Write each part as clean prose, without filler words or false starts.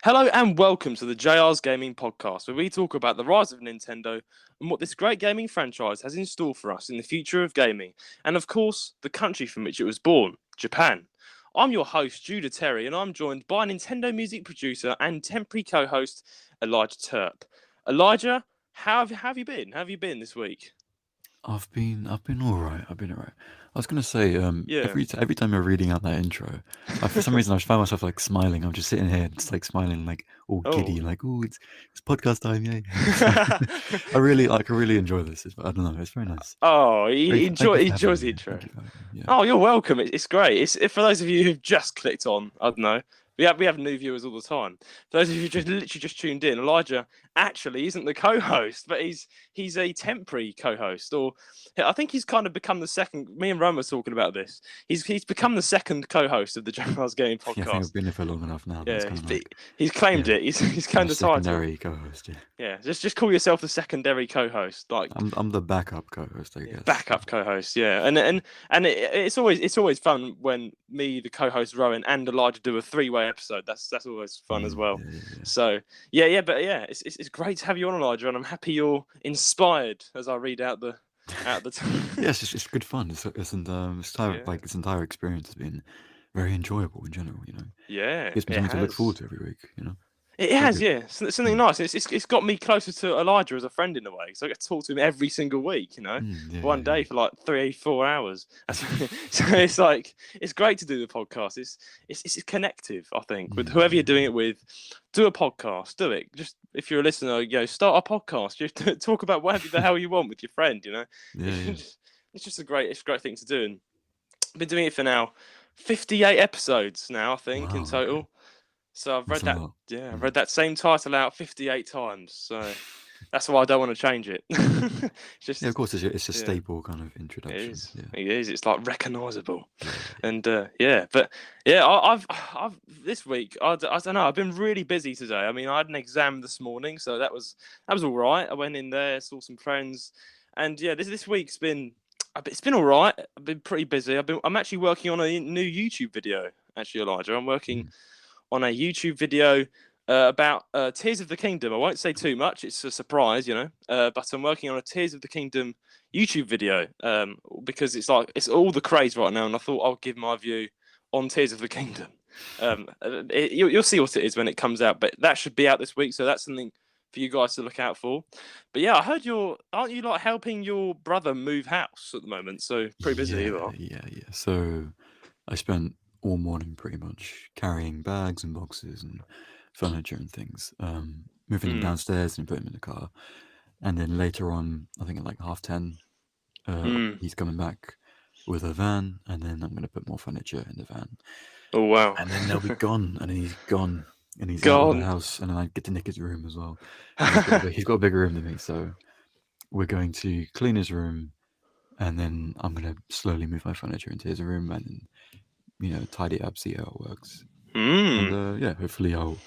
Hello and welcome to the JR's Gaming Podcast, where we talk about the rise of Nintendo and what this great gaming franchise has in store for us in the future of gaming, and of course, the country from which it was born, Japan. I'm your host, Judah Terry, and I'm joined by Nintendo music producer and temporary co-host, Elijah Turp. Elijah, how have you been? How have you been this week? I've been all right. I've been all right. I was gonna say, Yeah. every time you're reading out that intro, for some reason I found myself like smiling. I'm just sitting here, just like smiling, like all Oh. giddy, like oh, it's podcast time, yay! I really enjoy this. I don't know, it's very nice. Oh, Thank you he for having enjoys me the here. intro. Thank you for having me. Yeah. Oh, you're welcome. It's great. It's for those of you who've just clicked on. I don't know. We have new viewers all the time. For those of you who just literally just tuned in, Elijah actually isn't the co-host, but he's a temporary co-host, or I think he's kind of become the second. Me and Rome were talking about this. He's become the second co-host of the General's Gaming Yeah, I think I've Podcast. been here for long enough now. That's Yeah, kind of like, he's claimed yeah, it. He's I'm a claimed the title. secondary co-host. Yeah, Yeah, just call yourself the secondary co-host, like I'm the backup co-host, I yeah, guess. backup co-host. Yeah, and it's always fun when me, the co-host Rowan, and Elijah do a three-way episode. That's always fun as well. Yeah, yeah, yeah. So but yeah, it's great to have you on, Elijah, and I'm happy you're inspired as I read out the. Yeah, it's good fun. Yeah, This entire experience has been very enjoyable in general. yeah, Gives me it something to look forward has. to every week. It Very has, good. yeah. Something Mm. nice. It's got me closer to Elijah as a friend in a way. So I get to talk to him every single week, Yeah, one yeah, day yeah. for like 3, 4 hours. So it's like it's great to do the podcast. It's connective, I think, with whoever you're Yeah, doing it with. Do a podcast. Do it. Just if you're a listener, start a podcast. Just talk about whatever the hell you want with your friend. yeah, yeah. It's just a great thing to do. And I've been doing it for now 58 episodes now, I think, in Wow. Okay, total. So I've that's read a that. lot. Yeah, I've Mm. read that same title out 58 times. So that's why I don't want to change it. It's Yeah, of just, course, it's a yeah, staple kind of it introduction. is. Yeah, It is. It's like recognisable. yeah, yeah. And yeah, but yeah, I've this week. I don't know. I've been really busy today. I mean, I had an exam this morning, so that was all right. I went in there, saw some friends, and yeah, this week's been. It's been all right. I've been pretty busy. I'm actually working on a new YouTube video. Actually, Elijah, I'm working Mm. on a YouTube video about Tears of the Kingdom. I won't say too much; it's a surprise. But I'm working on a Tears of the Kingdom YouTube video because it's all the craze right now, and I thought I'll give my view on Tears of the Kingdom. You'll see what it is when it comes out, but that should be out this week, so that's something for you guys to look out for. But yeah, I heard aren't you like helping your brother move house at the moment? So pretty busy Yeah, you are. yeah, yeah. So I spent all morning pretty much carrying bags and boxes and furniture and things, moving them Mm, downstairs and putting them in the car. And then later on, I think at like 10:30, mm. he's coming back with a van, and then I'm going to put more furniture in the van, Oh wow, and then they'll be gone, and then he's gone, and he's out of the gone. house, and then I get to nick his room as well. And he's got a bigger room than me, so we're going to clean his room, and then I'm going to slowly move my furniture into his room, and then tidy it up, see how it works, and Mm. yeah, hopefully I'll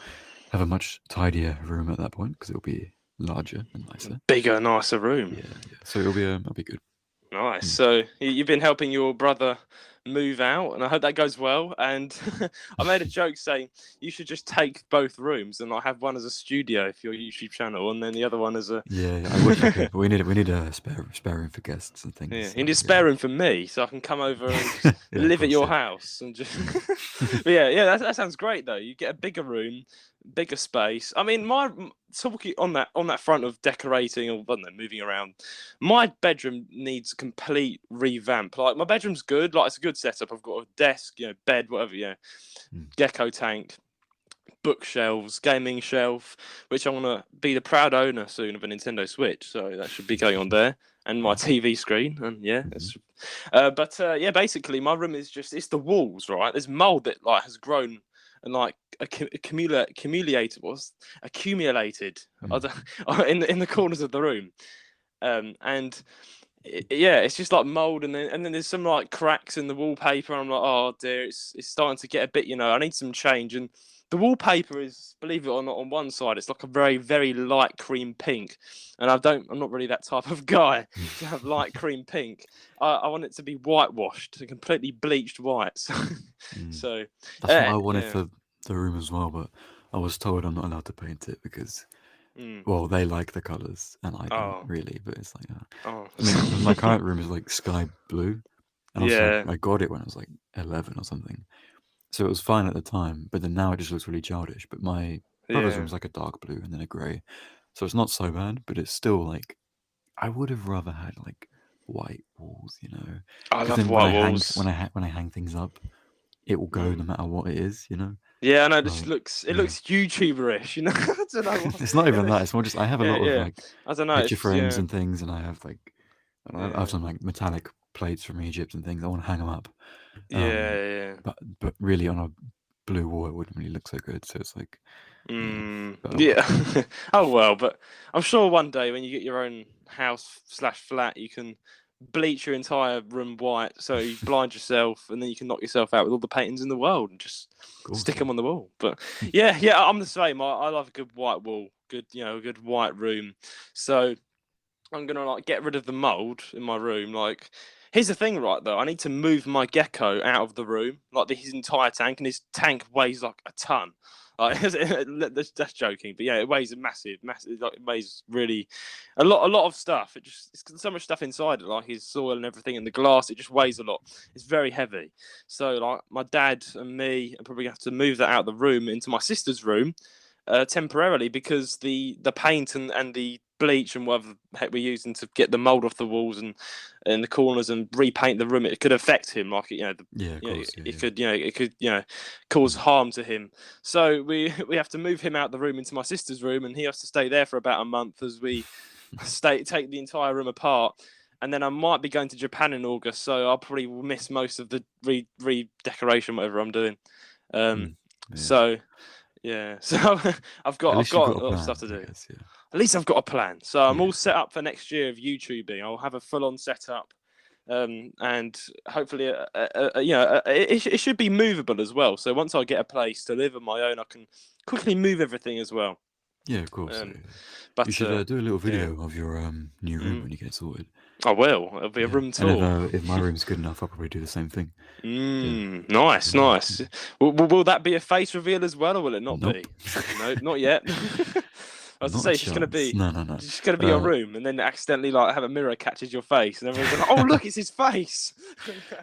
have a much tidier room at that point because it'll be larger and nicer. Bigger, nicer room. Yeah, yeah. So it'll be good. Nice. Mm. So you've been helping your brother move out, and I hope that goes well. And I made a joke saying you should just take both rooms and I have one as a studio for your YouTube channel, and then the other one as a Yeah, yeah, I wish I could, but we need a spare room for guests and things. yeah. So You need a spare room for me, so I can come over and just yeah, yeah, of live at course, your yeah. house and just. But yeah. That sounds great though. You get a bigger room, bigger space. I mean, talking on that front of decorating or I don't know, moving around, my bedroom needs complete revamp. Like my bedroom's good, like it's a good setup. I've got a desk, bed, whatever, Mm. gecko tank, bookshelves, gaming shelf, which I'm gonna be the proud owner soon of a Nintendo Switch. So that should be going on there, and my Yeah. TV screen, and yeah, Hmm. yeah, basically my room is it's the walls, right? There's mold that like has grown and like accumulated accumulated I Mm. don't, in the corners of the room, and yeah, it's just like mold, and then there's some like cracks in the wallpaper. And I'm like, oh dear, it's starting to get a bit. I need some change. And the wallpaper is, believe it or not, on one side it's like a very very light cream pink, and I'm not really that type of guy to have light cream pink. I want it to be whitewashed, completely bleached white. So, Mm. so That's what I wanted yeah. for the room as well, but I was told I'm not allowed to paint it because, Mm. well, they like the colors and I don't Oh. really. But it's like, Oh. I mean, because my current room is like sky blue, and also Yeah. I got it when I was like 11 or something, so it was fine at the time. But then now it just looks really childish. But my brother's Yeah. room's like a dark blue and then a grey, so it's not so bad. But it's still like I would have rather had like white walls, you know, I because love then when white I hang walls. when I hang things up, it will go no Mm. matter what it is, you know. Yeah, I know. This Like, looks it yeah. looks YouTuber-ish, you know. I don't know what. It's not It even that. looks, It's more just I have a yeah, lot of yeah. like I don't know. picture It's frames yeah, and things, and I have like I have yeah, some like metallic plates from Egypt and things. I want to hang them up, um, yeah, yeah. but really on a blue wall it wouldn't really look so good. So it's like, yeah, Mm, but oh well. yeah. Oh well, but I'm sure one day when you get your own house slash flat, you can bleach your entire room white, so you blind yourself, and then you can knock yourself out with all the paintings in the world and just Of course, stick them on the wall. But yeah, yeah, I'm the same. I love a good white wall, good, a good white room. So I'm gonna like get rid of the mold in my room. Like, here's the thing, right? Though I need to move my gecko out of the room, like his entire tank, and his tank weighs like a ton. Like, that's joking, but yeah, it weighs a massive, massive. Like, it weighs really a lot of stuff. It's got so much stuff inside it, like his soil and everything, and the glass. It just weighs a lot. It's very heavy. So like my dad and me are probably gonna have to move that out of the room into my sister's room temporarily because the paint and the bleach and whatever the heck we're using to get the mold off the walls and the corners and repaint the room, it could affect him. Like, yeah, of course, yeah, it yeah. could it could cause Mm. harm to him. So we have to move him out the room into my sister's room, and he has to stay there for about a month as we take the entire room apart. And then I might be going to Japan in August, so I'll probably miss most of the redecoration, whatever I'm doing. Um, Mm. Yeah. so yeah, so At I've least you've got got a a lot of plan, stuff to I do. guess. Yeah. At least I've got a plan. So I'm Yeah. all set up for next year of YouTubing. I'll have a full-on setup, and hopefully, it should be movable as well. So once I get a place to live on my own, I can quickly move everything as well. Yeah, of course. Yeah, Um, yeah. You but should do a little yeah, video of your new room mm, when you get it sorted. I will. It'll be a Yeah, room and tour. if my room's good enough, I'll probably do the same thing. Yeah. Nice, Yeah. nice. Will that be a face reveal as well, or will it not Nope. be? No, not yet. I was to Not a say chance. No, no, no. it's just gonna be your Uh, room, and then accidentally like have a mirror catches your face, and everyone's like, "Oh, look, it's his face."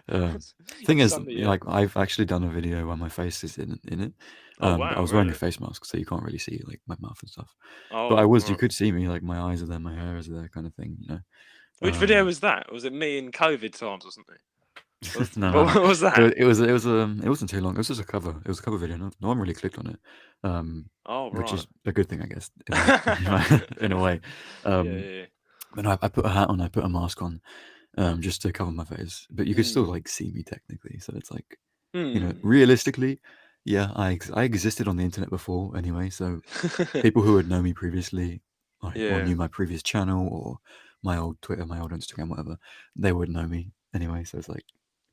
uh, You've thing is, done it, yeah. like, I've actually done a video where my face is in it. Oh But I wow, was wearing a really? face mask, so you can't really see like my mouth and stuff. But Oh you right. could see me, like my eyes are there, my hair is there, kind of thing, you know. Which video Um, was that? Was it me in COVID times or something? no, no, no. What was that? It wasn't too long. It was just a cover. It was a cover video. No one really clicked on it, Oh which right. is a good thing, I guess, in a way. Yeah, Um, yeah. but no, I put a hat on, I put a mask on, just to cover my face. But you could still Hmm. like see me technically, so it's like, Hmm. realistically, yeah, I existed on the internet before anyway. So people who would know me previously, or Yeah. knew my previous channel or my old Twitter, my old Instagram, whatever, they would know me anyway. So it's like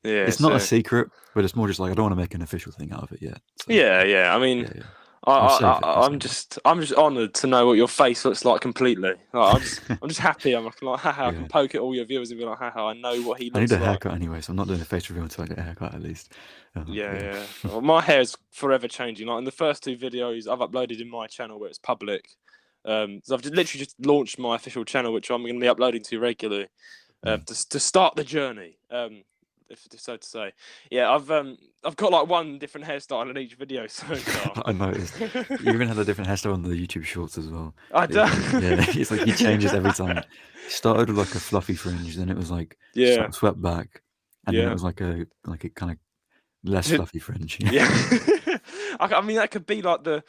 Yeah. it's not a So. secret, but it's more just like I don't want to make an official thing out of it yet. So Yeah, yeah. I mean, yeah, yeah, I'll save it. I'll save it. I'm just honoured to know what your face looks like completely. Like, I'm just happy. I'm like, haha, I can Yeah, poke at all your viewers and be like, haha, I know what he I need a looks like. haircut anyway, so I'm not doing a face reveal until I get a haircut at least. Yeah, Yeah. yeah. Well, my hair's forever changing. Like in the first two videos I've uploaded in my channel where it's public. So I've literally just launched my official channel, which I'm going to be uploading to regularly, Mm. to start the journey. If so to say, yeah, I've got like one different hairstyle in each video so far. I noticed. You even had a different hairstyle on the YouTube Shorts as well. I It's like, don't. yeah, it's like he changes every time. He started with like a fluffy fringe, then it was like Yeah, swept back, and then it yeah. was like a kind of less fluffy fringe. Yeah, I mean that could be like the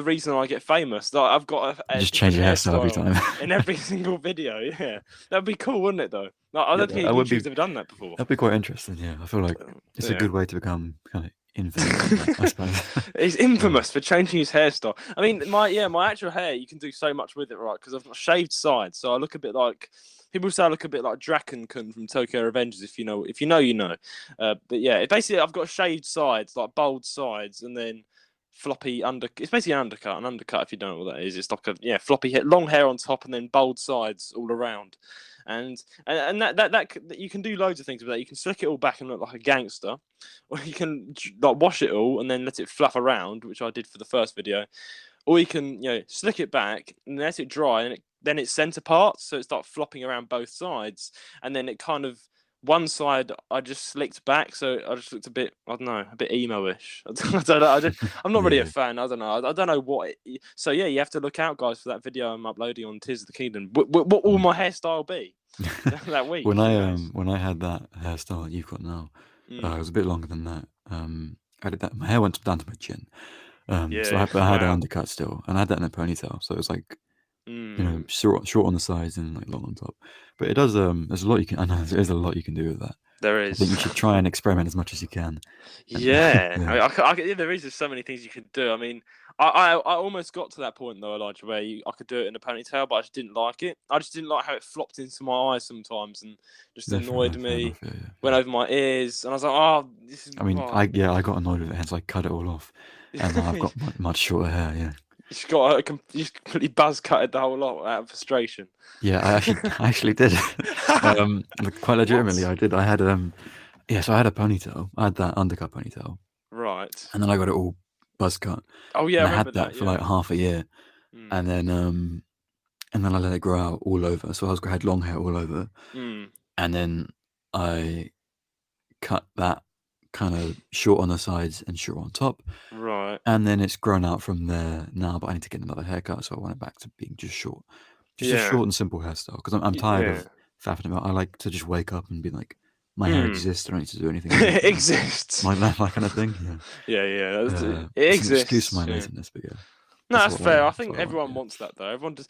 reason I get famous. Like I've got a Just change different your hairstyle every hairstyle time. in every single video. Yeah, that'd be cool, wouldn't it? Though, like, I Yeah, don't think that any would be YouTuber's ever done that before. that'd be quite interesting. Yeah, I feel like it's a Yeah, good way to become kind of infamous. I suppose. he's Uh, infamous for changing his hairstyle. I mean, my actual hair, you can do so much with it, right? Because I've got shaved sides, so I look a bit like. People say I look a bit like Draken-kun from Tokyo Revengers, if you know, you know. But yeah, basically I've got shaved sides, like bold sides, and then floppy It's basically an undercut. An undercut, if you don't know what that is, it's like a floppy hair, long hair on top, and then bold sides all around. And that you can do loads of things with that. You can slick it all back and look like a gangster, or you can like wash it all and then let it fluff around, which I did for the first video. Or you can slick it back and let it dry, and then it's centre parts, so it starts flopping around both sides, and then it kind of one side I just slicked back, so I just looked a bit, I don't know, a bit emo-ish. I don't know. I'm not really a Yeah. fan. I don't know. I don't know what. So yeah, you have to look out, guys, for that video I'm uploading on Tears of the Kingdom. What will my hairstyle be that week? When Who I knows? when I had that hairstyle you've got now, it Mm. was a bit longer than that. I did that. My hair went down to my chin. So Yeah. I had an Wow. undercut still, and I had that in a ponytail. So it was like, Mm. short on the sides and like long on top. But it does. There's a lot you can. I know there's a lot you can do with that. There I think is. you should try and experiment as much as you can. And Yeah, yeah, there is just so many things you could do. I mean, I almost got to that point though, Elijah, where I could do it in a ponytail, but I just didn't like it. I just didn't like how it flopped into my eyes sometimes, and just annoyed fair me. enough. Yeah, Went yeah. over my ears, and I was like, oh, this is I mean, oh. I got annoyed with it, hence I cut it all off, and now I've got much shorter hair. Yeah. You just completely buzz cutted the whole lot out of frustration. Yeah, I actually did. Quite legitimately, What? I did. So I had a ponytail. I had that undercut ponytail, Right. and then I got it all buzz cut, Oh yeah, I and I had remember that. that for Yeah. like half a year, Mm. and then I let it grow out all over. So I had long hair all over, Mm. and then I cut that kind of short on the sides and short on top, Right. and then it's grown out from there now. But I need to get another haircut, so I went back to being just short. Just a Yeah. short and simple hairstyle, because I'm tired Yeah. of faffing about. I like to just wake up and be like, my hair Mm. exists. I don't need to do anything with it. It exists. Like that kind of thing. Yeah. It It's an excuse for exists. my Yeah. laziness, but yeah, No, that's fair. I that's think what I want. everyone Yeah. wants that though. Everyone does.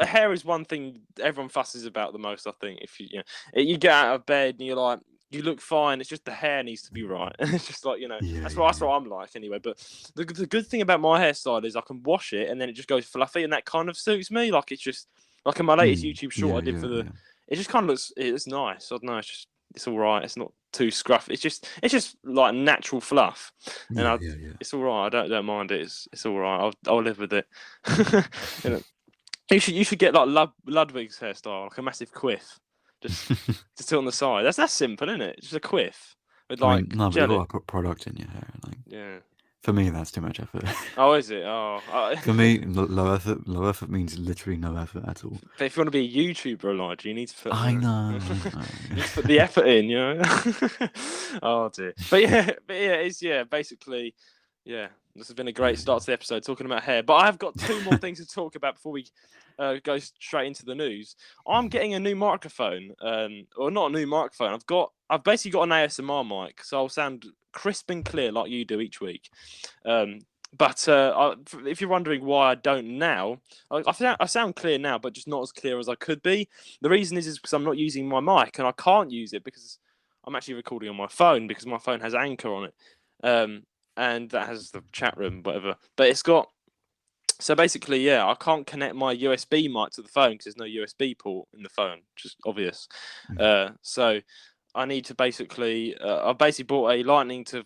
Hair is one thing everyone fusses about the most. I think if you get out of bed and you're like, you look fine. It's just the hair needs to be right. It's just like Yeah, that's what I'm like anyway. But the good thing about my hairstyle is I can wash it and then it just goes fluffy, and that kind of suits me. Like it's just like in my latest YouTube short I did for the. Yeah. It just kind of looks. It's nice. I don't know. It's all right. It's not too scruffy. It's just like natural fluff, and Yeah. it's all right. I don't mind it. It's all right. I'll live with it. you know, you should get like Ludwig's hairstyle, like a massive quiff, just just on the side. That's simple, isn't it? Just a quiff with I mean, like no, but you jelly. gotta put product in your hair. Like, Yeah. for me, that's too much effort. Oh, is it? Oh. For me, low effort. Low effort means literally no effort at all. But if you want to be a YouTuber, Elijah, you need to put I you know. need to put the effort in. Oh dear. But it's basically. Yeah, this has been a great start to the episode talking about hair. But I've got two more things to talk about before we go straight into the news. I'm getting a new microphone, or not a new microphone. I've basically got an ASMR mic, so I'll sound crisp and clear like you do each week. But if you're wondering why I don't now, I sound clear now, but just not as clear as I could be. The reason is because I'm not using my mic, and I can't use it because I'm actually recording on my phone because my phone has Anchor on it. And that has the chat room, whatever. But it's got so basically, I can't connect my USB mic to the phone because there's no USB port in the phone, which is obvious. So I need to I basically bought a Lightning to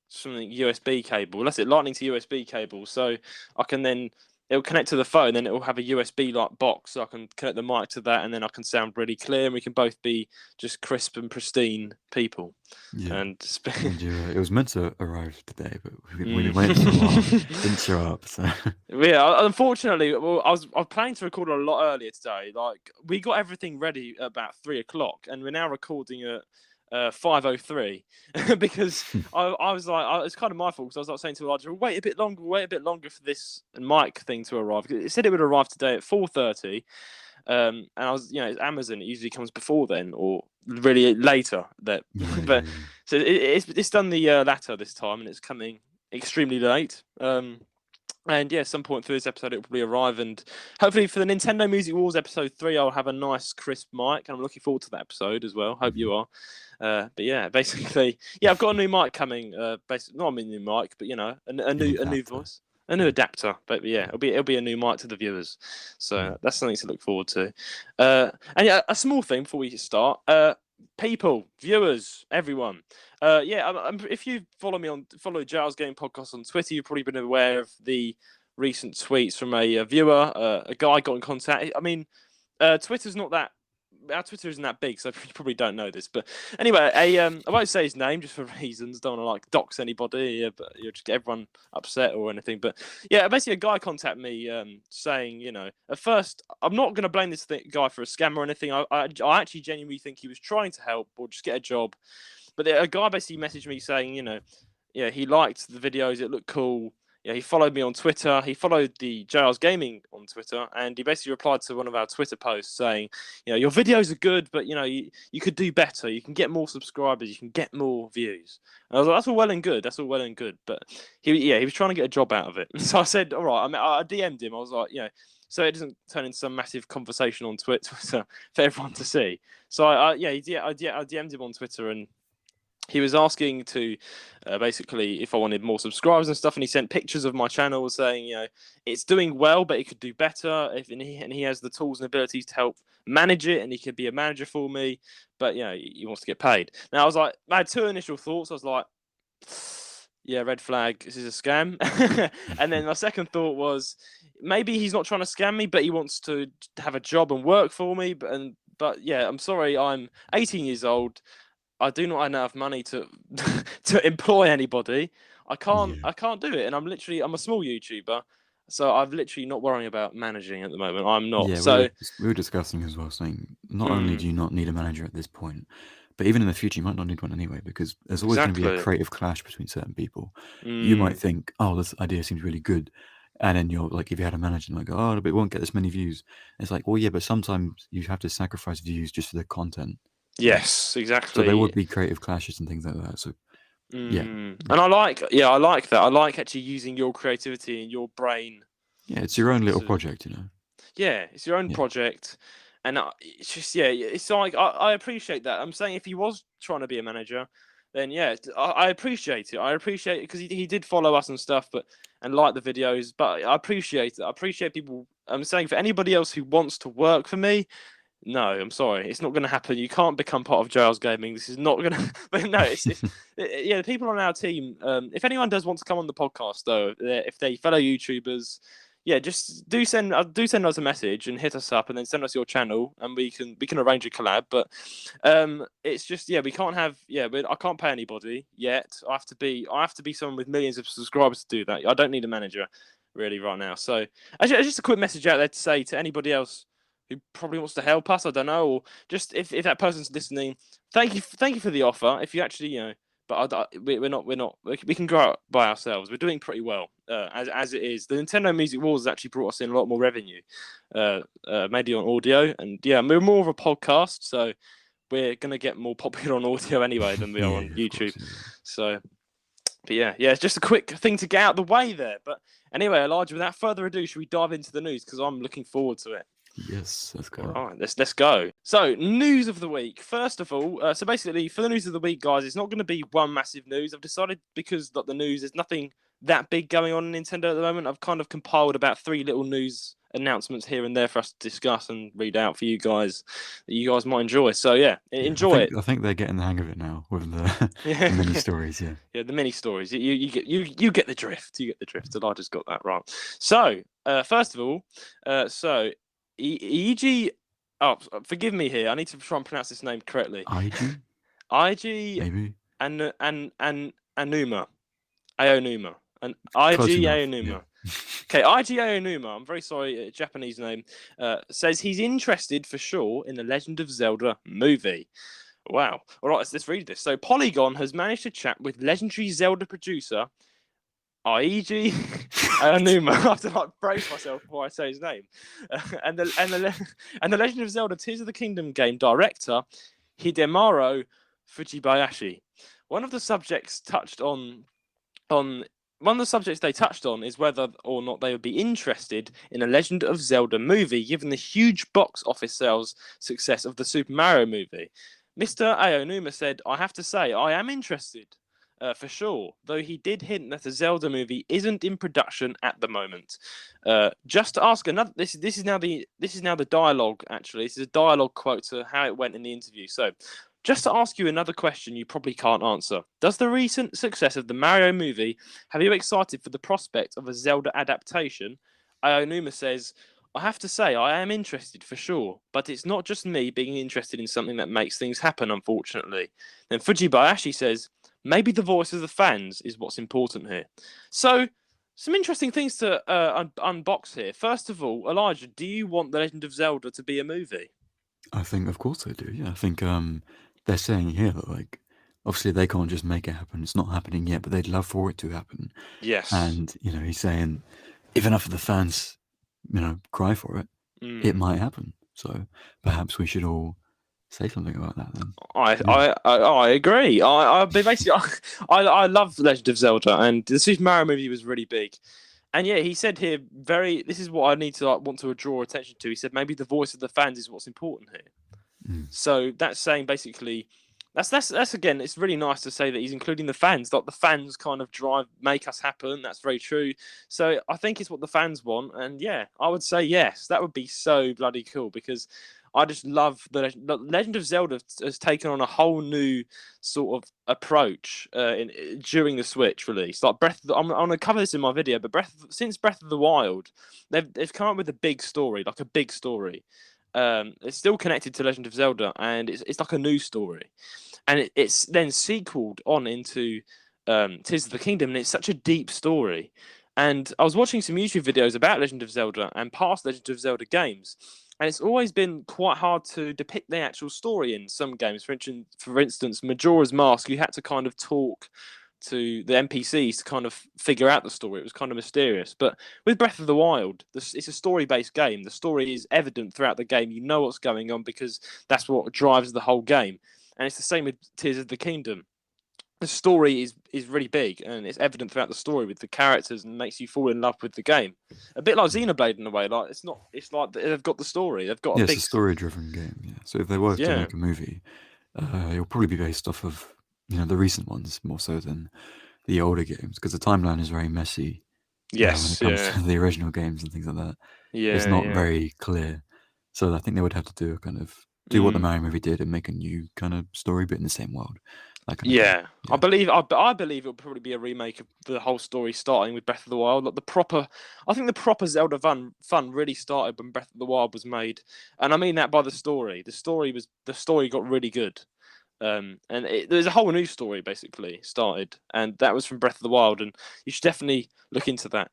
something USB cable. That's it, Lightning to USB cable. So I can then it'll connect to the phone, then it will have a USB like box, so I can connect the mic to that, and then I can sound really clear, and we can both be just crisp and pristine people. Yeah. And it was meant to arrive today, but we waited for a while. Didn't show up. So yeah, unfortunately, well, I was planning to record a lot earlier today. Like we got everything ready at about 3 o'clock, and we're now recording at 5:03 because I was like, it's kind of my fault because I was like saying to Elijah, wait a bit longer for this mic thing to arrive. It said it would arrive today at 4:30, and I was, it's Amazon. It usually comes before then or really later. But so it's done the latter this time, and it's coming extremely late. And some point through this episode, it'll probably arrive. And hopefully for the Nintendo Music Wars episode 3, I'll have a nice crisp mic. And I'm looking forward to that episode as well. Hope you are. But basically, I've got a new mic coming. Basically, not a new mic, but a new voice, a new adapter. But it'll be a new mic to the viewers. So that's something to look forward to. And a small thing before we start. people, viewers, everyone. If you follow Giles Game Podcast on Twitter, you've probably been aware of the recent tweets from a viewer. A guy got in contact. I mean, Twitter's not that. Our Twitter isn't that big, so you probably don't know this. But anyway, I won't say his name just for reasons. Don't want to like dox anybody, but you just get everyone upset or anything. But yeah, basically a guy contacted me saying, at first I'm not going to blame this guy for a scam or anything. I actually genuinely think he was trying to help or just get a job. But a guy basically messaged me saying, he liked the videos. It looked cool. Yeah, he followed me on Twitter. He followed the Giles Gaming on Twitter, and he basically replied to one of our Twitter posts saying, your videos are good, but you could do better. You can get more subscribers. You can get more views. And I was like, that's all well and good. That's all well and good. But he was trying to get a job out of it. So I said, all right. I DM'd him. I was like, so it doesn't turn into some massive conversation on Twitter for everyone to see. So I DM'd him on Twitter, and he was asking to basically if I wanted more subscribers and stuff, and he sent pictures of my channel saying, it's doing well, but it could do better. And he has the tools and abilities to help manage it, and he could be a manager for me. But he wants to get paid. Now I had two initial thoughts. I was like, yeah, red flag. This is a scam. And then my second thought was maybe he's not trying to scam me, but he wants to have a job and work for me. But yeah, I'm sorry. I'm 18 years old. I do not have enough money to to employ anybody. I can't do it, and I'm a small YouTuber, so I'm literally not worrying about managing at the moment. I'm not. Yeah, we were discussing as well, saying not only do you not need a manager at this point, but even in the future you might not need one anyway, because there's always going to be a creative clash between certain people. You might think, oh, this idea seems really good, and then you're like, if you had a manager, like, oh, but it won't get this many views. It's like, well, yeah, but sometimes you have to sacrifice views just for the content. Yes, exactly. So there would be creative clashes and things like that. So yeah, and I like that. I like actually using your creativity and your brain. Yeah, it's your own little project, Yeah, it's your own project, and it's just it's like I appreciate that. I'm saying if he was trying to be a manager, then I appreciate it. I appreciate it because he did follow us and stuff, and like the videos. But I appreciate it. I appreciate people. I'm saying for anybody else who wants to work for me. No, I'm sorry. It's not going to happen. You can't become part of Giles Gaming. This is not going to. No, the people on our team. If anyone does want to come on the podcast, though, if they fellow YouTubers, just do send us a message and hit us up, and then send us your channel, and we can arrange a collab. But it's just we can't have I can't pay anybody yet. I have to be someone with millions of subscribers to do that. I don't need a manager really right now. So just a quick message out there to say to anybody else who probably wants to help us, I don't know, or just if that person's listening, thank you for the offer. If you actually, but we're not, we can grow up by ourselves. We're doing pretty well as it is. The Nintendo Music Wars has actually brought us in a lot more revenue, maybe on audio, and we're more of a podcast, so we're gonna get more popular on audio anyway than we are on YouTube. So. But it's just a quick thing to get out of the way there. But anyway, Elijah, without further ado, should we dive into the news? Because I'm looking forward to it. Yes, let's go. All right, let's go. So, news of the week. First of all, so basically, for the news of the week, guys, it's not going to be one massive news. I've decided because the news, there's nothing that big going on in Nintendo at the moment. I've kind of compiled about 3 little news announcements here and there for us to discuss and read out for you guys that you guys might enjoy. So enjoy it. I think they're getting the hang of it now with the mini stories. Yeah, the mini stories. You get the drift. You get the drift. Elijah's got that right. So first of all, EG. Oh, forgive me here. I need to try and pronounce this name correctly. IG. Maybe. And Aonuma. Aonuma. And IG Aonuma. Yeah. Okay, IG Aonuma, I'm very sorry, Japanese name, says he's interested for sure in the Legend of Zelda movie. Wow. All right, let's read this. So Polygon has managed to chat with legendary Zelda producer IG Aonuma. I have to brace myself before I say his name. And the Legend of Zelda Tears of the Kingdom game director Hidemaru Fujibayashi. One of the subjects they touched on is whether or not they would be interested in a Legend of Zelda movie, given the huge box office sales success of the Super Mario movie. Mr. Aonuma said, "I have to say, I am interested, for sure, though he did hint that a Zelda movie isn't in production at the moment." Just to ask another, this is now the dialogue, actually. This is a dialogue quote to how it went in the interview. So, Just to ask you another question you probably can't answer. Does the recent success of the Mario movie have you excited for the prospect of a Zelda adaptation? Aonuma says, I have to say, I am interested for sure, but it's not just me being interested in something that makes things happen, unfortunately. Then Fujibayashi says, maybe the voice of the fans is what's important here. So, some interesting things to unbox here. First of all, Elijah, do you want The Legend of Zelda to be a movie? I think, of course, I do. Yeah, I think they're saying here that like obviously they can't just make it happen. It's not happening yet, but they'd love for it to happen. Yes. And he's saying if enough of the fans, cry for it, it Mm. might happen. So perhaps we should all say something about that then. I, Yeah. I, I, I agree. I basically I love Legend of Zelda, and the Super Mario movie was really big. And yeah, he said here this is what I need to want to draw attention to. He said maybe the voice of the fans is what's important here. Mm. So that's saying basically that's again, it's really nice to say that he's including the fans. Like the fans kind of make us happen. That's very true. So I think it's what the fans want, and yeah, I would say yes. That would be so bloody cool because I just love the Legend of Zelda has taken on a whole new sort of approach during the Switch release. Like I'm going to cover this in my video, but since Breath of the Wild, they've come up with a big story, like a big story. It's still connected to Legend of Zelda, and it's like a new story, and it's then sequeled on into Tears of the Kingdom, and it's such a deep story. And I was watching some YouTube videos about Legend of Zelda and past Legend of Zelda games, and it's always been quite hard to depict the actual story in some games. For instance, Majora's Mask, you had to kind of talk to the NPCs to kind of figure out the story. It was kind of mysterious. But with Breath of the Wild, it's a story-based game. The story is evident throughout the game. You know what's going on because that's what drives the whole game. And it's the same with Tears of the Kingdom. The story is really big and it's evident throughout the story with the characters and makes you fall in love with the game. A bit like Xenoblade in a way. Like it's like they've got the story. They've got Yeah, a it's big a story-driven game. Yeah, so if they were to yeah. make a movie, it'll probably be based off of the recent ones more so than the older games because the timeline is very messy when it Yes, comes yeah. to the original games and things like that. It's Yeah, not yeah. very clear, so I think they would have to do what the Mm. Mario movie did and make a new kind of story, but in the same world, that kind of thing. Yeah, I Yeah, believe I believe it'll probably be a remake of the whole story starting with Breath of the Wild. Like I think the proper Zelda fun really started when Breath of the Wild was made, and I mean that by the story. The story got really good, and there's a whole new story basically started, and that was from Breath of the Wild, and you should definitely look into that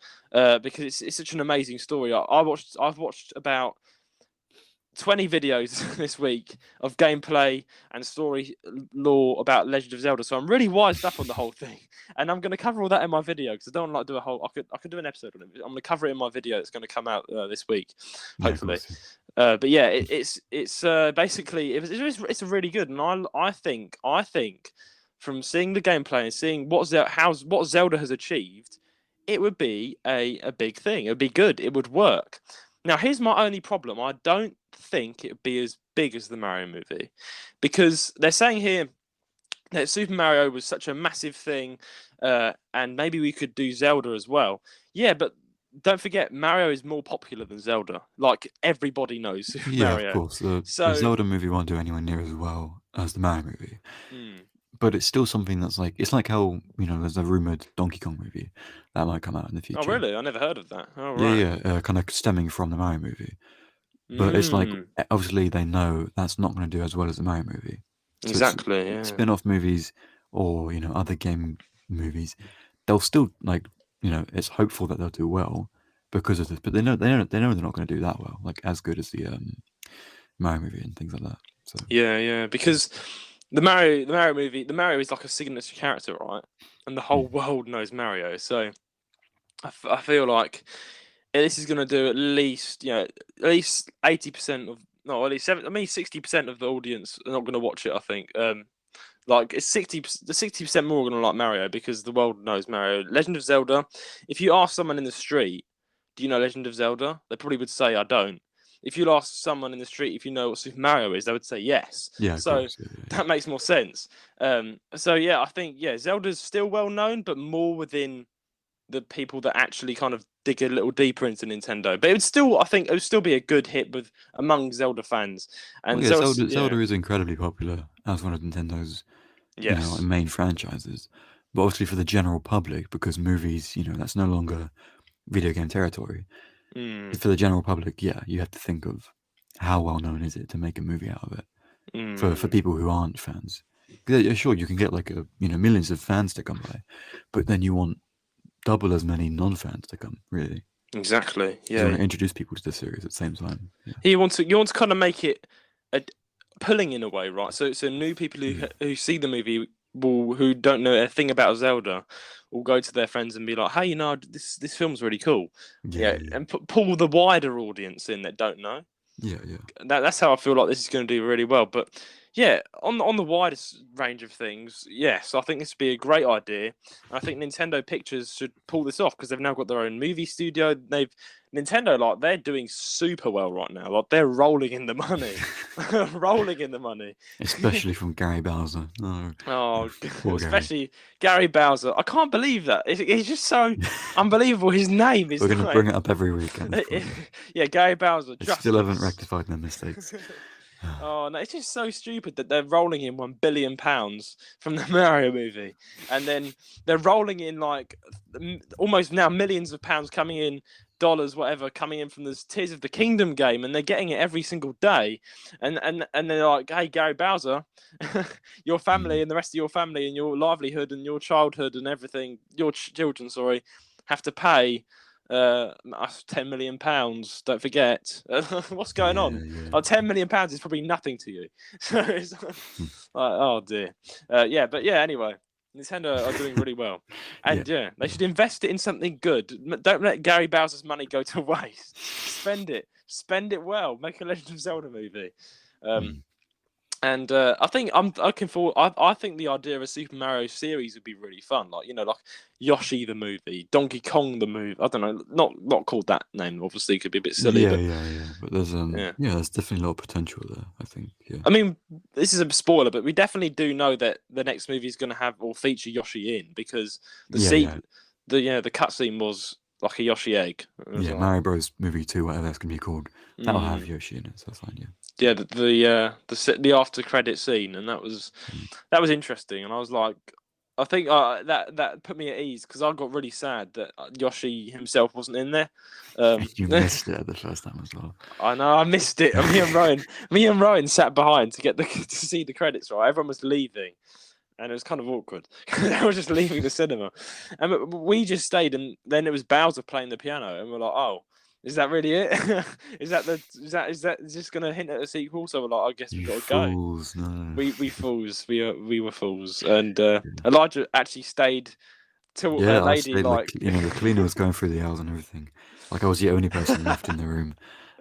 because it's such an amazing story. I've watched about 20 videos this week of gameplay and story lore about Legend of Zelda. So I'm really wised up on the whole thing, and I'm going to cover all that in my video because I don't want to do a whole. I could do an episode on it. I'm going to cover it in my video that's going to come out this week, yeah, of hopefully. course. But yeah, it's basically it's a really good, and I think from seeing the gameplay and seeing what Zelda has achieved, it would be a big thing. It would be good. It would work. Now, here's my only problem. I don't think it would be as big as the Mario movie because they're saying here that Super Mario was such a massive thing and maybe we could do Zelda as well. Yeah, but don't forget, Mario is more popular than Zelda. Like, everybody knows Super Yeah, of Mario. course. The So, Zelda movie won't do anywhere near as well as the Mario movie, mm. but it's still something that's like it's like how there's a rumored Donkey Kong movie that might come out in the Oh, future. really? I never heard of that. Oh, Yeah, right. yeah, kind of stemming from the Mario movie. But it's like Mm. obviously they know that's not going to do as well as the Mario movie. So it's Exactly, yeah. spin-off movies or other game movies. They'll still it's hopeful that they'll do well because of this, but they know they're not going to do that well, like as good as the Mario movie and things like that. So Yeah, because the Mario is like a signature character, right? And the whole world knows Mario. So I feel like this is going to do at least 80% of no, at least 60% of the audience are not going to watch it. I think like it's 60% more are going to like Mario because the world knows Mario. Legend of Zelda. If you ask someone in the street, do you know Legend of Zelda? They probably would say I don't. If you ask someone in the street if you know what Super Mario is, they would say yes. yeah, of So course, yeah. that makes more sense. So yeah, I think Zelda's still well known, but more within the people that actually kind of dig a little deeper into Nintendo. But I think it would still be a good hit among Zelda fans. Well, And yeah, Zelda, yeah, Zelda is incredibly popular, as one of Nintendo's, Yes. main franchises. But obviously for the general public, because movies, that's no longer video game territory. Mm, For the general public, yeah, you have to think of how well known is it to make a movie out of it. For mm, people who aren't fans, sure, you can get like millions of fans to come by, but then you want double as many non-fans to come, really, exactly. because you want Yeah. to introduce people to the series at the same time. Yeah. You want to kind of make it a, pulling in a way, right? So new people Yeah. who see the movie who don't know a thing about Zelda will go to their friends and be like, "Hey, this film's really cool." Yeah, Yeah, yeah, and pull the wider audience in that don't know. yeah, yeah. That's how I feel like this is going to do really well. But yeah, on the widest range of things, yes, I think this would be a great idea. I think Nintendo Pictures should pull this off because they've now got their own movie studio. Nintendo, like, they're doing super well right now. Like, they're rolling in the money, rolling in the money. Especially from Gary Bowser. No, Oh, poor Gary. especially Gary Bowser. I can't believe that. He's just so unbelievable. His name is We're going to like, bring it up every weekend. yeah, Gary Bowser. They still haven't Justice. rectified their mistakes. Oh no, it's just so stupid that they're rolling in £1 billion from the Mario movie, and then they're rolling in like almost now millions of pounds coming in, dollars, whatever, coming in from this Tears of the Kingdom game, and they're getting it every single day, and they're like, hey, Gary Bowser, your family and the rest of your family and your livelihood and your childhood and everything, your children, sorry, have to pay us £10 million. Don't forget. What's going on? Yeah. Like £10 million is probably nothing to you. So it's like, oh dear. Yeah, but yeah. Anyway, Nintendo are doing really well, and yeah, they should invest it in something good. Don't let Gary Bowser's money go to waste. Spend it well. Make a Legend of Zelda movie. And I think I'm looking forward. I think the idea of a Super Mario series would be really fun. Like like Yoshi the movie, Donkey Kong the movie. I don't know, not called that name. Obviously, it could be a bit silly. Yeah. But there's there's definitely a lot of potential there, I think. Yeah. I mean, this is a spoiler, but we definitely do know that the next movie is going to have or feature Yoshi in because the the cutscene was like a Yoshi egg. Yeah, like, Mario Bros. Movie 2, whatever that's gonna be called, that'll have Yoshi in it, so that's fine. Yeah. Yeah, the after credit scene, and that was interesting, and I was like, I think that put me at ease because I got really sad that Yoshi himself wasn't in there. You missed it the first time as well. I know, I missed it. Me and Ryan sat behind to get to see the credits. Right, everyone was leaving, and it was kind of awkward. They were just leaving the cinema, and we just stayed. And then it was Bowser playing the piano, and we're like, "Oh, is that really it? is that just going to hint at a sequel?" So we're like, "I guess we got to go." Fools, no. We fools. We were fools. And Elijah actually stayed till Yeah, a I lady stayed, like the cleaner was going through the aisles and everything. Like, I was the only person left in the room.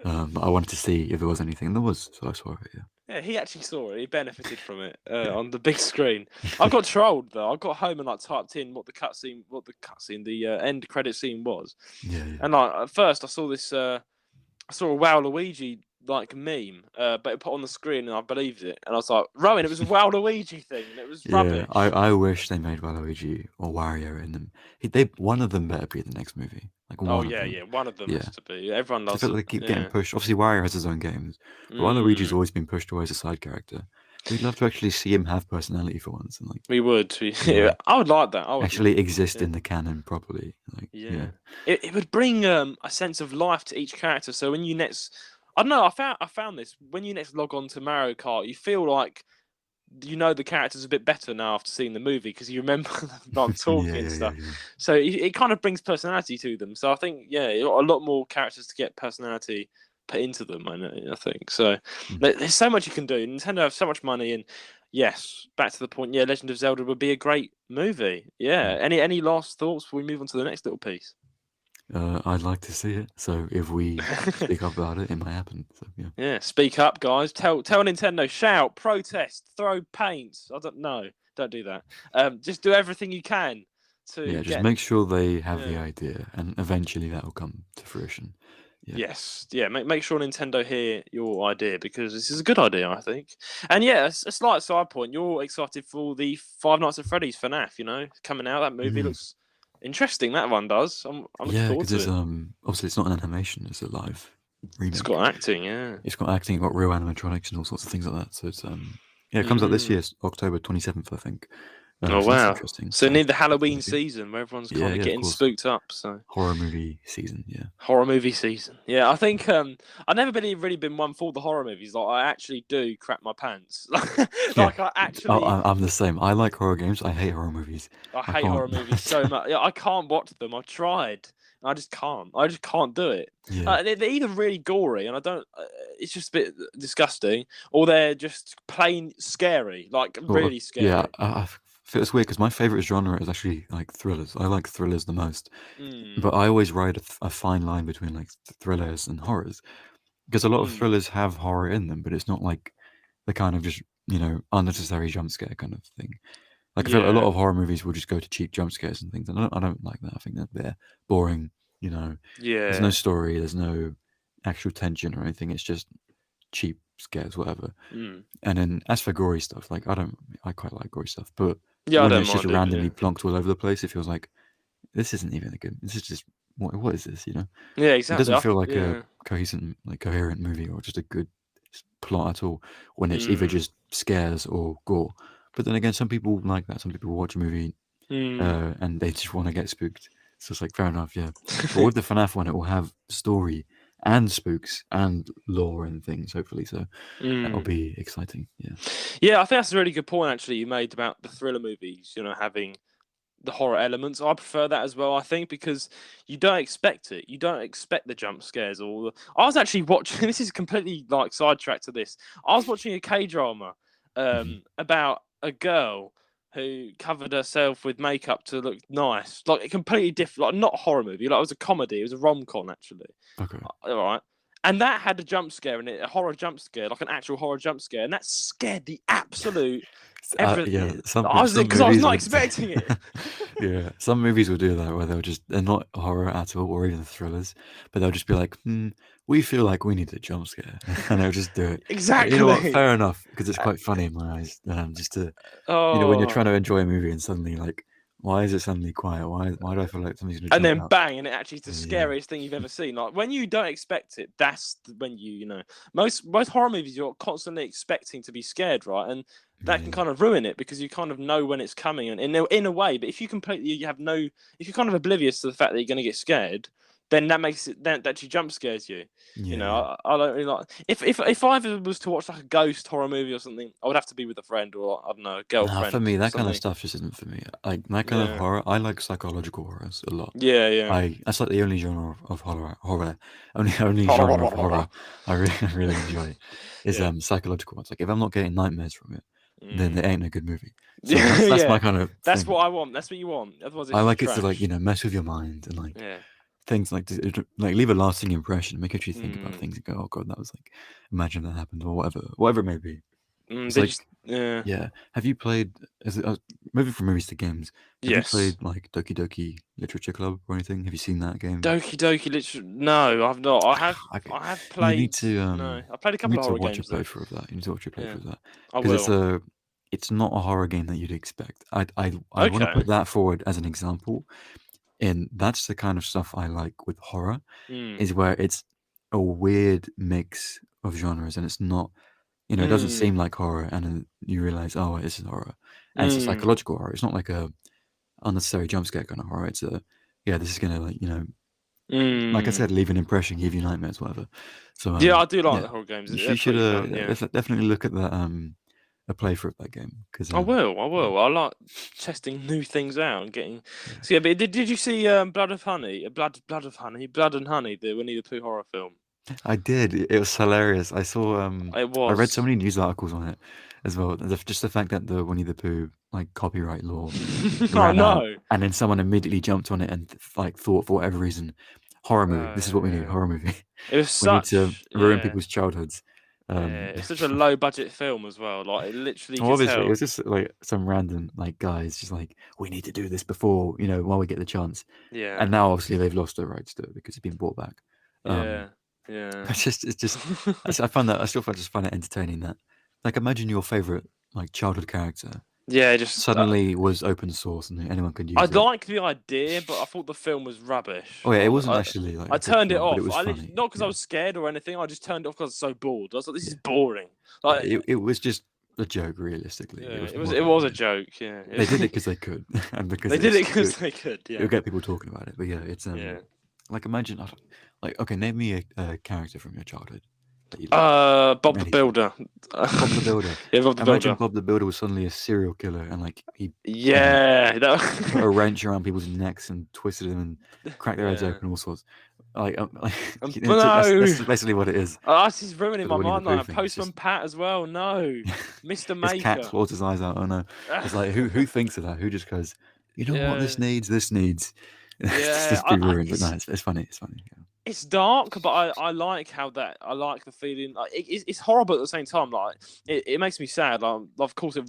But I wanted to see if there was anything, and there was, so I saw it. Yeah. Yeah, he actually saw it. He benefited from it on the big screen. I got trolled though. I got home and like typed in what the end credit scene was. Yeah. And like at first, I saw this. I saw a Waluigi like meme, but it put on the screen, and I believed it. And I was like, Rowan, it was a Waluigi thing, and it was rubbish. I wish they made Waluigi or Wario in them. One of them better be in the next movie. Like one of them. One of them has to be. Everyone loves I feel it. like they keep getting pushed. Obviously, Wario has his own games, but Waluigi's always been pushed away as a side character. We'd love to actually see him have personality for once, and we would. I would like that. I would actually exist in the canon properly. Like, It would bring a sense of life to each character. So when you next, I don't know, I found this when you next log on to Mario Kart, you feel like you know the characters a bit better now after seeing the movie because you remember them talking and stuff. Yeah. So it kind of brings personality to them. So I think a lot more characters to get personality put into them. I think so. There's so much you can do. Nintendo have so much money, and yes, back to the point. Yeah, Legend of Zelda would be a great movie. Yeah. Any last thoughts before we move on to the next little piece? I'd like to see it. So if we speak up about it, it might happen. So yeah. Speak up, guys. Tell Nintendo. Shout, protest, throw paint. I don't know. Don't do that. Just do everything you can to. Just make sure they have the idea, and eventually that will come to fruition. Yeah. Yes. Yeah. Make sure Nintendo hear your idea because this is a good idea, I think. And yeah, a slight side point. You're excited for the Five Nights at Freddy's FNAF. Coming out. That movie looks interesting. That one does. I'm looking forward to it. Obviously it's not an animation; it's a live remake. It's got acting. Yeah. It's got acting, got real animatronics, and all sorts of things like that. So it's Yeah, it comes out this year, October 27th, I think. Oh So that's wow! interesting. So Sounds near the Halloween exciting. season, where everyone's Yeah, kind of yeah, of getting course. spooked up. So Horror movie season. Yeah. horror movie season. Yeah, I think I've never really been one for the horror movies. Like I actually do crap my pants. Yeah. Like I actually I'm the same. I like horror games. I hate horror movies. I I hate can't. horror movies so much. Yeah, I can't watch them. I've tried. I just can't. I just can't do it. Yeah. They're either really gory, and I don't. It's just a bit disgusting, or they're just plain scary, like Well, really yeah. scary. It's weird because my favorite genre is actually like thrillers. I like thrillers the most, Mm, but I always ride a fine line between like thrillers and horrors because a lot of mm, thrillers have horror in them, but it's not like the kind of just unnecessary jump scare kind of thing. Like I feel like a lot yeah, of horror movies will just go to cheap jump scares and things, and I don't like that. I think that they're boring. There's no yeah. story, there's no actual tension or anything. It's just cheap scares, whatever. Mm. And then as for gory stuff, like I quite like gory stuff, but Yeah, I when don't it's just mind it. randomly Yeah, plonked all over the place, it feels like this isn't even a good. This is just what is this? yeah, It exactly. doesn't feel like a Yeah. coherent movie or just a good plot at all when it's either Mm, just scares or gore. But then again, some people like that. Some people watch a movie mm. and they just want to get spooked. So it's like fair enough, yeah. But with the FNAF one, it will have story and spooks and lore and things. Hopefully, so that'll Mm. be exciting. Yeah, Yeah, I think that's a really good point actually you made about the thriller movies. Having the horror elements. I prefer that as well. I think because you don't expect it. You don't expect the jump scares or I was actually watching. This is completely like sidetracked to this. I was watching a K drama hmm about a girl who covered herself with makeup to look nice, like a completely different, like not a horror movie. Like it was a comedy. It was a rom com actually. okay. All right. And that had a jump scare in it, a horror jump scare, like an actual horror jump scare, and that scared the absolute Yeah, everything. some I was some because I was movies not would. expecting it. Yeah, some movies will do that where they're not horror at all or even thrillers, but they'll just be like, we feel like we need a jump scare, and they'll just do it. And you know what? Exactly. Fair enough, because it's quite funny in my eyes. Just to when you're trying Oh, to enjoy a movie and suddenly like, why is it suddenly quiet? Why do I feel like something's gonna and jump then out? bang, and it actually is the Yeah, scariest thing you've ever seen. Like when you don't expect it, that's when most horror movies you're constantly expecting to be scared, right? And that can yeah, kind of ruin it because you kind of know when it's coming, and in a way. But if you completely you have no, if you're kind of oblivious to the fact that you're going to get scared, then that makes it that actually jump scares you. yeah, yeah. I don't really like if I ever was to watch like a ghost horror movie or something, I would have to be with a friend or I don't know, a Nah, for girlfriend me, or that kind of something. stuff just isn't for me. Like that kind of Yeah, horror, I like psychological horrors a lot. yeah, yeah. That's like the only genre of horror, only genre of horror I really really enjoy is Yeah. psychological ones. Like if I'm not getting nightmares from it, then it Mm. ain't a good movie. So Yeah, that's my yeah. kind of That's thing. what I want. That's what you want. Otherwise, I it's just like it to like trash. mess with your mind and like Yeah. things like like leave a lasting impression, make you actually think about Mm. things and go, oh god, that was like imagine that happened or whatever it may be. Mm, It's they like just. Yeah. yeah. Have you played? Moving from movies to games? Have you Yes. played like Doki Doki Literature Club or anything? Have you seen that game? Doki Doki. Literally, no, I've not. I have. Okay. I have You need played. to No, I played a you couple need of to horror watch a games though. playthrough of that. You need to watch a Yeah, playthrough of that I because will. it's not a horror game that you'd expect. I want to Okay. put that forward as an example, and that's the kind of stuff I like with horror Mm. is where it's a weird mix of genres and it's not it doesn't Mm. seem like horror and then you realize oh this is horror and it's a Mm. psychological horror. It's not like a unnecessary jump scare kind of horror. It's a yeah this is gonna like like I Mm. said, leave an impression, give you nightmares, whatever. So Yeah, I do like yeah, the horror games. you They're should pretty fun. Yeah. definitely look at that a playthrough of that game because I will. I yeah, will. I like testing new things out and getting. yeah. So yeah, but did you see Blood of Honey? Blood of Honey, Blood and Honey, the Winnie the Pooh horror film? I did. It was hilarious. I saw It I read so was. many news articles on it as well. Just the fact that the Winnie the Pooh like copyright law I ran out know. and then someone immediately jumped on it and like thought for whatever reason horror movie. This is what we need, Yeah. horror movie. It was We need to such. ruin Yeah. people's childhoods. Yeah. Um, It's such a low budget film as well. Like it literally well, could obviously, it tell. was just like some random like guys just like we need to do this before while we get the chance. Yeah. And now obviously they've lost their rights to it because it's been bought back. Um, Yeah. Yeah. it's just I still just find it entertaining that like imagine your favorite like childhood character Yeah. Just. suddenly was open source and anyone could I use it. liked the idea, but I thought the film was rubbish. Oh yeah, it wasn't actually like I a good turned it film, but it off. was Not funny. because I Yeah, was scared or anything. I just turned it off because I was so bored. I was like, this yeah. is boring. Like, It was just a joke. Realistically, Yeah, it it wasn't. was a joke. Yeah, They did it because they could, and because they did it because they could. it'll Yeah, get people talking about it. But yeah, it's yeah. like imagine like okay, name me a character from your childhood that you liked from Bob the anything. Builder. Bob the Builder. Yeah, Bob the Imagine Builder. Bob the Builder was suddenly a serial killer and like he, you know, Yeah, put a wrench around people's necks and twisted them and cracked their heads yeah. open, all sorts. Like No, that's basically what it is this is ruining for the my Winnie the mind. Pooh Like thing. It's Postman just Pat as well. No, Mr. his cat Maker. claws his eyes out. Oh no! It's like who thinks of that? Who just goes, you know what? Yeah, This needs. yeah. Just be ruined. But no, it's funny. It's funny. Yeah. It's dark, but I like how that I like the feeling. Like it's horrible at the same time. Like it makes me sad. Like of course it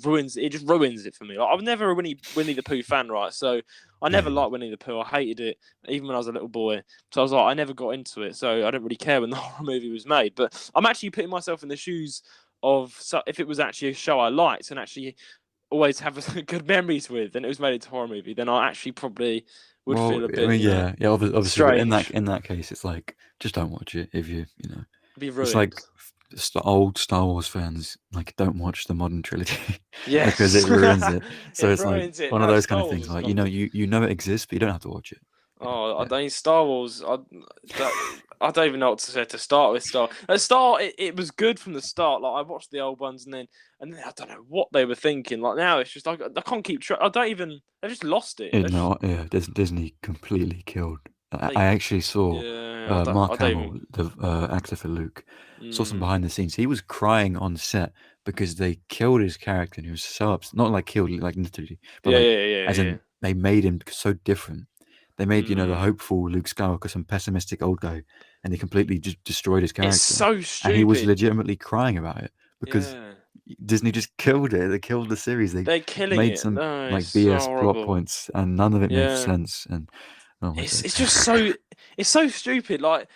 just ruins it for me. Like I was never a Winnie the Pooh fan, right? So I Yeah, never liked Winnie the Pooh. I hated it even when I was a little boy. So I was like I never got into it. So I didn't really care when the horror movie was made. But I'm actually putting myself in the shoes of if it was actually a show I liked and actually always have good memories with, and it was made into a horror movie, then I actually probably would well, feel a I bit, mean, yeah, obviously, but strange. in that case, it's like just don't watch it if you know. Be It's ruined. like old Star Wars fans like don't watch the modern trilogy because it Yes, ruins it. So it it's like ruins it. one of No, those kind Star of Wars things. was Like golden. you know it exists, but you don't have to watch it. Oh, I Yeah, don't Star Wars. That, I don't even know what to say to start with. It was good from the start. Like I watched the old ones, and then I don't know what they were thinking. Like now, it's just like I can't keep track. I don't even. They just lost it. They just, no, yeah. Disney completely killed. I like, actually saw yeah. I Mark don't Hamill, even. the actor for Luke, saw some Mm, behind the scenes. He was crying on set because they killed his character, and he was so upset. Not like killed, like literally, but yeah, like yeah, yeah, as yeah. in they made him so different. They made the Mm. hopeful Luke Skywalker some pessimistic old guy, and they completely just destroyed his It's character. so And he was stupid. legitimately crying about it because Yeah, Disney just killed it. They killed the series. They they're killing made it. some No, it's like so BS plot horrible. points, and none of it made Yeah. sense. And oh my It's days. it's just so it's so stupid. Like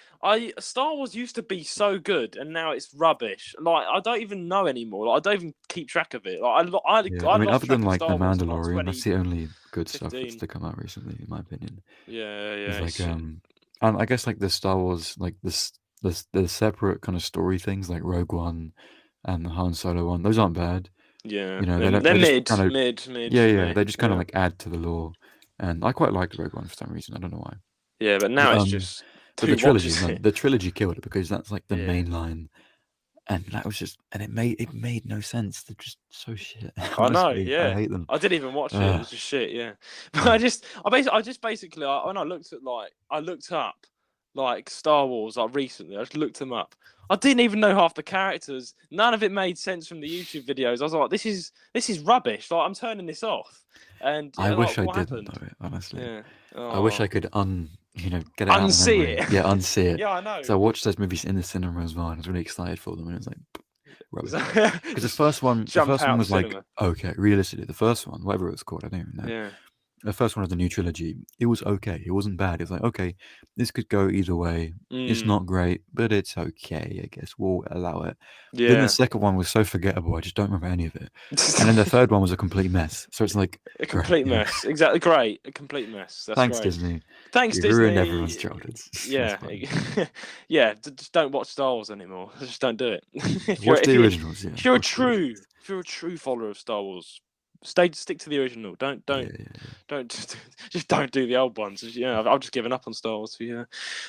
Star Wars used to be so good, and now it's rubbish. Like I don't even know anymore. Like, I don't even keep track of it. Like Yeah, I I mean, lost other than track of like The Star Wars in like Mandalorian, that's the only good stuff that's 2015. to come out recently, in my opinion. Yeah, Is yeah, like and I guess like the Star Wars, like the separate kind of story things, like Rogue One and the Han Solo one. Those aren't bad. yeah. You know, they don't. They're They just kind of mid yeah, for yeah. me. They just kind of Yeah, like add to the lore, and I quite liked Rogue One for some reason. I don't know why. yeah. But now But it's just but the who trilogy, watches no, it. the trilogy killed it because that's like the Yeah, main line, and that was just, and it made no sense. They're just so shit. I know. Honestly, I Yeah, hate them. I didn't even watch it. It Uh, was just shit. Yeah, but yeah. I just basically, when I looked at I looked up like Star Wars like recently. I just looked them up. I didn't even know half the characters. None of it made sense from the YouTube videos. I was like, this is rubbish. Like I'm turning this off. And I yeah, like wish I what didn't happened? know it, honestly. Yeah. I wish I Oh, could get it out of my unsee memory. Yeah, it. unsee it. Yeah, I know. So I watched those movies in the cinema as well, and I was really excited for them, and it was like rubbish. Because Just the jump first one out the was like cinema. okay, realistically, the first one, whatever it was called, I don't even know. Yeah. The first one of the new trilogy, it was okay. It wasn't bad. It was like, okay, this could go either way. It's Mm. not great, but it's okay. I guess we'll allow it. Then the Yeah. second one was so forgettable. I just don't remember any of it. And then the third one was a complete mess. So it's like, A great, complete mess. Exactly. Great. A complete mess. That's thanks great. Disney. Thanks, You ruined everyone's Disney. childhoods. That's Yeah. funny. Yeah. Just don't watch Star Wars anymore. Just don't do it. Watch the originals. Yeah, if you're a watch the originals. true follower of Star Wars, stick to the original. Yeah, yeah. Don't just don't do the old ones. Yeah, I've just given up on Star Wars for you.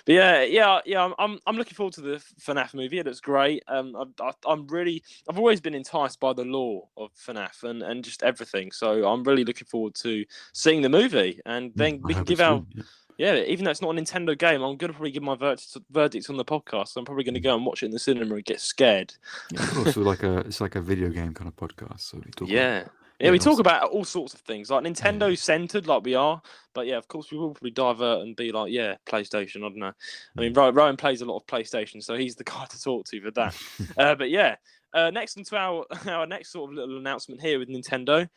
But yeah. I'm looking forward to the FNAF movie. It looks great. I've always been enticed by the lore of FNAF and just everything. So I'm really looking forward to seeing the movie, and then I we can hope give it's our. good. Yeah. Yeah, even though it's not a Nintendo game, I'm going to probably give my verdict on the podcast. So I'm probably going to go and watch it in the cinema and get scared. Yeah, of course. So it's like a video game kind of podcast. So we talk about Yeah. Yeah, yeah, we talk awesome. about all sorts of things, like Yeah. Nintendo centered, like we are. But yeah, of course, we will probably divert and be like, yeah, PlayStation. I don't know. I mean, Ryan plays a lot of PlayStation, so he's the guy to talk to for that. But yeah, next into our next sort of little announcement here with Nintendo.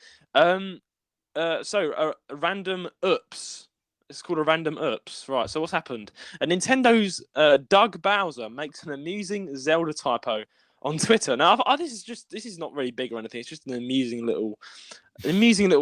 So a random oops. It's called a random oops. Right. So what's happened? Nintendo's Doug Bowser makes an amusing Zelda typo on Twitter. Now, this is not really big or anything. It's just an amusing little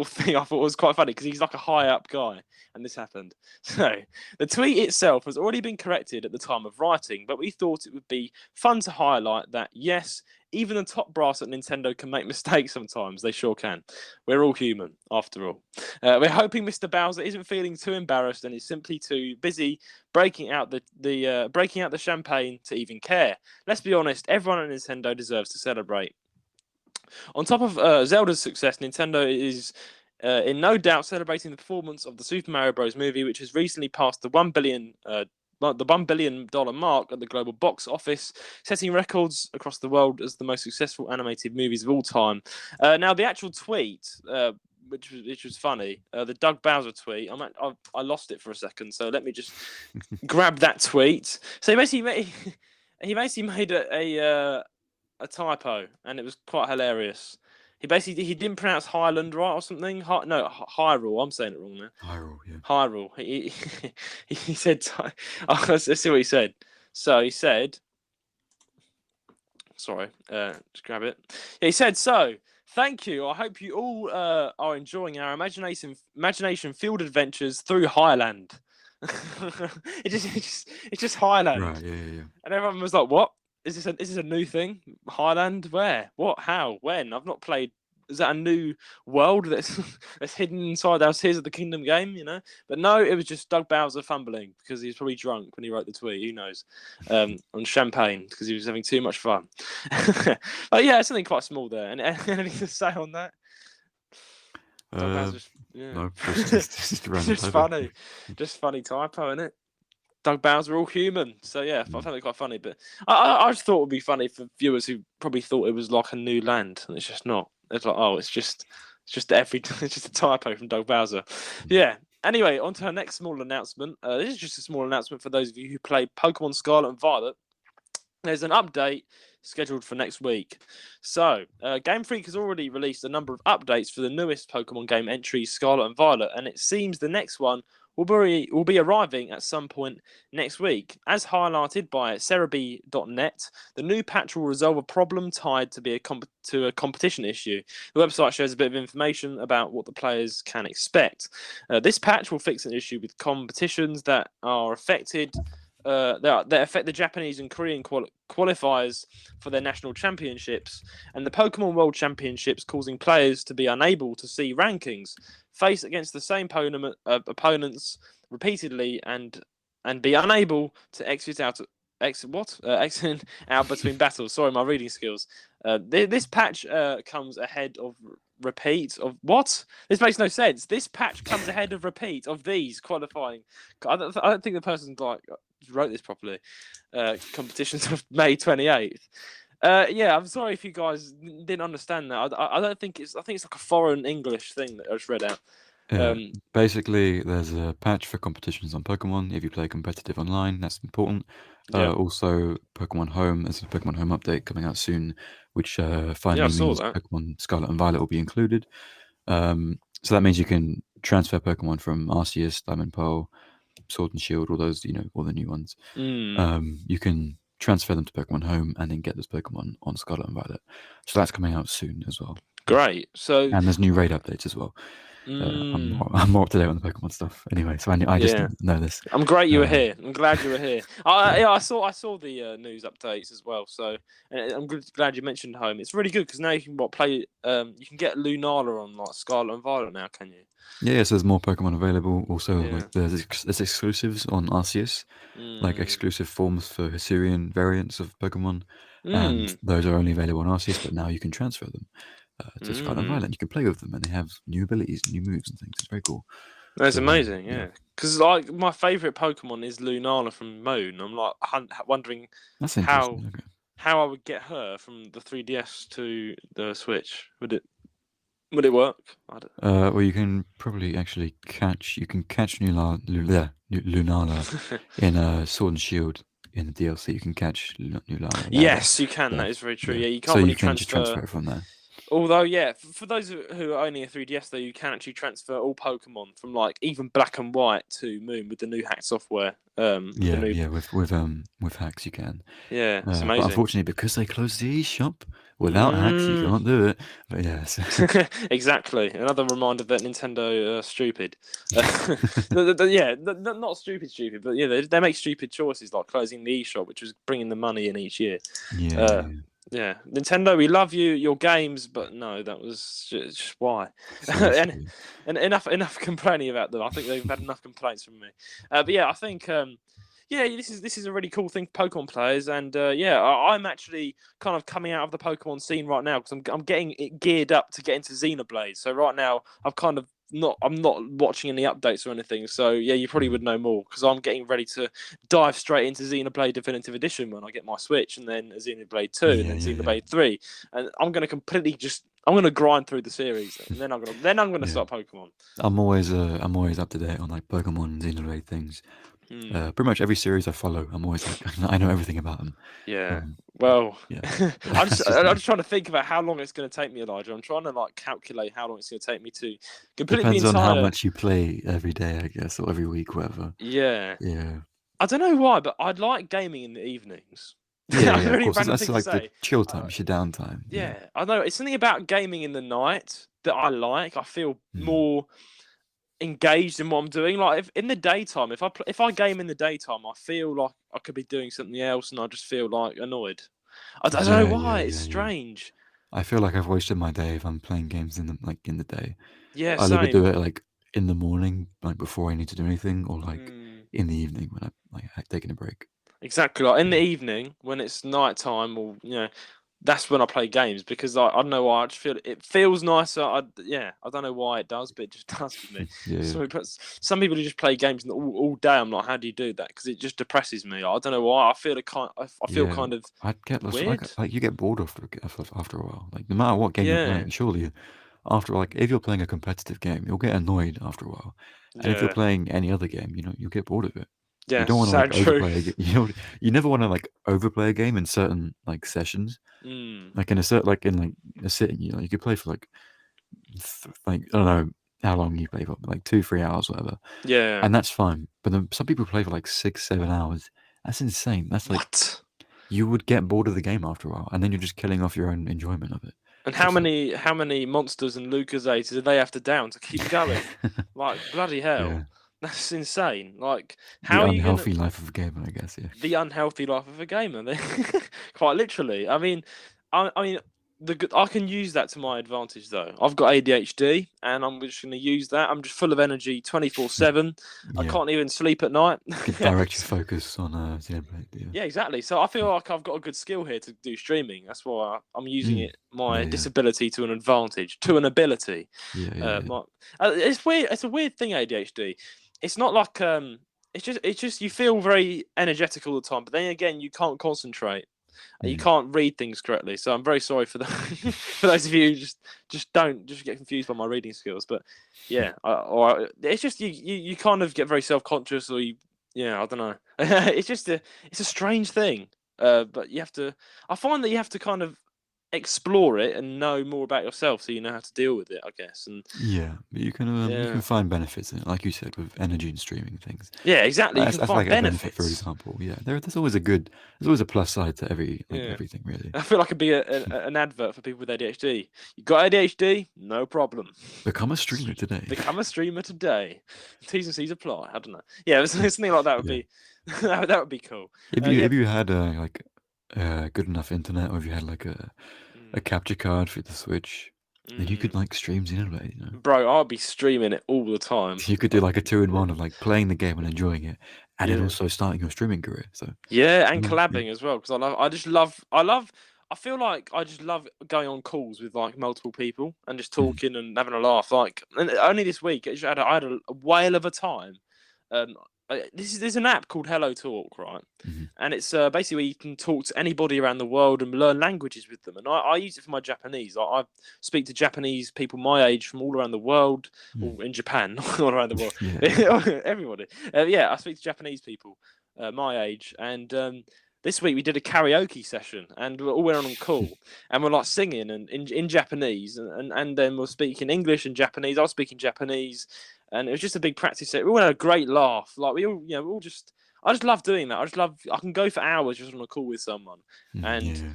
thing. I thought was quite funny because he's like a high up guy, and this happened. So the tweet itself has already been corrected at the time of writing, but we thought it would be fun to highlight that yes, even the top brass at Nintendo can make mistakes sometimes. They sure can. We're all human, after all. We're hoping Mr. Bowser isn't feeling too embarrassed and is simply too busy breaking out the champagne to even care. Let's be honest, everyone at Nintendo deserves to celebrate. On top of Zelda's success, Nintendo is in no doubt celebrating the performance of the Super Mario Bros. Movie, which has recently passed the $1 billion mark at the global box office, setting records across the world as the most successful animated movies of all time. Now, the actual tweet, which was funny, the Doug Bowser tweet, I lost it for a second, so let me just grab that tweet. So he basically made a typo, and it was quite hilarious. He didn't pronounce Highland right or something. Hyrule. I'm saying it wrong there. Hyrule, yeah. Hyrule. He said. Let's see what he said. So he said. Sorry, just grab it. Yeah, he said so. Thank you. I hope you all are enjoying our imagination-filled adventures through Highland. It's just Highland. Right. Yeah. And everyone was like, "What? Is this a new thing? Highland? Where? What? How? When? I've not played. Is that a new world that's hidden inside our Tears of the Kingdom game? You know?" But no, it was just Doug Bowser fumbling because he was probably drunk when he wrote the tweet. Who knows? On champagne because he was having too much fun. But yeah, something quite small there. And anything to say on that? Doug Bowser, No, just funny, just funny typo, isn't it? Doug Bowser, we're all human. So yeah, I found it quite funny. But I just thought it would be funny for viewers who probably thought it was like a new land, and it's just not. It's like, oh, it's just it's just a typo from Doug Bowser. Yeah. Anyway, on to our next small announcement. This is just a small announcement for those of you who play Pokemon Scarlet and Violet. There's an update scheduled for next week. So, Game Freak has already released a number of updates for the newest Pokemon game entries, Scarlet and Violet, and it seems the next one will be arriving at some point next week. As highlighted by Cerebi.net, the new patch will resolve a problem tied to a competition issue. The website shares a bit of information about what the players can expect. This patch will fix an issue with competitions that are affected. That affect the Japanese and Korean qualifiers for their national championships and the Pokemon World Championships, causing players to be unable to see rankings, face against the same opponents repeatedly, and be unable to exit out between battles. Sorry, my reading skills. This patch comes ahead of repeat of what? This makes no sense. This patch comes ahead of repeat of these qualifying. I don't think the person wrote this properly. Competitions of May 28th. Yeah, I'm sorry if you guys didn't understand that. I don't think I think it's like a foreign English thing that I just read out. Basically, there's a patch for competitions on Pokemon. If you play competitive online, that's important. Yeah. Also, Pokemon Home. There's a Pokemon Home update coming out soon, which finally means Pokemon Scarlet and Violet will be included. So that means you can transfer Pokemon from Arceus, Diamond Pearl, Sword and Shield, all those, all the new ones. You can transfer them to Pokemon Home and then get those Pokemon on Scarlet and Violet. So that's coming out soon as well. Great. And there's new raid updates as well. I'm more up to date on the Pokemon stuff. Anyway, so I just didn't know this. I'm great you were here. I'm glad you were here. I saw the news updates as well. So I'm glad you mentioned Home. It's really good because now you can play. You can get Lunala on like Scarlet and Violet now, can you? Yeah, so there's more Pokemon available. Also, like there's exclusives on Arceus, like exclusive forms for Hisuian variants of Pokemon, and those are only available on Arceus. But now you can transfer them to Scarlet and Violet. You can play with them, and they have new abilities, new moves, and things. It's very cool. That's amazing, yeah. Because like my favorite Pokemon is Lunala from Moon. I'm like wondering how I would get her from the 3DS to the Switch. Would it work? Well, you can probably actually catch Lunala in Sword and Shield in the DLC. You can catch Lunala. Yes, you can. That is very true. Yeah, you can't really transfer it from there. Although, yeah, for those who are only a 3DS, though, you can actually transfer all Pokemon from like even Black and White to Moon with the new hack software. With hacks you can. Yeah, it's amazing. But unfortunately, because they closed the eShop, without hacks you can't do it. But yes, exactly. Another reminder that Nintendo are stupid. Not stupid, but yeah, they make stupid choices like closing the eShop, which was bringing the money in each year. Yeah, Nintendo, we love you, your games, but no, that was just why. and Seriously. and enough complaining about them. I think they've had enough complaints from me. But yeah, I think yeah, this is a really cool thing for Pokemon players, and yeah, I'm actually kind of coming out of the Pokemon scene right now because I'm getting it geared up to get into Xenoblade. So right now, I'm not watching any updates or anything. So yeah, you probably would know more because I'm getting ready to dive straight into Xenoblade Definitive Edition when I get my Switch, and then Xenoblade 2, and Yeah, then yeah, yeah. Xenoblade 3, and I'm gonna completely just I'm gonna grind through the series, and then I'm gonna Yeah. start Pokemon. I'm always up to date on like Pokemon and Xenoblade things. Hmm. Pretty much every series I follow, I'm always like I know everything about them. Yeah. Um, Well, yeah, I'm just that's just I'm me. just trying to think about how long it's going to take me, Elijah. I'm trying to like calculate how long it's going to take me to complete the Depends on how entire. much you play every day, I guess, or every week, whatever. Yeah. Yeah, I don't know why, but I'd like gaming in the evenings. yeah, That's a yeah. Of really course, random that's thing to like the say. chill time, Uh, it's your downtime. Yeah. yeah, I know it's something about gaming in the night that I like. I feel Mm. more engaged in what I'm doing. Like if in the daytime, if I game in the daytime, I feel like I could be doing something else, and I just feel like annoyed. I don't know Yeah, yeah, why. It's yeah, yeah. strange. I feel like I've wasted my day if I'm playing games in the day. Yeah, I'll either do same. it like in the morning, like before I need to do anything, or like Mm. in the evening when I'm like taking a break. Exactly. Like in the Yeah. evening when it's night time, or that's when I play games because I don't know why I just feel it feels nicer. Yeah, I don't know why it does, but it just does for me. Yeah, yeah. Some people who just play games all day. I'm like, how do you do that? Because it just depresses me. I don't know why. I feel Yeah, kind of I'd get lost. weird. Like you get bored after a while. Like no matter what game you're Yeah, playing, surely after like if you're playing a competitive game, you'll get annoyed after a while. And if you're yeah, playing any other game, you'll get bored of it. You yeah. don't want to like Sad true. overplay a game. You never want to like overplay a game in certain like sessions. Mm, Like in a certain like in like a sitting, you could play for like like I don't know how long you play for, like 2-3 hours, whatever, yeah. and that's fine. But then some people play for like 6-7 hours. That's insane. That's like What? you would get bored of the game after a while, and then you're just killing off your own enjoyment of it. And So it's like, how many monsters and Lucasades do they have to down to keep going? Like bloody yeah, hell, that's insane. Like the how are you gonna unhealthy life of a gamer, I guess. Yeah. the unhealthy life of a gamer? Quite literally. I mean, I can use that to my advantage though. I've got ADHD, and I'm just going to use that. I'm just full of energy 24/7. I Yeah, can't even sleep at night. could direct your focus on Xenoblade. Yeah. Yeah, exactly. So I feel like I've got a good skill here to do streaming. That's why I'm using Mm. it my Yeah, yeah, disability to an advantage, to an ability. yeah, yeah, yeah. My, it's weird. It's a weird thing, ADHD. It's not like It's just you feel very energetic all the time, but then again, you can't concentrate. You Mm. can't read things correctly. So I'm very sorry for the for those of you who just get confused by my reading skills. But yeah, or it's just you kind of get very self conscious, or yeah, I don't know. It's a strange thing. But you have to. I find that you have to kind of explore it and know more about yourself, so you know how to deal with it. I guess. And Yeah, but you can yeah, find benefits in it, like you said, with energy and streaming things. yeah, exactly. You That's, can that's find like a benefit, for benefits. example. Yeah, there's always a plus side to Yeah. everything, really. I feel like it'd be an advert for people with ADHD. You got ADHD? No problem. Become a streamer today. Become a streamer today. T's and C's apply. I don't know. Yeah, something like that would Yeah. be that would be cool. If Yeah. you had like good enough internet, or if you had like a Mm, capture card for the Switch, then you could mm. like stream Xenoblade. Bro, I'll be streaming it all the time. You could do like a 2-in-1 of like playing the game and enjoying it, and then Yeah. also starting your streaming career. So Yeah, and yeah, collabing as well because I feel like I just love going on calls with like multiple people and just mhm, talking and having a laugh. Like and only this week, I had a whale of a time. Um, there's an app called Hello Talk, right? mhm, And it's basically where you can talk to anybody around the world and learn languages with them. And I use it for my Japanese. I speak to Japanese people my age from all around the world, mm. or in Japan, not all around the world. Yeah, yeah. Everybody. Yeah, I speak to Japanese people my age, and this week we did a karaoke session, and we all went on call, and we're like singing and in Japanese, and then we're speaking English and Japanese. I was speaking Japanese, and it was just a big practice set. We all had a great laugh. Like we all just. I just love doing that. I can go for hours just on a call with someone, and Yeah.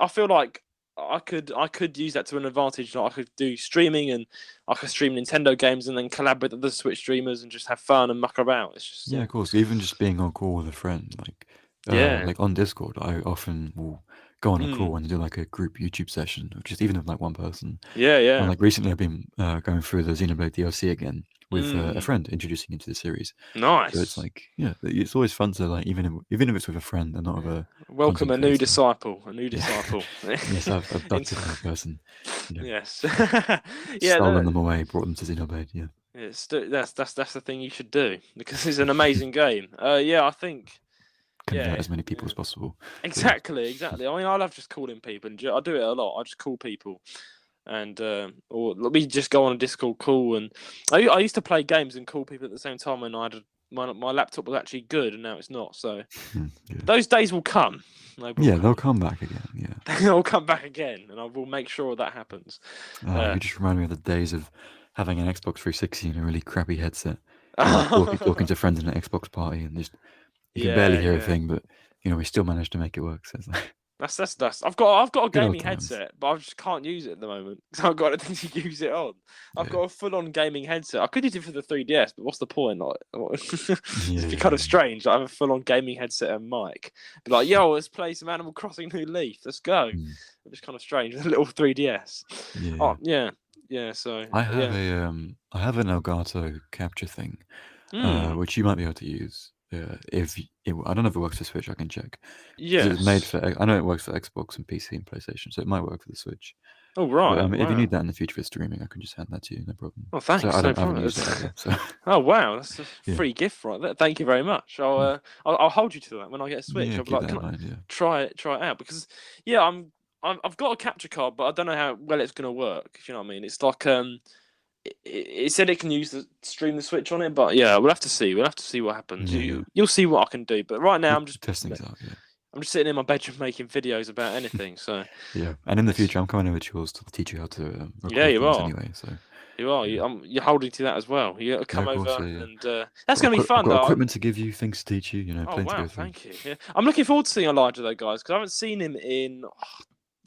I feel like I could use that to an advantage. Like I could do streaming, and I could stream Nintendo games and then collab with other Switch streamers and just have fun and muck about. It's just Yeah, of course. Even just being on call with a friend, yeah. like on Discord, I often will go on a call and do like a group YouTube session, or just even with like one person. Yeah, And yeah. like recently, I've been going through the Xenoblade DLC again with a friend introducing into the series. So it's Nice. like, yeah, it's always fun to like even if it's with a friend and not with a Welcome content a new creator. disciple. A new Yeah, disciple. yes, I've Into- abducted a new person. You know, yes. Yeah. stolen them away, brought them to Xenoblade. Yeah, That's the thing you should do because it's an amazing game. Yeah, I think. convert Yeah. as many people Yeah. as possible. But yeah, Exactly. I mean, I love just calling people, and I do it a lot. I just call people, and or we just go on a Discord call, and I used to play games and call people at the same time when my laptop was actually good, and now it's not. So yeah, those days will come. They will yeah, they'll come. come back again. Yeah. They'll come back again, and I will make sure that happens. You just remind me of the days of having an Xbox 360 and a really crappy headset, and like talking to friends in an Xbox party, and just you can barely Yeah, hear a yeah. thing, but we still managed to make it work. So it's like That's. I've got a good old gaming times. headset, but I just can't use it at the moment because I've got anything to use it on. I've Yeah, got a full-on gaming headset. I could use it for the 3DS, but what's the point? Like, it'd be kind yeah, of strange. I have a full-on gaming headset and mic. Be like, yo, let's play some Animal Crossing New Leaf. Let's go. mm, It's kind of strange with a little 3DS. yeah. Oh yeah, yeah. So I have yeah. I have an Elgato capture thing, Hmm. which you might be able to use. I don't know if it works for Switch. I can check because it's made Yes. for. I know it works for Xbox and PC and PlayStation, so it might work for the Switch. Oh But right. if you need Wow. that in the future for streaming, I can just hand that to you, no problem. Oh, So thanks. No I haven't problem. used it ever. So Oh wow, that's a yeah, free gift right there. Thank you very much. mm, I'll hold you to that when I get a Switch. yeah, I'll be keep like, that can in I mind. Yeah. try it out? Because yeah, I've got a capture card, but I don't know how well it's gonna work. If you know what I mean. It's like it said it can stream the Switch on it, but yeah, we'll have to see. We'll have to see what happens. Yeah, yeah. You'll see what I can do. But right now, We'll test things out. Yeah, I'm just sitting in my bedroom making videos about anything. So yeah. And in the it's, future, I'm coming over to yours to teach you how to yeah, record you things are. anyway. So You are. yeah, You're holding to that as well. You gotta yeah, come of course. over, Yeah, yeah. and that's gonna be I've fun, got though. equipment to give you, things to teach you. Oh Plenty to wow, go through. thank you. Yeah. I'm looking forward to seeing Elijah though, guys, because I haven't seen him in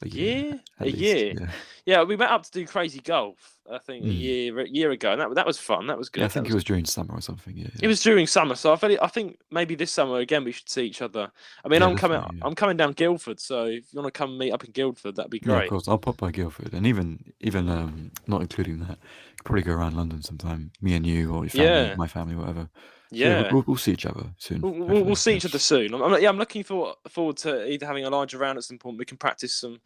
A year, year, at a least. year. Yeah. Yeah, we went up to do crazy golf. I think Mm. a year ago, and that was fun. That was Yeah, I good. think it was during summer or something. Yeah, It yeah. was during summer, so I think maybe this summer again we should see each other. I mean, Yeah, definitely. Yeah. I'm coming down Guildford, so if you want to come meet up in Guildford, that'd be Yeah, of great. course. I'll pop by Guildford, and even not including that, could probably go around London sometime. Me and you, or your family, Yeah, my family, whatever. So yeah, yeah. we'll see each other soon. We'll Hopefully. see Yeah. each other soon. Yeah, I'm looking forward to either having Elijah around at some point. We can practice some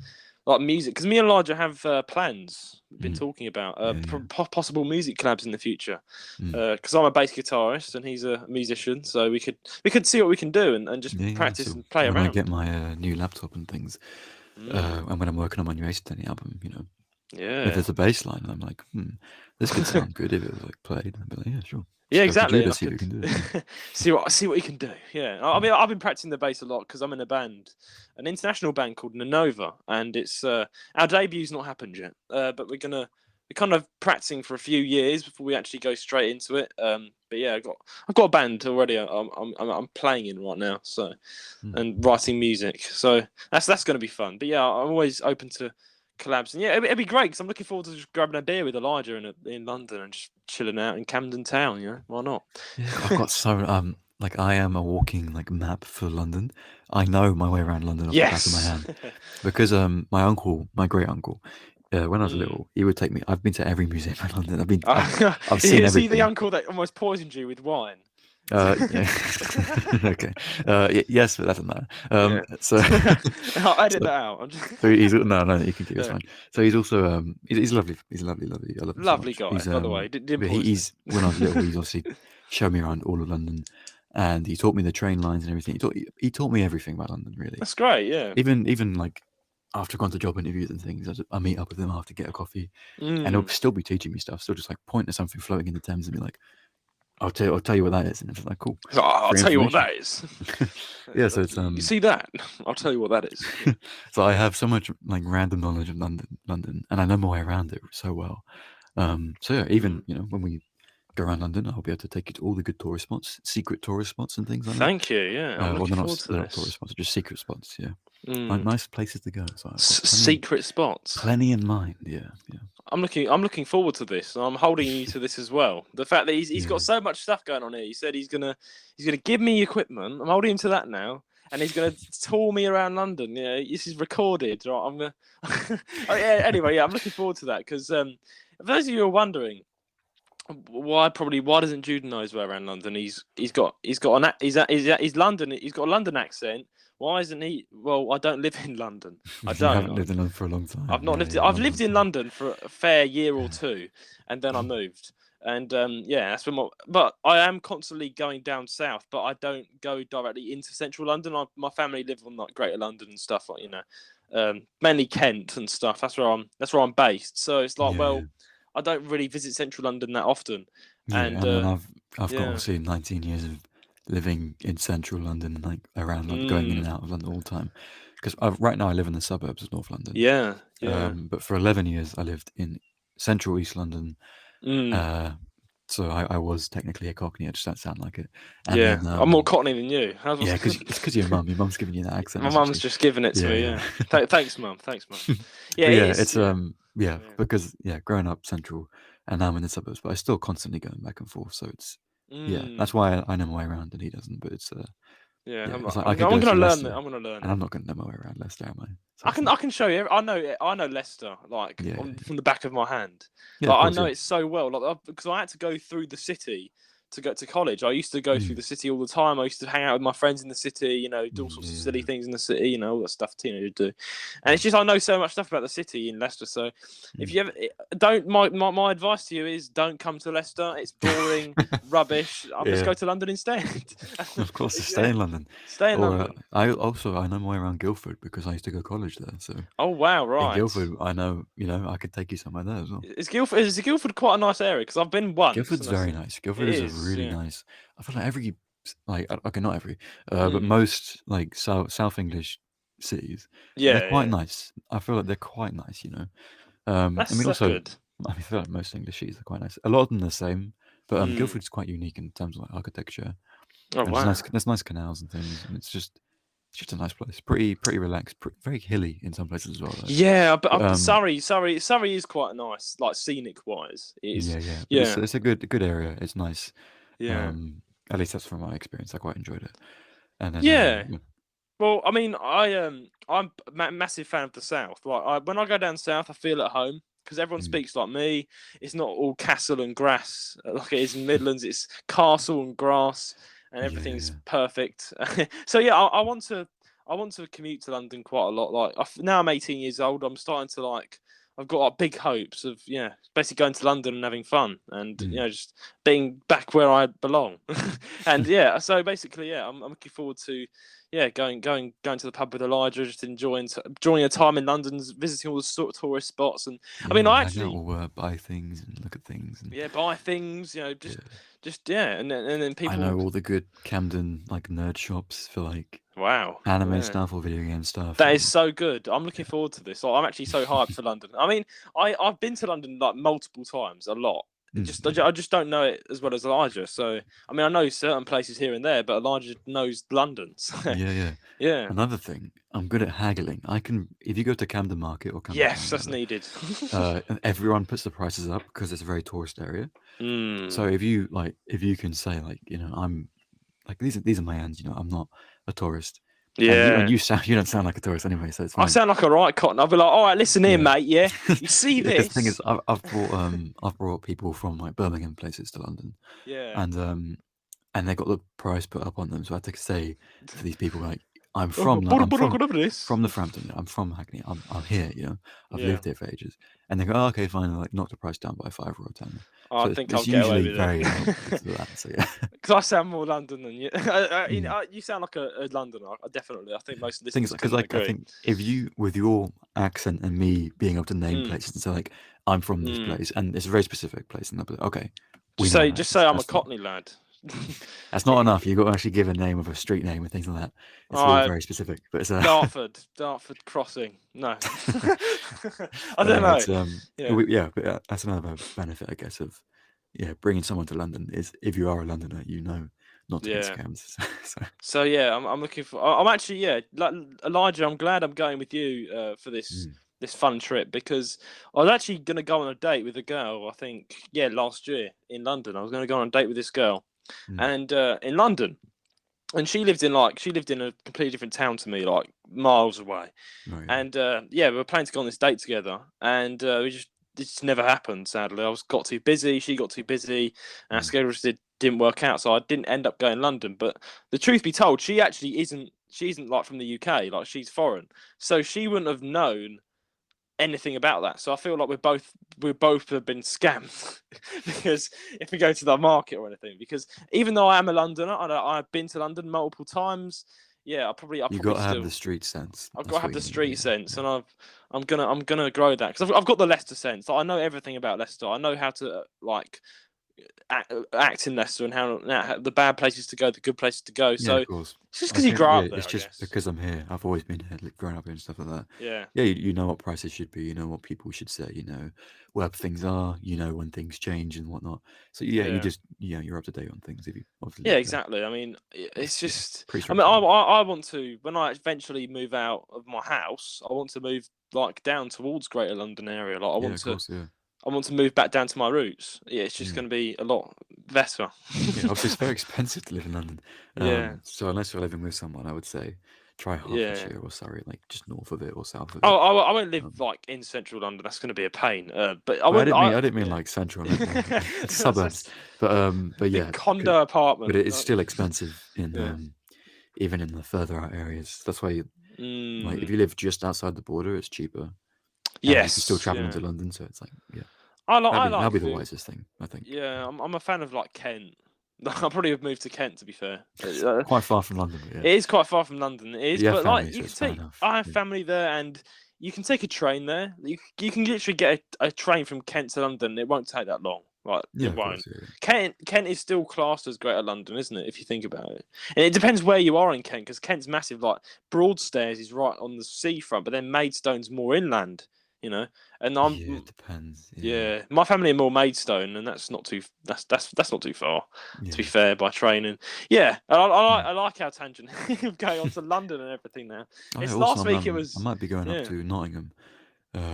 like music because me and Elijah have plans. We've been Mm. talking about Yeah, yeah. possible music collabs in the future. Mm. Because I'm a bass guitarist and he's a musician, so we could see what we can do and just Yeah, yeah. practice So and play when I around. get my new laptop and things, Mm, and when I'm working on my new Ace album, if yeah. there's a bass line, and I'm like, this could sound good if it was like played. I'd be like, yeah, sure. Yeah, Just go to exactly. And Judah, I see what could you can do. Yeah. see what you can do. Yeah, I Mm. mean, I've been practicing the bass a lot because I'm in a band, an international band called Nanova, and it's our debut's not happened yet. But we're kind of practicing for a few years before we actually go straight into it. But yeah, I've got a band already. I'm playing in right now, so Mm. and writing music. So that's going to be fun. But yeah, I'm always open to collabs. And yeah, it'd be great because I'm looking forward to just grabbing a beer with Elijah in London and just chilling out in Camden Town. You know, why not? Yeah, I've got so like I am a walking like map for London. I know my way around London off the back of my Yes. hand because my great uncle, when I was Mm. little, he would take me. I've been to every museum in London. I've seen Is he the everything. uncle that almost poisoned you with wine? Yeah. Okay. Yes, but that doesn't matter. Yeah. So, I'll edit so, that out. I'm just... so he's no, you can keep it, it's Yeah. fine. So he's also he's lovely. He's lovely. I love him so Lovely much. guy, He's by the way. Didn't but poison he's when I was little, he's obviously showed me around all of London, and he taught me the train lines and everything. He taught me everything about London, really. That's great. Yeah. Even like after going to job interviews and things, I meet up with him after, get a coffee, and he'll Mm. still be teaching me stuff. Still just like point to something floating in the Thames and be like, I'll tell you what that is, and it's like cool. So, I'll Free tell you what information. that is. Yeah, so it's You see that? I'll tell you what that is. so I have so much like random knowledge of London, and I know my way around it so well. So yeah, even when we go around London, I'll be able to take you to all the good tourist spots, secret tourist spots, and things like that. Thank you. Yeah, I'm Well, looking forward to they're not this. tourist spots, they're just secret spots. Yeah, Mm. nice places to go. So I've got Secret spots. plenty in mind. Yeah, yeah. I'm looking forward to this. I'm holding you to this as well. The fact that he's Yeah. got so much stuff going on here. He said he's gonna give me equipment. I'm holding him to that now. and he's going to tour me around London. You know, this is recorded. Right? I'm gonna. Oh, yeah, anyway, yeah, I'm looking forward to that because for those of you who are wondering why doesn't Jude know his way around London? He's got he's London. He's got a London accent. Why isn't he? Well, I don't live in London. I You haven't don't. lived in London for a long time. I've not Yeah, lived. yeah, I've long, lived long in time. London for a fair year or two, and then I moved. And yeah, that's when. But I am constantly going down south, but I don't go directly into central London. My family live on like Greater London and stuff, like mainly Kent and stuff. That's where I'm based. So it's like, Yeah, yeah. well, I don't really visit central London that often. Yeah, And and then I've got yeah, obviously 19 years of living in central London, like around London, going in and out of London all the time. Because right now I live in the suburbs of North London. yeah, yeah. But for 11 years I lived in central East London. So I was technically a Cockney. I just don't sound like it. And Yeah, then I'm more Cockney than you. yeah, because it's because your mum. Your mum's giving you that accent, My isn't mum's she? just giving it to Yeah, me. yeah. Yeah. Thanks, mum. Thanks, mum. Yeah, But it yeah, is. it's Yeah. yeah, Yeah. because growing up central, and now I'm in the suburbs, but I still constantly going back and forth. So it's that's why I know my way around and he doesn't. But it's Yeah. yeah, I'm, it's like I I'm, could I'm go to gonna learn it. Leicester, I'm gonna learn and it. I'm not going to know my way around Leicester, am I? So I it's can. like, I can show you. I know Leicester like yeah, from the back of my hand. yeah, of Like I course, know yeah. it so well. Like because I had to go through the city to go to college. I used to go through Mm, the city all the time. I used to hang out with my friends in the city. Do all sorts of silly yeah, things in the city. All that stuff teenagers do. And it's mm, just I know so much stuff about the city in Leicester. So if mm. you ever don't, my advice to you is don't come to Leicester. It's boring, rubbish. I'll just Yeah, go to London instead. of course, to stay Yeah, in London. stay in Or London. I know my way around Guildford because I used to go to college there. So Oh wow, in right. Guildford, I know I could take you somewhere there as well. Is Guildford quite a nice area? Because I've been once, Guildford's and very nice. Guildford it is a is. really Yeah. nice. I feel like every okay, not every, but Mm. most like South English cities, they're Yeah, quite yeah. nice. I feel like they're quite nice. I mean That's also, good. I feel like most English cities are quite nice. A lot of them are the same, but Mm. Guildford's quite unique in terms of like architecture, Oh and wow. there's nice canals and things, and it's just a nice place. Pretty relaxed, very hilly in some places as well though. Yeah, But Surrey is quite nice, like scenic wise. It is. yeah, yeah, but Yeah, it's a good area. It's nice. yeah, Um, at least that's from my experience. I quite enjoyed it. And then yeah. Well, I mean, I'm a massive fan of the South. Like, when I go down south, I feel at home because everyone mm, speaks like me. It's not all castle and grass like it is in Midlands. It's castle and grass, and yeah, everything's yeah. perfect. So yeah, I want to commute to London quite a lot. Like now, I'm 18 years old. I'm starting to like. I've got like big hopes of basically going to London and having fun, and Mm. just being back where I belong. And yeah, so basically, yeah, I'm looking forward to going to the pub with Elijah, just enjoying a time in London, visiting all the sort of tourist spots, and I Yeah, mean, we'll I hang out, actually we'll buy things and look at things, and buy things, yeah. just and then I know people, all the good Camden like nerd shops for like wow, anime yeah. stuff or video game stuff, That is or so good. I'm yeah, looking forward to this. Like, I'm actually so hyped for London. I mean, I've been to London like multiple times, a lot. yeah, I just don't know it as well as Elijah. So I mean, I know certain places here and there, but Elijah knows London. So yeah, yeah. yeah, Another thing, I'm good at haggling. I can if you go to Camden Market or Camden Town, yes, that's whatever, needed. and everyone puts the prices up because it's a very tourist area. So Mm, if you can say like I'm like these are my hands, I'm not a tourist, and yeah. you don't sound like a tourist anyway, so it's I fine. sound like a right cotton. I'll be like, all right, listen here, Yeah. mate. Yeah, you see Yeah, because the thing this? is, I've brought people from like Birmingham places to London, Yeah. and they got the price put up on them. So I had to say to these people like, Oh, I'm this. from the Frampton, I'm from Hackney, I'm here, I've Yeah. lived here for ages, and they go, oh, okay, fine, and, like knock the price down by £5 or £10. Oh, I So think I'll it's get away usually with it very helpful to that. So yeah. because I sound more London than you. Mm. You sound like a Londoner. Definitely. I think most Things listeners because can like I agree. think if you with your accent and me being able to name Mm, places and say like I'm from this mm. place and it's a very specific place and they'll be like, okay, we know that. Just say I'm a That's not Cockney lad. that's not enough. You've got to actually give a name of a street name and things like that. It's all Uh, very specific, but it's Dartford Crossing. No, I but don't no, know. it's Yeah, but that's another benefit, I guess, of bringing someone to London is if you are a Londoner, not to get yeah. scammed. So So yeah, I'm looking for. I'm actually like Elijah. I'm glad I'm going with you for mm, this fun trip because I was actually gonna go on a date with a girl. I think last year in London. I was gonna go on a date with this girl, mm, and in London. and she lived in a completely different town to me, like miles away. Oh yeah. And yeah, we were planning to go on this date together, and it just never happened. Sadly, got too busy. She got too busy, and our Mm. schedule just didn't work out. So I didn't end up going to London. But the truth be told, she actually isn't. She isn't like from the UK. Like she's foreign, so she wouldn't have known anything about that. So I feel like we both have been scammed because if we go to the market or anything, because even though I am a Londoner, I've been to London multiple times. Yeah, I You got probably to have still the street sense. I've got to That's have what the you need. street Yeah. sense, Yeah. and I'm gonna grow that because I've got the Leicester sense. Like, I know everything about Leicester. I know how to like act in Leicester and how the bad places to go, the good places to go. Yeah, So of course. it's just I because you think grow yeah, up there, it's I just guess. because I'm here. I've always been here, like, growing up here and stuff like that. Yeah, Yeah, you know what prices should be. You know what people should say. You know where things are. You know when things change and whatnot. So yeah, yeah. you're up to date on things if you obviously Yeah, live there. exactly. I mean, it's Yeah, just. pretty I mean, straightforward. I want to when I eventually move out of my house. I want to move like down towards Greater London area. Like Yeah, of course. Yeah, I want to move back down to my roots. Yeah, it's just yeah, going to be a lot better. yeah. Obviously, it's very expensive to live in London. Yeah, So unless you're living with someone, I would say try yeah. Hertfordshire or Surrey, like just north of it or south of Oh, it. I won't live Um, like in central London. That's going to be a pain. But I Well, wouldn't. I didn't mean Yeah. like central. I meant like That's suburbs. just But big yeah, condo but apartment. it's still expensive in Yeah. even in the further out areas. That's why, like, if Mm, you live just outside the border, it's cheaper, and you can still yes. travel Yeah. into London. So it's like, yeah, I that'd like be the the. wisest thing, I think. Yeah, I'm a fan of like Kent. I'll probably have moved to Kent to be fair. It's quite far from London, but yeah, It is quite far from London. It but is, you have but like family, so you can it's fair take. enough. I have Yeah, family there, and you can take a train there. You can literally get a train from Kent to London. It won't take that long. Like yeah, it of course, won't. yeah, Kent is still classed as Greater London, isn't it? If you think about it, and it depends where you are in Kent, because Kent's massive. Like Broadstairs is right on the seafront, but then Maidstone's more inland. You know, and yeah, I'm it depends. Yeah, yeah, my family are more Maidstone, and that's not too that's not too far. To be yeah. fair, by train and yeah, and Mm. I like our tangent of going on to London and everything now. Oh yeah, It's also last week it I was might be going up yeah. to Nottingham,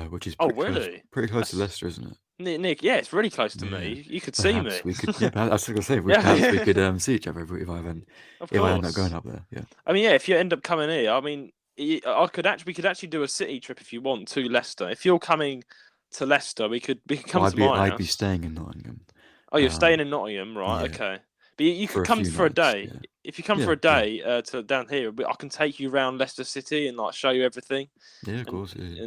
which is Oh really? pretty close to That's Leicester, isn't it? Nick. Yeah, it's really close to Yeah, me. You could see me. perhaps we could. Yeah, I was gonna say Yeah, perhaps we yeah, could see each other of if I end up going course. up there. Yeah. I mean, yeah, if you end up coming here, I mean, I could actually we could actually do a city trip if you want to Leicester. If you're coming to Leicester, we could Well, come to my I'd be house. staying in Nottingham, Oh, you're staying um, in Nottingham, right? yeah, Okay. But you for could a come few for a nights. day. Yeah, If you come for yeah, a yeah, day to down here, I can take you around Leicester City and like show you everything, yeah. Of and course, yeah,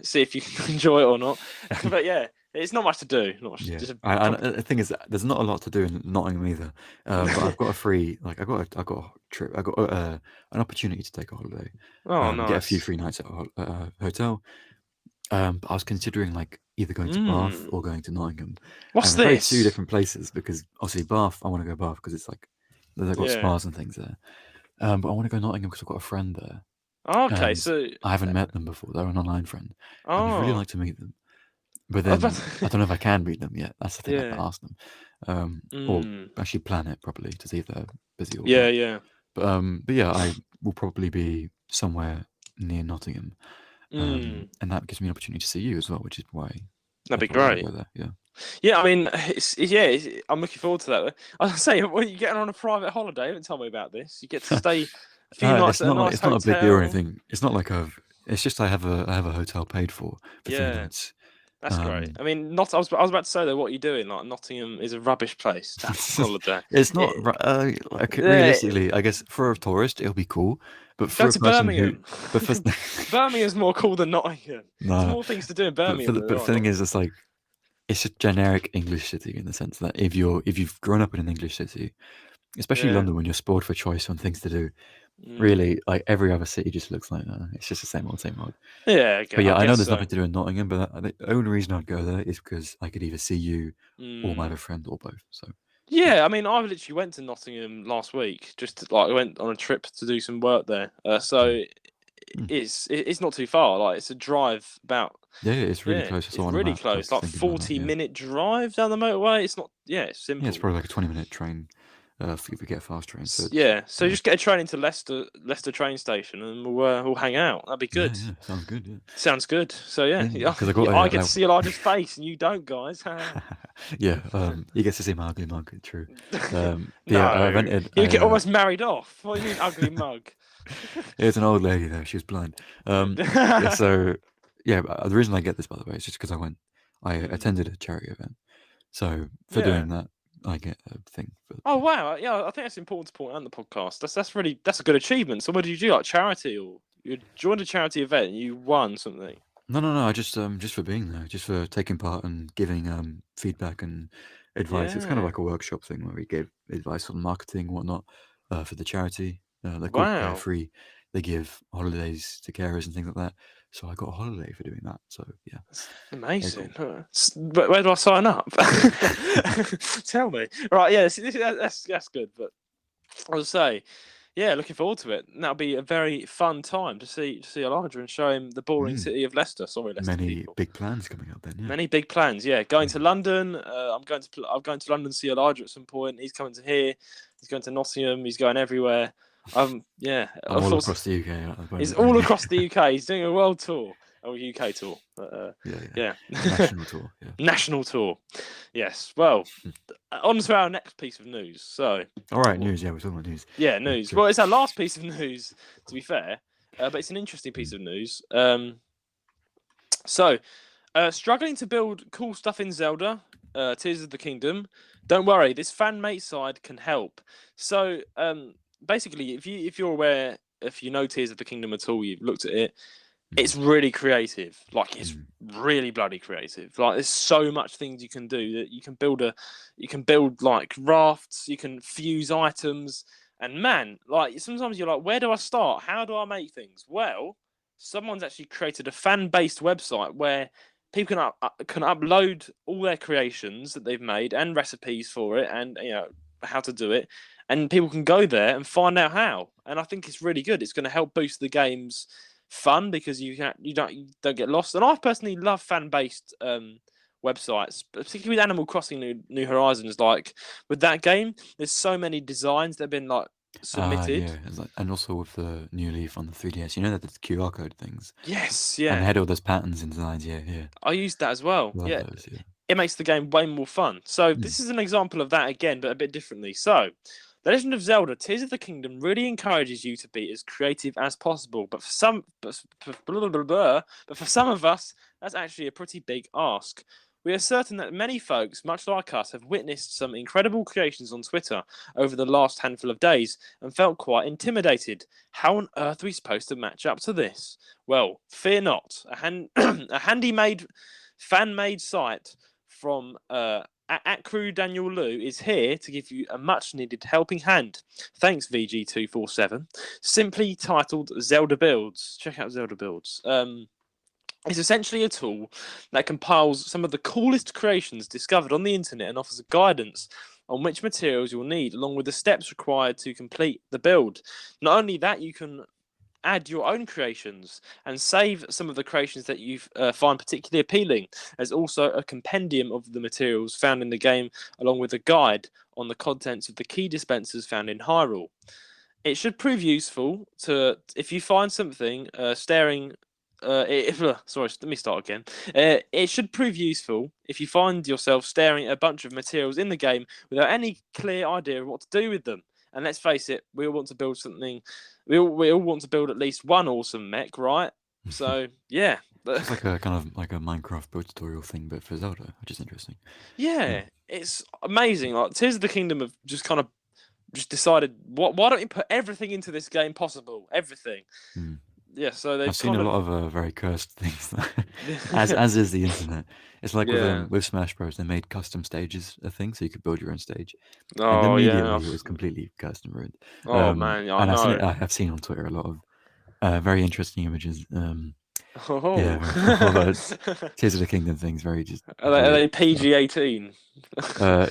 see if you can enjoy it or not. But yeah, it's not much to do. Not much, yeah. just a And couple. the thing is, there's not a lot to do in Nottingham either. But I've got a free, like, I got a trip, I got an opportunity to take a holiday, Oh, get a few nice. free nights at a hotel. But I was considering like either going to Bath or Mm. going to Nottingham, What's and they're very two this? different places because obviously Bath, I want to go Bath because it's like they've got Yeah. spas and things there. But I want to go Nottingham because I've got a friend there, Okay, and so I haven't met them before. They're an online friend, and I'd really oh, like to meet them. But I was about then I don't know if I can meet them yet. That's the thing. I can yeah. ask them, or Mm. actually plan it properly to see if they're busy or Yeah, not. yeah. But yeah, I will probably be somewhere near Nottingham, Mm. and that gives me an opportunity to see you as well, which is why That'd I'd be probably want to great. go there. Yeah. Yeah, I mean, I'm looking forward to that. I was saying, when you getting on a private holiday, you haven't told me about this. You get to stay a few No, nights at a nice it's not a big deal or hotel. anything. It's not like it's just I have a hotel paid for 3 Yeah, nights. that's great. Um, I mean, not I was about to say though, what are you doing? Like Nottingham is a rubbish place to have a holiday. it's not It, like yeah, realistically, I guess for a tourist it'll be cool, but go for a to person who, Birmingham. but for Birmingham's more cool than Nottingham. There's nah, more things to do in Birmingham than but there the are in thing is, Nottingham. it's like it's a generic English city in the sense that if you've grown up in an English city, especially Yeah. London, when you're spoiled for choice on things to do, Mm. really like every other city just looks like it's just the same old. Yeah, But I yeah, I know guess there's so. nothing to do in Nottingham, but the only reason I'd go there is because I could either see you or my Mm. other friend or both. So yeah, Yeah, I mean, I literally went to Nottingham last week. Just to, like, I went on a trip to do some work there. mm. So Mm. it's not too far. Like, it's a drive about. Yeah, it's really Yeah, close. I it's saw on a really map. I close. was Like thinking about that. Yeah, 40-minute drive down the motorway. It's not. Yeah, it's yeah, it's simple. probably like a 20-minute train. if we get a fast train. So So just get a train into Leicester train station, and we'll hang out. That'd be good. yeah, sounds good. Yeah, Sounds good. So yeah, because I got I get to see Elijah's face, and you don't, guys. yeah, he gets to see my ugly mug. True. No, I rented. you get almost married off. What do you mean, ugly mug? It's an old lady though. She was blind. Yeah. So yeah, the reason I get this, by the way, is just because I attended a charity event. So for doing that, I get a thing. Oh wow, yeah, I think that's important to point out in the podcast. That's a good achievement. So what did you do, like charity, or you joined a charity event and you won something? No. I just for being there, just for taking part and giving feedback and advice. It's kind of like a workshop thing where we gave advice on marketing and whatnot for the charity. They're called Carefree. They give holidays to carers and things like that. So I got a holiday for doing that. So yeah, that's amazing. Where do I sign up? Tell me. Right, yeah, that's good. But I'll say, yeah, looking forward to it. And that'll be a very fun time to see Elijah and show him the boring city of Leicester. Sorry, Leicester Many people. big plans coming up then. Yeah. Many big plans. Yeah, going to London. I'm going to London to see Elijah at some point. He's coming to here. He's going to Nottingham. He's going everywhere. Yeah. I'm all across the UK. He's all across the UK. He's doing a world tour. Or UK tour. Yeah. National tour. Yeah. National tour. Yes. Well, on to our next piece of news. So. All right, news. Yeah, we're talking about news. Yeah, news. Well, it's our last piece of news, to be fair, but it's an interesting piece of news. Struggling to build cool stuff in Zelda, Tears of the Kingdom. Don't worry, this fan-made side can help. So, basically, if you're aware, if you know Tears of the Kingdom at all, you've looked at it. It's really creative. Like it's really bloody creative. Like there's so much things you can do that you can build like rafts. You can fuse items, and man, like sometimes you're like, where do I start? How do I make things? Well, someone's actually created a fan-based website where people can upload all their creations that they've made and recipes for it, and how to do it, and people can go there and find out how. And I think it's really good. It's going to help boost the game's fun because you don't get lost. And I personally love fan-based websites, particularly with Animal Crossing New Horizons. Like with that game, there's so many designs that have been like submitted. And also with the new Leaf on the 3DS, you know that the QR code things. Yes, yeah. And they had all those patterns and designs. Yeah. I used that as well. Love those, yeah. It makes the game way more fun. So this is an example of that again, but a bit differently. So The Legend of Zelda: Tears of the Kingdom really encourages you to be as creative as possible, but for some of us, that's actually a pretty big ask. We are certain that many folks, much like us, have witnessed some incredible creations on Twitter over the last handful of days and felt quite intimidated. How on earth are we supposed to match up to this? Well, fear not. A handy-made, fan-made site from at Crew Daniel Liu is here to give you a much-needed helping hand. Thanks, VG247. Simply titled Zelda Builds. Check out Zelda Builds. It's essentially a tool that compiles some of the coolest creations discovered on the internet and offers guidance on which materials you'll need, along with the steps required to complete the build. Not only that, you can add your own creations and save some of the creations that you find particularly appealing. There's also a compendium of the materials found in the game, along with a guide on the contents of the key dispensers found in Hyrule. It should prove useful if you find something let me start again. It should prove useful if you find yourself staring at a bunch of materials in the game without any clear idea of what to do with them. And let's face it, we all want to build something. We all want to build at least one awesome mech, right? So yeah, it's like a kind of like a Minecraft build tutorial thing, but for Zelda, which is interesting. Yeah, it's amazing. Like Tears of the Kingdom have just kind of decided, why don't you put everything into this game possible? Everything. Yeah, so I've seen a lot of very cursed things, as is the internet. It's like with Smash Bros. They made custom stages a thing, so you could build your own stage. And immediately it was completely cursed and ruined. Oh man, I know. I have seen on Twitter a lot of very interesting images. All Tears of the Kingdom things, very just. Are they PG-18?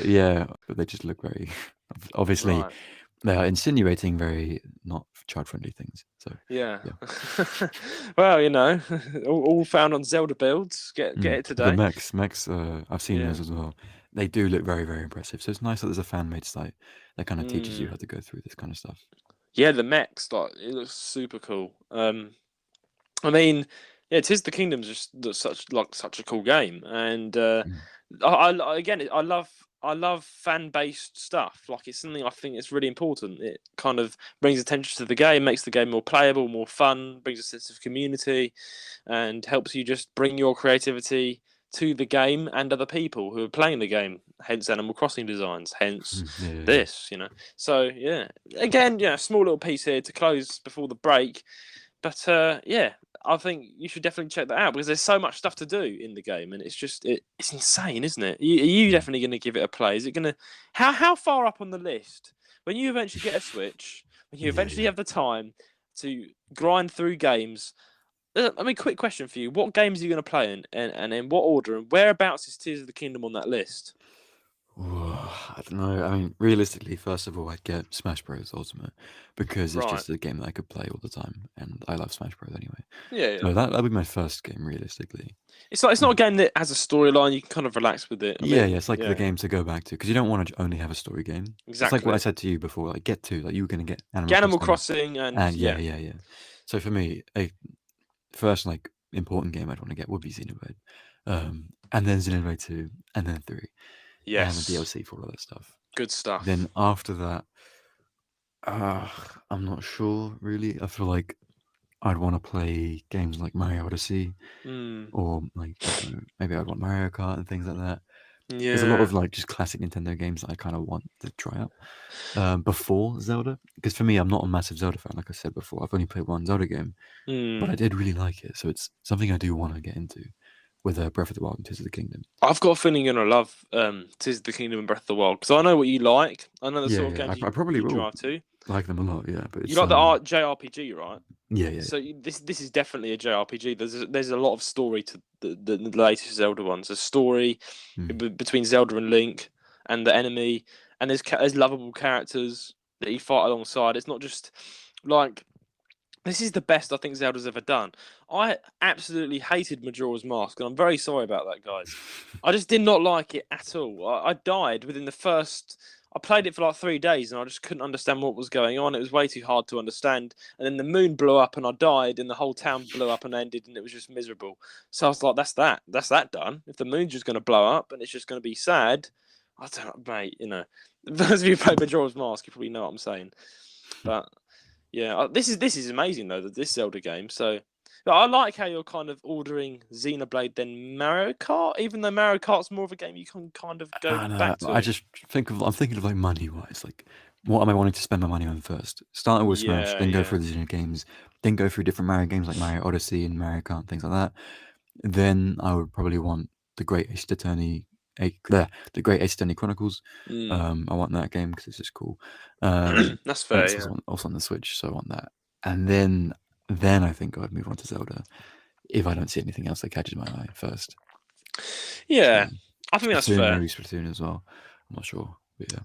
Yeah, but they just look very obviously. Right. They are insinuating very not child-friendly things. So yeah. Well, all found on Zelda Builds. Get it today. The mechs. I've seen those as well. they do look very, very impressive. So it's nice that there's a fan made site that kind of teaches you Mm. how to go through this kind of stuff. Yeah, the mechs, like it looks super cool. I mean, yeah, Tis the Kingdom's just such a cool game, and Mm. again, I love fan based stuff. Like it's something I think it's really important. It kind of brings attention to the game, makes the game more playable, more fun, brings a sense of community, and helps you just bring your creativity to the game and other people who are playing the game. Hence Animal Crossing designs. Hence Yeah, yeah, yeah. this, So yeah, again, small little piece here to close before the break. But yeah, I think you should definitely check that out because there's so much stuff to do in the game, and it's insane, isn't it? Are you Mm. definitely going to give it a play? Is it going to how far up on the list when you eventually get a Switch, when you Yeah, eventually yeah. have the time to grind through games? I mean, quick question for you: what games are you going to play and in what order, and whereabouts is Tears of the Kingdom on that list? I don't know. I mean, realistically, first of all, I'd get Smash Bros. Ultimate because it's Right. just a game that I could play all the time, and I love Smash Bros. Anyway. Yeah, yeah. So that'd be my first game, realistically. It's not a game that has a storyline. You can kind of relax with it. I Yeah, mean, yeah, it's like the yeah, game to go back to because you don't want to only have a story game. It's like what I exactly. said to you before. Like, get to like you were gonna get Animal Get Animal Crossing, Crossing, and and yeah, yeah, yeah, yeah. So for me, a first like important game I'd want to get would be Xenoblade, and then Xenoblade 2, and then 3, and the yes, DLC for all of that stuff. good stuff. Then after that, I'm not sure really. I feel like I'd want to play games like Mario Odyssey, Mm, or like I don't know, maybe I'd want Mario Kart and things like that. There's a lot yeah. of like just classic Nintendo games that I kind of want to try out before Zelda. Because for me, I'm not a massive Zelda fan. Like I said before, I've only played one Zelda game, but I Mm. did really like it. So it's something I do want to get into with Breath of the Wild and Tears of the Kingdom. I've got a feeling you're gonna love Tis the Kingdom and Breath of the Wild because I know what you like. I know the Yeah, sort of yeah, games I probably you will drive to. like them a lot. Yeah, but You it's like the art JRPG, right? yeah, yeah, So this is definitely a JRPG. There's a lot of story to the latest Zelda ones. There's story mm. between Zelda and Link and the enemy, and there's lovable characters that you fight alongside. It's not just like this is the best I think Zelda's ever done. I absolutely hated Majora's Mask, and I'm very sorry about that, guys. I just did not like it at all. I died within the first. I played it for like 3 days, and I just couldn't understand what was going on. It was way too hard to understand. And then the moon blew up, and I died, and the whole town blew up and ended, and it was just miserable. So I was like, "That's that. That's that done. If the moon's just going to blow up, and it's just going to be sad, I don't know, mate. Those of you who play Majora's Mask, you probably know what I'm saying. But yeah, this is amazing though. This Zelda game. So, but I like how you're kind of ordering Xenoblade then Mario Kart, even though Mario Kart's more of a game you can kind of go I know. back I to. just I'm thinking of like money wise, like what am I wanting to spend my money on first? Starting with Smash, Yeah, then go yeah. through the Xeno games, then go through different Mario games like Mario Odyssey and Mario Kart and things like that. Then I would probably want the Great Ace Attorney, the Great Ace Attorney Chronicles. Mm. I want that game because it's just cool. That's And fair. it's Yeah. also on the Switch, so I want that. And then I think I'd move on to Zelda if I don't see anything else that catches my eye first. So Yeah, I think that's Splatoon, fair. maybe Splatoon as well. I'm not sure, but yeah.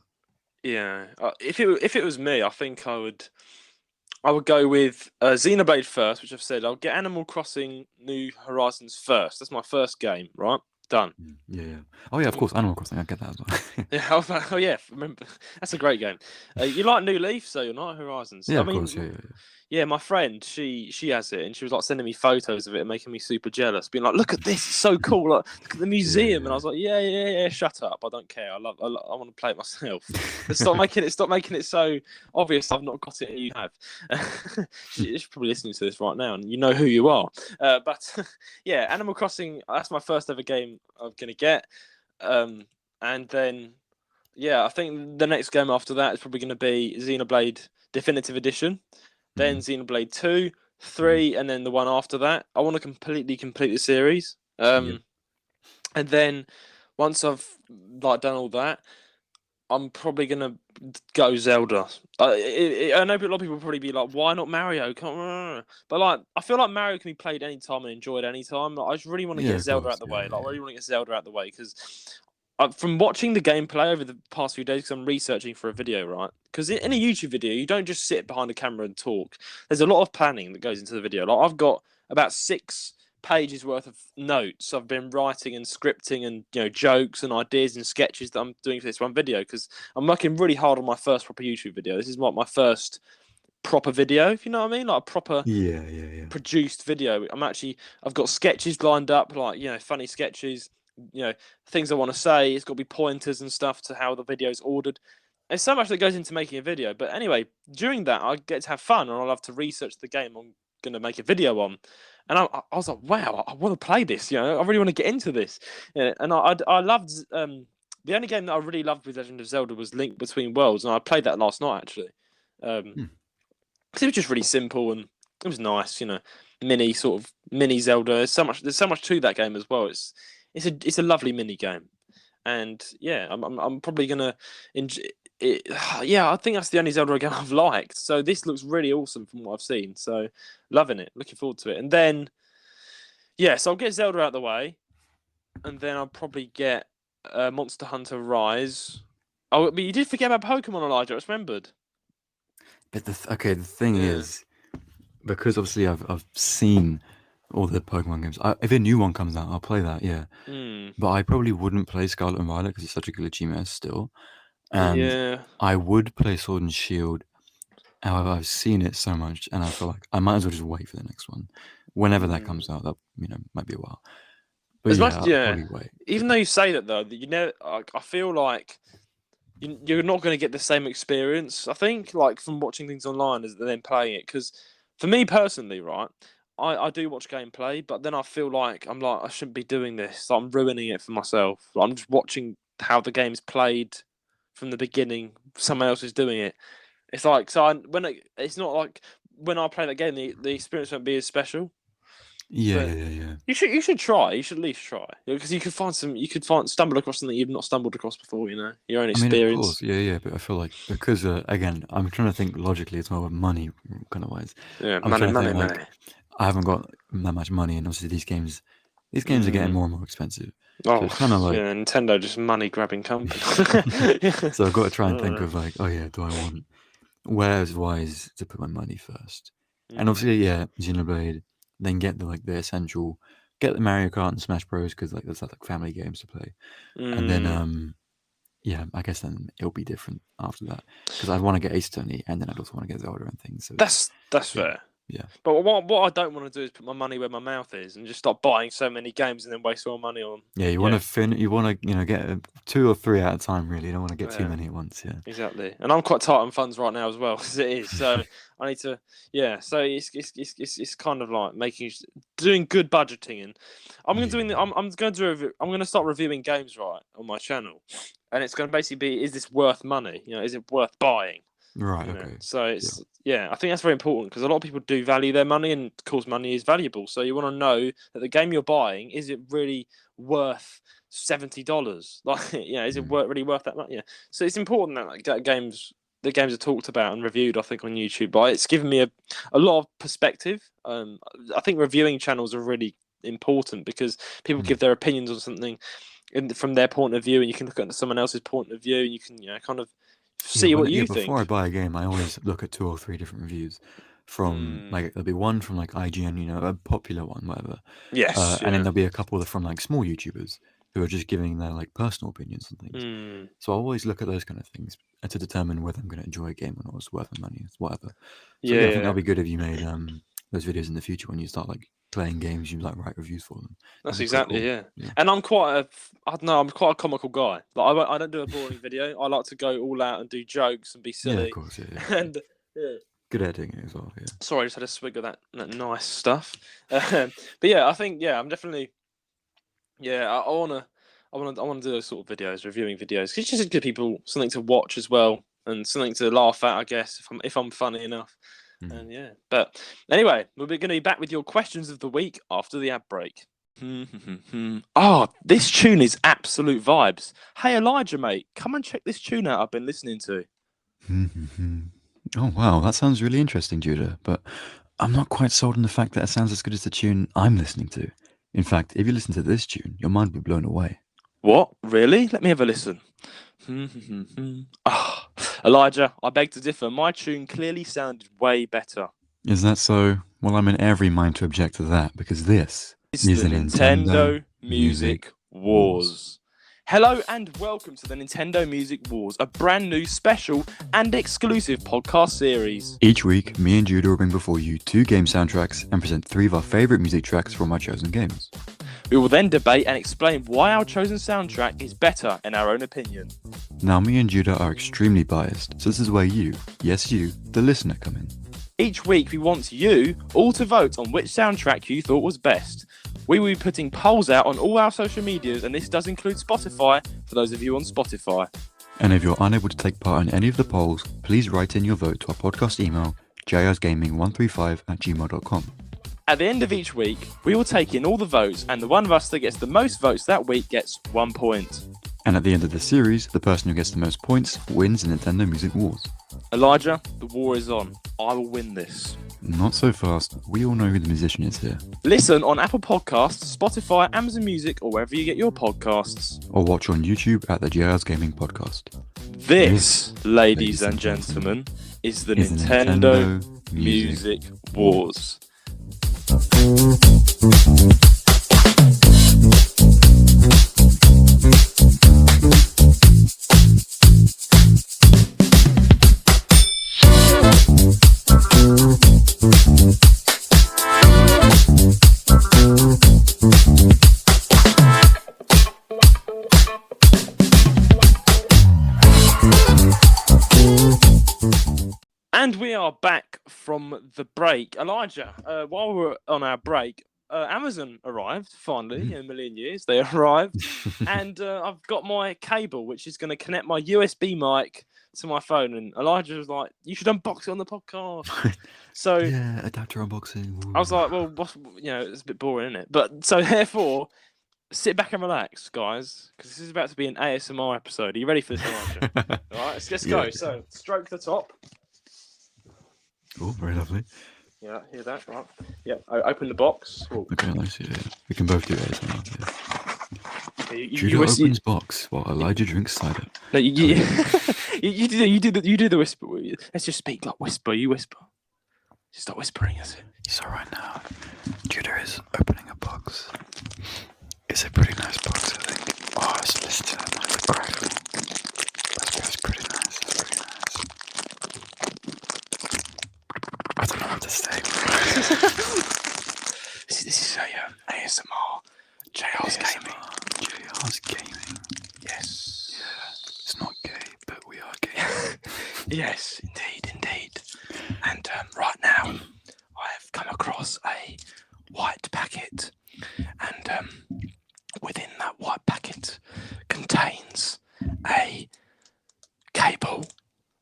Yeah. If it was me, I think I would go with Xenoblade first, which I've said. I'll get Animal Crossing New Horizons first. That's my first game, right? Done. Yeah, yeah. Oh yeah, of course, Animal Crossing. I get that as well. Yeah, oh yeah, remember that's a great game. You like New Leaf, so you're not Horizons. Yeah, I of course. Yeah, mean, yeah, yeah. yeah, my friend, she has it, and she was like sending me photos of it and making me super jealous, being like, "Look at this, it's so cool! Like, look at the Yeah, museum." And I yeah, was like, "Yeah, yeah, yeah, shut up! I don't care. I want to play it myself." But yeah. stop making it so obvious. I've not got it, and you have. She's probably listening to this right now, and you know who you are. But yeah, Animal Crossing. That's my first ever game I'm gonna get. And then yeah, I think the next game after that is probably going to be Xenoblade Definitive Edition, then Mhm, Xenoblade 2, mhm. 3, and then the one after that. I want to completely complete the series. Yep. And then once I've like done all that, I'm probably gonna go Zelda. I know a lot of people will probably be like, "Why not Mario?" But like, I feel like Mario can be played anytime and enjoyed anytime. Like, I just really want to Yeah, get of Zelda course. out the Yeah, way. yeah, Like, I yeah. really want to get Zelda out the way because from watching the gameplay over the past few days, because I'm researching for a video, right? Because in a Mhm. YouTube video, you don't just sit behind a camera and talk. There's a lot of planning that goes into the video. Like, I've got about 6 pages worth of notes I've been writing and scripting and jokes and ideas and sketches that I'm doing for this one video, because I'm working really hard on my first proper YouTube video. This is what my first proper video, if you know what I mean, like a proper produced video. I've got sketches lined up, like funny sketches, things I want to say. It's got to be pointers and stuff to how the video's ordered. There's so much that goes into making a video. But anyway, during that, I get to have fun, and I love to research the game I'm going to make a video on. And I was like, wow, I want to play this. I really want to get into this. And I loved the only game that I really loved with Legend of Zelda was Link Between Worlds, and I played that last night actually. Because it was just really simple and it was nice, mini Zelda. There's so much to that game as well. It's a lovely mini game, and yeah, I'm probably gonna enjoy it. Yeah, I think that's the only Zelda game I've liked. So this looks really awesome from what I've seen. So loving it, looking forward to it. And then so I'll get Zelda out of the way, and then I'll probably get Monster Hunter Rise. Oh, but you did forget about Pokemon, Elijah. I just remembered. But the thing is, because obviously I've seen all the Pokemon games. If a new one comes out, I'll play that. Yeah, but I probably wouldn't play Scarlet and Violet because it's such a glitchy mess still. And I would play Sword and Shield. However, I've seen it so much, and I feel like I might as well just wait for the next one, whenever that comes out. That might be a while. But I'll probably wait. Even though you say that though, I feel like you're not going to get the same experience, I think, like from watching things online as then playing it. Because for me personally, right, I do watch gameplay, but then I feel like I shouldn't be doing this. So I'm ruining it for myself. I'm just watching how the game's played from the beginning. Someone else is doing it. It's like it's not like when I play that game, the experience won't be as special. Yeah. You should try. You should at least try, because you could stumble across something you've not stumbled across before. Your own experience. I mean, of course, yeah. But I feel like because again, I'm trying to think logically. It's more of money kind of wise. Yeah, I'm money. I haven't got that much money, and obviously these games are getting more and more expensive. Oh, so it's kind of like Nintendo, just money grabbing company. So I've got to try and think of like, do I want where's wise to put my money first? And obviously, Xenoblade. Then get the essential, get the Mario Kart and Smash Bros. Because there's like family games to play, and then I guess then it'll be different after that, because I'd want to get Ace Attorney, and then I'd also want to get Zelda and things. So that's fair. Yeah. But what I don't want to do is put my money where my mouth is and just start buying so many games and then waste all my money on. Yeah, you want to you want to get 2 or 3 at a time. Really, you don't want to get too many at once. Yeah. Exactly, and I'm quite tight on funds right now as well, as it is. So I need to. Yeah. So it's kind of like doing good budgeting, and I'm going to start reviewing games right on my channel, and it's going to basically be: is this worth money? Is it worth buying? Right. Okay. So it's I think that's very important, because a lot of people do value their money, and of course money is valuable. So you want to know that the game you're buying, is it really worth $70? Like, is it really worth that much? Yeah. So it's important that the games are talked about and reviewed, I think, on YouTube. But it's given me a lot of perspective. I think reviewing channels are really important, because people give their opinions on something from their point of view, and you can look at someone else's point of view, and you can kind of see what you think. Before I buy a game, I always look at 2 or 3 different reviews from there'll be one from like IGN, a popular one, whatever. Yes. And then there'll be a couple from like small YouTubers who are just giving their like personal opinions and things. So I always look at those kind of things to determine whether I'm going to enjoy a game or not. It's worth the money, it's whatever. So I think that'll be good if you made those videos in the future when you start like playing games, you like write reviews for them. That's exactly cool. Yeah. And I'm quite a comical guy. Like I don't do a boring video. I like to go all out and do jokes and be silly. Yeah, of course. Yeah. And good editing as well. Yeah. Sorry, I just had a swig of that nice stuff. But yeah, I think I'm definitely. Yeah, I wanna do those sort of videos, reviewing videos. It's just give people something to watch as well, and something to laugh at, I guess, if I'm funny enough. And but anyway, we're going to be back with your questions of the week after the ad break. This tune is absolute vibes. Hey Elijah, mate, come and check this tune out I've been listening to. Oh wow, that sounds really interesting, Judah, but I'm not quite sold on the fact that it sounds as good as the tune I'm listening to. In fact, if you listen to this tune, your mind will be blown away. What? Really? Let me have a listen. Elijah, I beg to differ. My tune clearly sounded way better. Is that so? Well, I'm in every mind to object to that, because this It's the Nintendo Music Wars. Hello and welcome to the Nintendo Music Wars, a brand new special and exclusive podcast series. Each week, me and Judah will bring before you 2 game soundtracks and present 3 of our favourite music tracks from our chosen games. We will then debate and explain why our chosen soundtrack is better in our own opinion. Now, me and Judah are extremely biased, so this is where you, yes you, the listener, come in. Each week we want you all to vote on which soundtrack you thought was best. We will be putting polls out on all our social medias, and this does include Spotify for those of you on Spotify. And if you're unable to take part in any of the polls, please write in your vote to our podcast email, jrsgaming135@gmail.com. At the end of each week, we will take in all the votes, and the one of us that gets the most votes that week gets 1 point. And at the end of the series, the person who gets the most points wins the Nintendo Music Wars. Elijah, the war is on. I will win this. Not so fast. We all know who the musician is here. Listen on Apple Podcasts, Spotify, Amazon Music, or wherever you get your podcasts. Or watch on YouTube at the JR's Gaming Podcast. This, ladies and gentlemen, is the Nintendo Music Wars. And we are back from the break. Elijah, while we're on our break, Amazon arrived, finally, in a million years. They arrived. And I've got my cable, which is going to connect my USB mic to my phone. And Elijah was like, you should unbox it on the podcast. So yeah, adapter unboxing. Ooh. I was like, well, it's a bit boring, isn't it? But so therefore, sit back and relax, guys, because this is about to be an ASMR episode. Are you ready for this, Elijah? All right, let's go. Yeah. So stroke the top. Oh, very lovely. Yeah, hear that? Right. Yeah, open the box. Oh. Okay, nice. Yeah. We can both do it. Yeah. Judah opens box while Elijah drinks cider. No, you do the whisper. Let's just speak like whisper. You whisper. Just start whispering. That's it. So right now, Judah is opening a box. It's a pretty nice box, I think. Oh, listen to that nice crackling. That's pretty nice. I don't know what to say. This is a ASMR. JR's Gaming. JR's Gaming. Yes. Yeah. It's not gay, but we are gay. Yes, indeed. And right now, I have come across a white packet, and within that white packet contains a cable.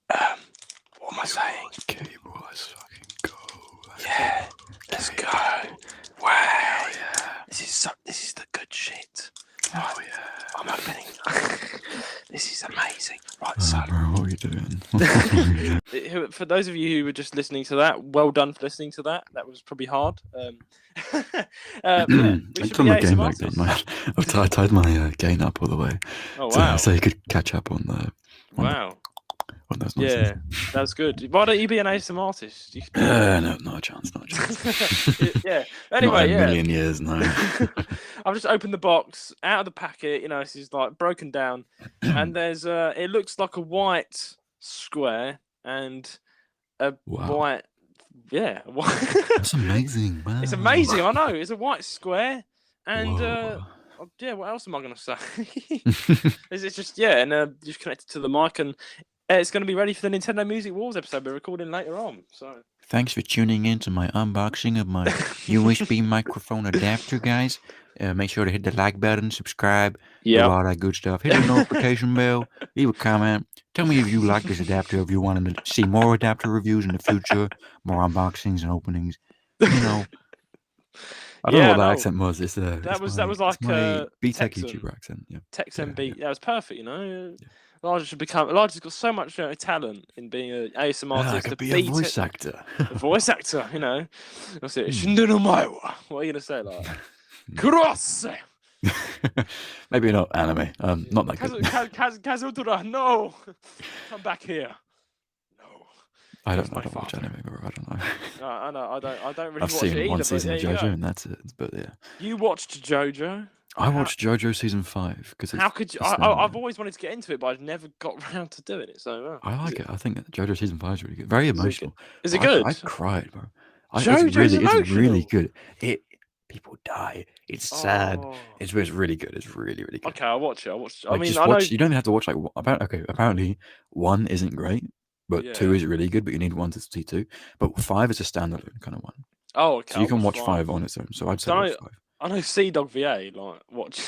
What am I saying? Cable, let's fucking go. Let's go. Wow. Yeah. This is the good shit. Oh yeah. I'm opening. This is amazing. Right, bro, what are you doing? For those of you who were just listening to that, well done for listening to that. That was probably hard. I turned my gain back down, man. I tied my gain up all the way. Oh wow! So you could catch up on the. Wow. That's yeah, that's good. Why don't you be an ASMR artist? No, not a chance. Yeah. Anyway, not in a million years, no. I've just opened the box out of the packet. This is like broken down, and there's it looks like a white square and a white. Yeah. That's amazing, man. It's amazing. I know. It's a white square, and what else am I gonna say? It's just and just connected to the mic and. It's going to be ready for the Nintendo Music Wars episode we're recording later on. So thanks for tuning in to my unboxing of my USB microphone adapter, guys. Make sure to hit the like button, subscribe, do all that good stuff. Hit the notification bell, leave a comment. Tell me if you like this adapter, if you want to see more adapter reviews in the future, more unboxings and openings. I don't know what that accent was. That was like a B-Tech YouTuber accent. Yeah. Texan beat. That was perfect. Elijah's got so much talent in being an ASMR artist. I could be a voice actor. A voice actor, I'll say, what are you going to say? Like, cross! Maybe not anime. Not that good. Kazutora, no! Come back here. No. I That's don't my watch father. anime, bro. I don't know. No, I know. I don't really I've watch it seen either. one But season there of you JoJo go. and that's it. But yeah, You watched JoJo. I watched JoJo season 5 because How could you? it's I've always wanted to get into it, but I've never got around to doing it. So I is like it? it. I think that JoJo season 5 is really good. Very Is it good? emotional. Is it But I good? cried, bro. JoJo's It's really emotional. good. People die. It's sad. Oh. It's really good. It's really good. Okay, I'll watch it. I'll watch. I Like mean, just I know. watch. You don't even have to watch like apparently 1 isn't great, but 2 Yeah. is really good. But you need 1 to see 2. But 5 is a standalone kind of one. Oh, okay. So you I'll can watch 5 5. on its own. So I'd say So watch 5. I know Sea Dog VA. Like watch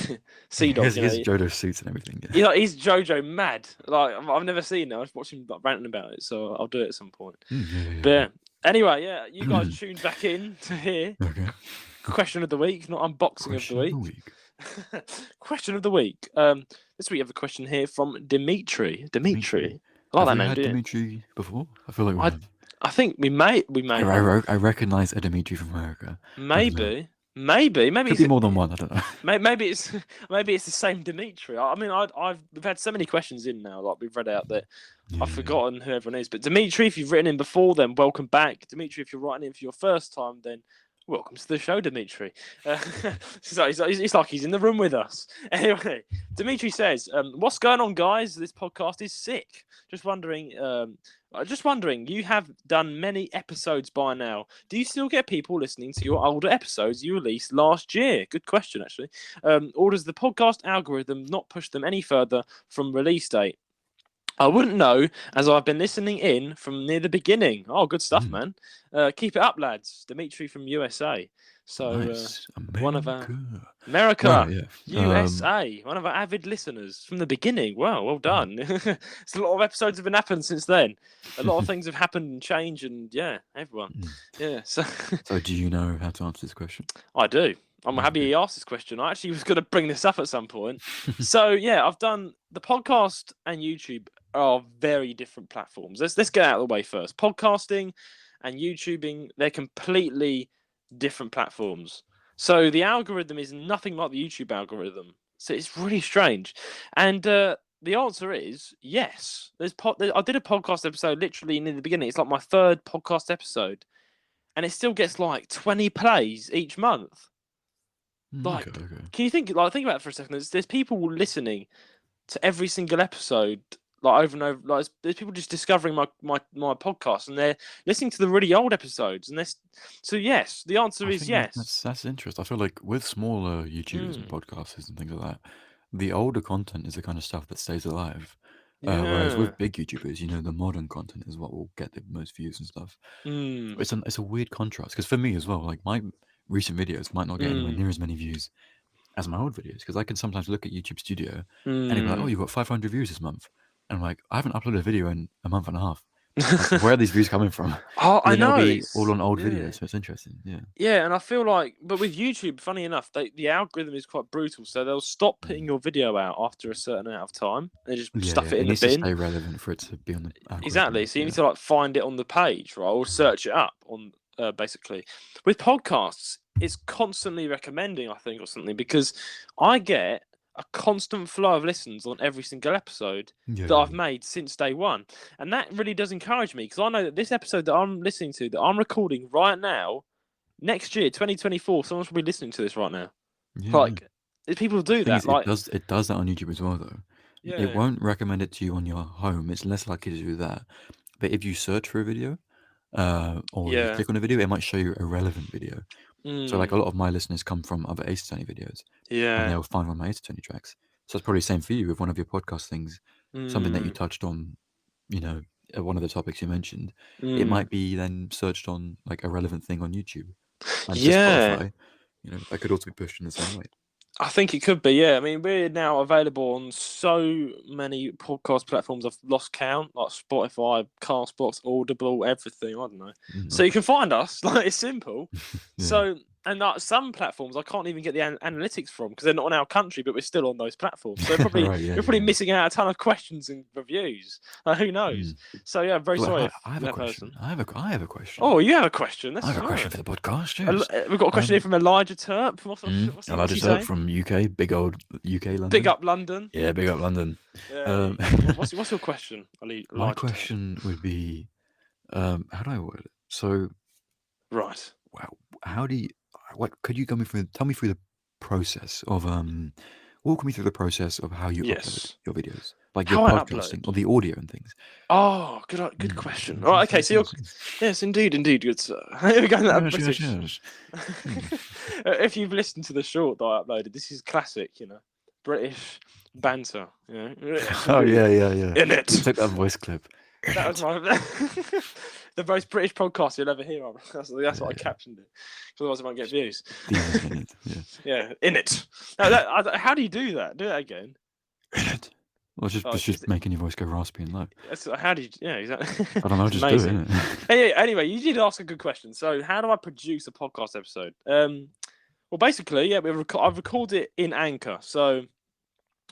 Sea He Dog. has You know, JoJo suits and everything. Yeah. he's JoJo mad. Like I've never seen it. I was watching like, ranting about it, so I'll do it at some point. Yeah. But anyway, yeah, you guys tuned back in to hear Okay. question of the week, not unboxing Question of the week. Question of the week. This week we have a question here from Dimitri. Dimitri. I like have that we name, had do you? Dimitri before? I feel like we have. I think we may. I recognize a Dimitri from America. Maybe Could it's be more than one. I don't know. maybe it's the same Dimitri. I mean, we've had so many questions in now, like we've read out that I've forgotten who everyone is. But Dimitri, if you've written in before, then welcome back. Dimitri, if you're writing in for your first time, then welcome to the show, Dimitri. It's like he's in the room with us. Anyway, Dimitri says, "What's going on, guys? This podcast is sick. Just wondering. You have done many episodes by now. Do you still get people listening to your older episodes you released last year? Good question, actually. Or does the podcast algorithm not push them any further from release date? I wouldn't know, as I've been listening in from near the beginning. Oh, good stuff, man. Keep it up, lads. Dimitri from USA. So, nice. one of our America, right, USA, one of our avid listeners from the beginning. Wow, well done. It's a lot of episodes have been happened since then. A lot of things have happened and changed, and yeah, everyone. Yeah. So do you know how to answer this question? I do. I'm happy he asked this question. I actually was going to bring this up at some point. So yeah, I've done the podcast and YouTube are very different platforms. Let's get out of the way first. Podcasting and YouTubing, they're completely different platforms. So the algorithm is nothing like the YouTube algorithm. So it's really strange. And the answer is yes. I did a podcast episode literally near the beginning. It's like my 3rd podcast episode. And it still gets like 20 plays each month. Like, okay. Can you think about it for a second? There's people listening to every single episode, like over and over. Like, there's people just discovering my podcast, and they're listening to the really old episodes. And so yes, the answer is yes. That's interesting. I feel like with smaller YouTubers and podcasters and things like that, the older content is the kind of stuff that stays alive. Whereas with big YouTubers, the modern content is what will get the most views and stuff. It's a weird contrast because for me as well, like my recent videos might not get anywhere near as many views as my old videos because I can sometimes look at YouTube Studio and it'll be like, oh, you've got 500 views this month, and I'm like, I haven't uploaded a video in a month and a half. Like, where are these views coming from? Oh, I know. Be all on old videos, so it's interesting. Yeah, and I feel like, but with YouTube, funny enough, the algorithm is quite brutal. So they'll stop putting your video out after a certain amount of time. They just stuff it in the bin. To stay relevant for it to be on the algorithm. Exactly. So you need to like find it on the page, right, or search it up on basically. With podcasts, it's constantly recommending, I think, or something, because I get a constant flow of listens on every single episode that I've made since day one. And that really does encourage me because I know that this episode that I'm listening to, that I'm recording right now, next year, 2024, someone should be listening to this right now. People do that. It does that on YouTube as well, though. Yeah. It won't recommend it to you on your home. It's less likely to do that. But if you search for a video, or you click on a video, it might show you a relevant video. So like a lot of my listeners come from other Ace Attorney videos. And they'll find one of my Ace Attorney tracks. So it's probably the same for you with one of your podcast things, something that you touched on, one of the topics you mentioned. It might be then searched on like a relevant thing on YouTube. And Spotify, that could also be pushed in the same way. I think it could be, yeah. I mean, we're now available on so many podcast platforms. I've lost count, like Spotify, Castbox, Audible, everything. I don't know. So you can find us. Like, it's simple. So, and some platforms I can't even get the analytics from because they're not in our country, but we're still on those platforms. So you're probably missing out a ton of questions and reviews. Who knows? So yeah, I'm very sorry. I have a question. I have a question. Oh, you have a question? I have a question for the podcast. Yes. We've got a question here from Elijah Turp. What's Elijah Turp from UK, big old UK London. Big up London. Yeah, big up London. Yeah. What's your question, Elijah? My question would be, How do I word it? So, Right. wow, how do you? What could you tell me through the process of walk me through the process of how you upload Yes. your videos, like your How I upload. podcasting or the audio and things. Oh, good Mm, question. yes, All right, yes, okay, yes, so you're yes, yes. yes, indeed, good sir. We're going that Yes, yes, British. yes. Mm. If you've listened to the short that I uploaded, this is classic, British banter, Oh yeah, yeah, yeah. in You it. took that voice clip. In That was it. my the most British podcast you'll ever hear. That's what I Yeah, captioned it. Otherwise, I won't get views. theme in it. Yeah. Yeah, in it. No, In it. how do you do that? Do that again. In it. Well, Oh, it's just making your voice go raspy and low. how do you? Yeah, exactly. I don't know. It's Just do it, amazing. innit? Anyway, you did ask a good question. So, how do I produce a podcast episode? Well, basically, yeah, I've recorded it in Anchor. So,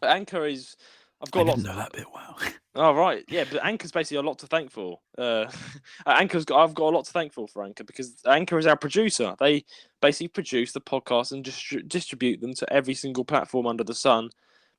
Anchor is I've I got didn't lots. know that bit. Wow. Oh right, yeah, but Anchor's basically a lot to thank for. I've got a lot to thank for Anchor because Anchor is our producer. They basically produce the podcast and distribute them to every single platform under the sun.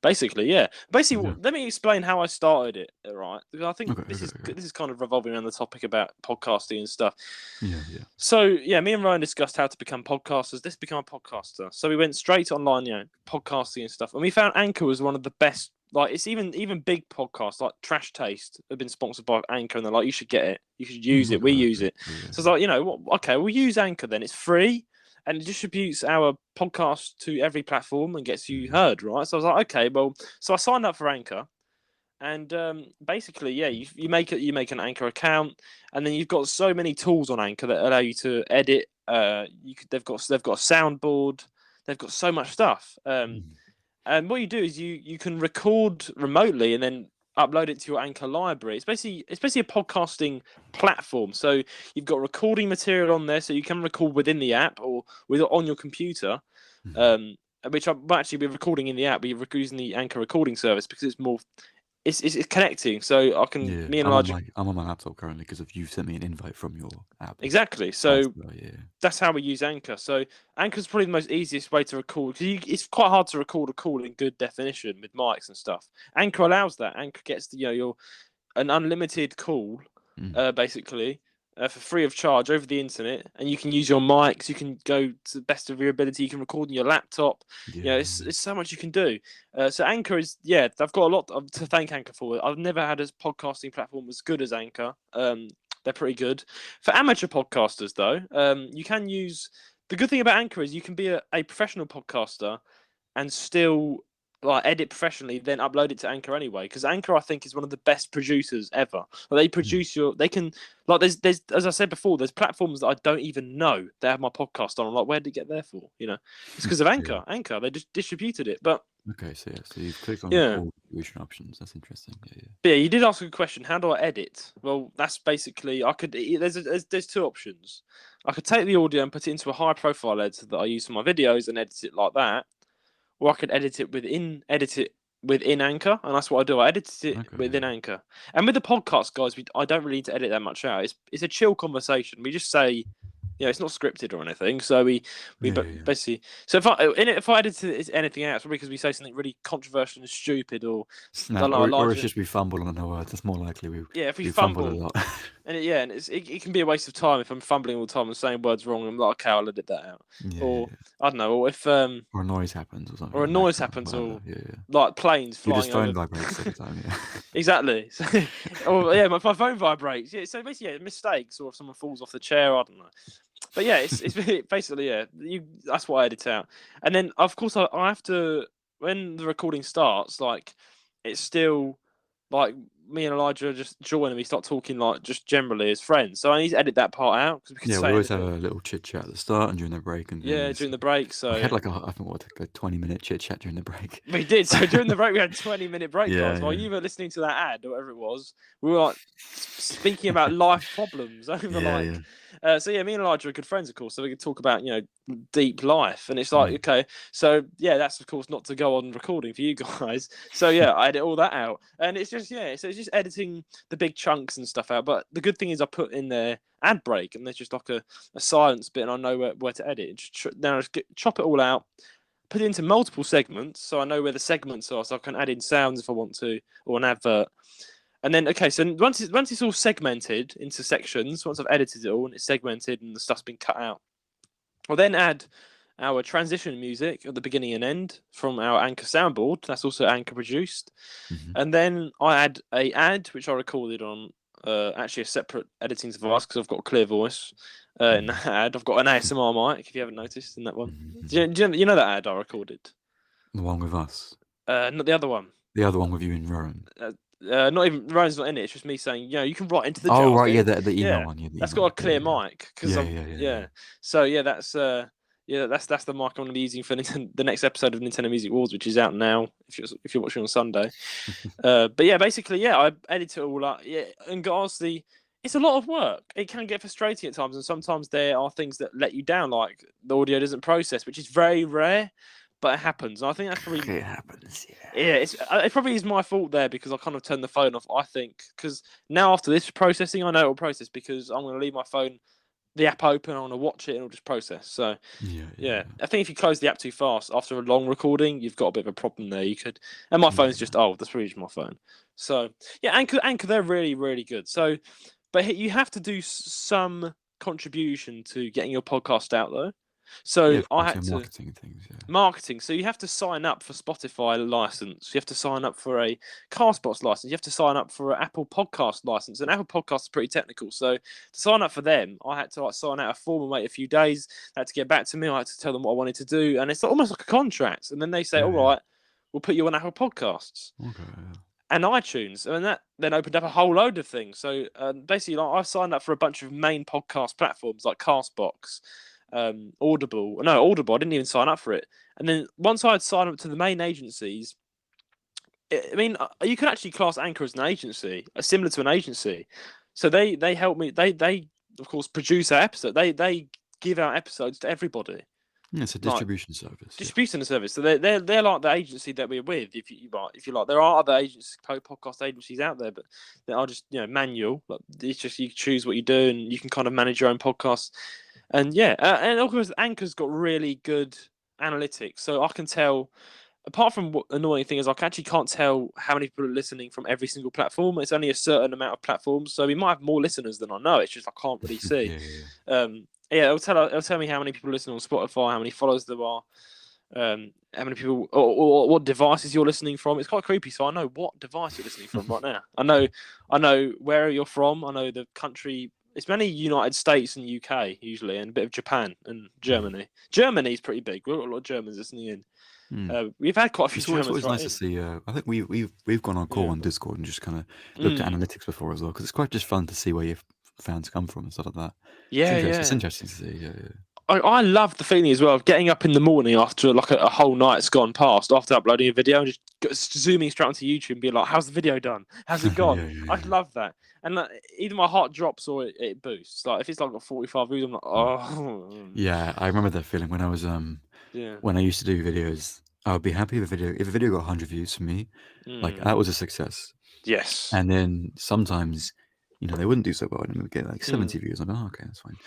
Basically, yeah. Basically, Yeah. let me explain how I started it. Right, because I think Okay. Okay. Okay. this is kind of revolving around the topic about podcasting and stuff. Yeah. Yeah. So yeah, me and Ryan discussed how to become podcasters. Let's become a podcaster. So we went straight online, podcasting and stuff, and we found Anchor was one of the best. Like it's even big podcasts like Trash Taste have been sponsored by Anchor, and they're like, you should get it, you should use it. Okay. We use Okay. it. Yeah. So it's like, okay, we'll use Anchor then. It's free, and it distributes our podcast to every platform and gets you Mhm. heard, right? So I was like, okay, well, so I signed up for Anchor. And basically, yeah, you make an Anchor account, and then you've got so many tools on Anchor that allow you to edit. They've got a soundboard. They've got so much stuff. Mhm. And what you do is you can record remotely and then upload it to your Anchor library. It's basically a podcasting platform. So you've got recording material on there, so you can record within the app or on your computer. Mhm. Um, which I'm actually be recording in the app, but you're using the Anchor recording service because it's more it's connecting, so I can Yeah. me and Elijah I'm on my laptop currently because of you sent me an invite from your app. exactly. That's So right. Yeah. that's how we use Anchor. So Anchor's probably the most easiest way to record because it's quite hard to record a call in good definition with mics and stuff. Anchor allows that. Anchor gets your an unlimited call, Mm. basically. For free of charge over the internet, and you can use your mics. You can go to the best of your ability. You can record on your laptop. Yeah. It's so much you can do. So Anchor is I've got a lot to thank Anchor for. I've never had a podcasting platform as good as Anchor. They're pretty good for amateur podcasters though. You can use the good thing about Anchor is you can be a professional podcaster and still like edit professionally, then upload it to Anchor anyway. Because Anchor, I think, is one of the best producers ever. Like, they Mm. produce they can like there's as I said before, there's platforms that I don't even know they have my podcast on. I'm like, where did it get there for? It's because of Yeah. Anchor. Anchor, they just distributed it. But Okay. So yeah. So you've clicked on yeah, all distribution options. That's interesting. Yeah. Yeah. but yeah, you did ask a question. How do I edit? Well, that's basically I could. There's two options. I could take the audio and put it into a high profile editor that I use for my videos and edit it like that, or I could edit it within Anchor, and that's what I do. I edit it Okay. within Yeah. Anchor. And with the podcast, guys, I don't really need to edit that much out. It's a chill conversation. We just say, it's not scripted or anything. So we Yeah. Yeah. basically. So if I edit anything out, it's probably because we say something really controversial and stupid, or I No, don't know, or it's Elijah. just we fumble on the words. It's more likely Yeah, if we we fumble a fumble, lot. and it can be a waste of time if I'm fumbling all the time and saying words wrong. I'm like, okay, I'll edit that out. Yeah. Yeah. Or Yeah. I don't know, or if Or a noise happens or something or a in the noise background. happens, Whatever. or Yeah. Yeah. like planes Your just flying phone over. vibrates every time. Yeah. Exactly. Or yeah, my phone vibrates. Yeah, so basically, mistakes, or if someone falls off the chair, I don't know. But yeah, it's basically that's what I edit out, and then of course I have to when the recording starts, like it's still like me and Elijah just join and we start talking like just generally as friends. So I need to edit that part out because we could Yeah, we say always have anything. a little chit chat at the start and during the break and Yeah, things. during the break. We So had like I think what a 20-minute chit chat during the break. we did. So during the break, we had 20-minute break, Yeah, guys. While yeah, you were listening to that ad or whatever it was, we were like speaking about life problems over yeah, yeah. So yeah, me and Elijah are good friends, of course. So we could talk about deep life, and it's like Mm. okay, so yeah, that's of course not to go on recording for you guys. So yeah, I edit all that out, and it's just so it's just editing the big chunks and stuff out. But the good thing is I put in there ad break, and there's just like a silence bit, and I know where to edit. Now I just chop it all out, put it into multiple segments, so I know where the segments are, so I can add in sounds if I want to, or an advert. And then okay, so once it's all segmented into sections, once I've edited it all and it's segmented and the stuff's been cut out, I'll then add our transition music at the beginning and end from our Anchor soundboard. That's also Anchor produced. Mhm. And then I add a ad which I recorded on actually a separate editing device because I've got a clear voice. In that ad, I've got an ASMR mic. If you haven't noticed in that one, you know that ad I recorded? The one with us. Not the other one. The other one with you and Rowan. Not even Ryan's not in it. It's just me saying, you can write into the Oh jar right, yeah, thing. the email one. Yeah, the That's email. got a clear mic because Yeah. So that's that's the mic I'm going to be using for the next episode of Nintendo Music Wars, which is out now if you're watching on Sunday. But yeah, basically, I edit it all up. Yeah, and honestly, it's a lot of work. It can get frustrating at times, and sometimes there are things that let you down, like the audio doesn't process, which is very rare, but it happens. And I think that's probably It happens. yeah, it probably is my fault there because I kind of turned the phone off. I think because now after this processing, I know it will process because I'm going to leave my phone, the app open. I want to watch it and it'll just process. So yeah, I think if you close the app too fast after a long recording, you've got a bit of a problem there. And my phone's just that's really just my phone. So yeah, Anchor, they're really really good. So, but you have to do some contribution to getting your podcast out though. So I had to marketing things. Yeah. marketing. So you have to sign up for Spotify license. You have to sign up for a Castbox license. You have to sign up for an Apple Podcast license. And Apple Podcasts are pretty technical. So to sign up for them, I had to sign out a form and wait a few days. They had to get back to me. I had to tell them what I wanted to do, and it's almost like a contract. And then they say, "All right, we'll put you on Apple Podcasts." Okay. And iTunes, and that then opened up a whole load of things. So basically, I signed up for a bunch of main podcast platforms like Castbox, Audible. No, Audible. I didn't even sign up for it. And then once I had signed up to the main agencies, you can actually class Anchor as an agency, similar to an agency. So they help me. They of course produce our episode. They give out episodes to everybody. Yeah, it's a distribution service. Distribution service. So they're like the agency that we're with. If you like, there are other agencies, podcast agencies out there, but they are just manual. Like, it's just you choose what you do, and you can kind of manage your own podcast. And and of course, Anchor's got really good analytics, so I can tell. Apart from what annoying thing is, I actually can't tell how many people are listening from every single platform. It's only a certain amount of platforms, so we might have more listeners than I know. It's just I can't really see. It'll tell me how many people listen on Spotify, how many followers there are, how many people, or what devices you're listening from. It's quite creepy, so I know what device you're listening from right now. I know where you're from. I know the country. It's mainly United States and UK usually, and a bit of Japan and Germany. Germany's pretty big. We've got a lot of Germans listening in. We've had quite a few Germans. It's always nice to see. I think we've gone on call on Discord and just kind of looked at analytics before as well, because it's quite just fun to see where your fans come from and stuff like that. It's interesting to see. Yeah. I love the feeling as well of getting up in the morning after like a whole night's gone past after uploading a video and just zooming straight onto YouTube and being like, "How's the video done? How's it gone?" I love that, and either my heart drops or it boosts. Like if it's like got 45 views, I'm like, "Oh." Yeah, I remember that feeling when I was when I used to do videos. I would be happy if a video got 100 views for me, like that was a success. Yes. And then sometimes, they wouldn't do so well, and we would get like 70 views. I'm like, oh, okay, that's fine.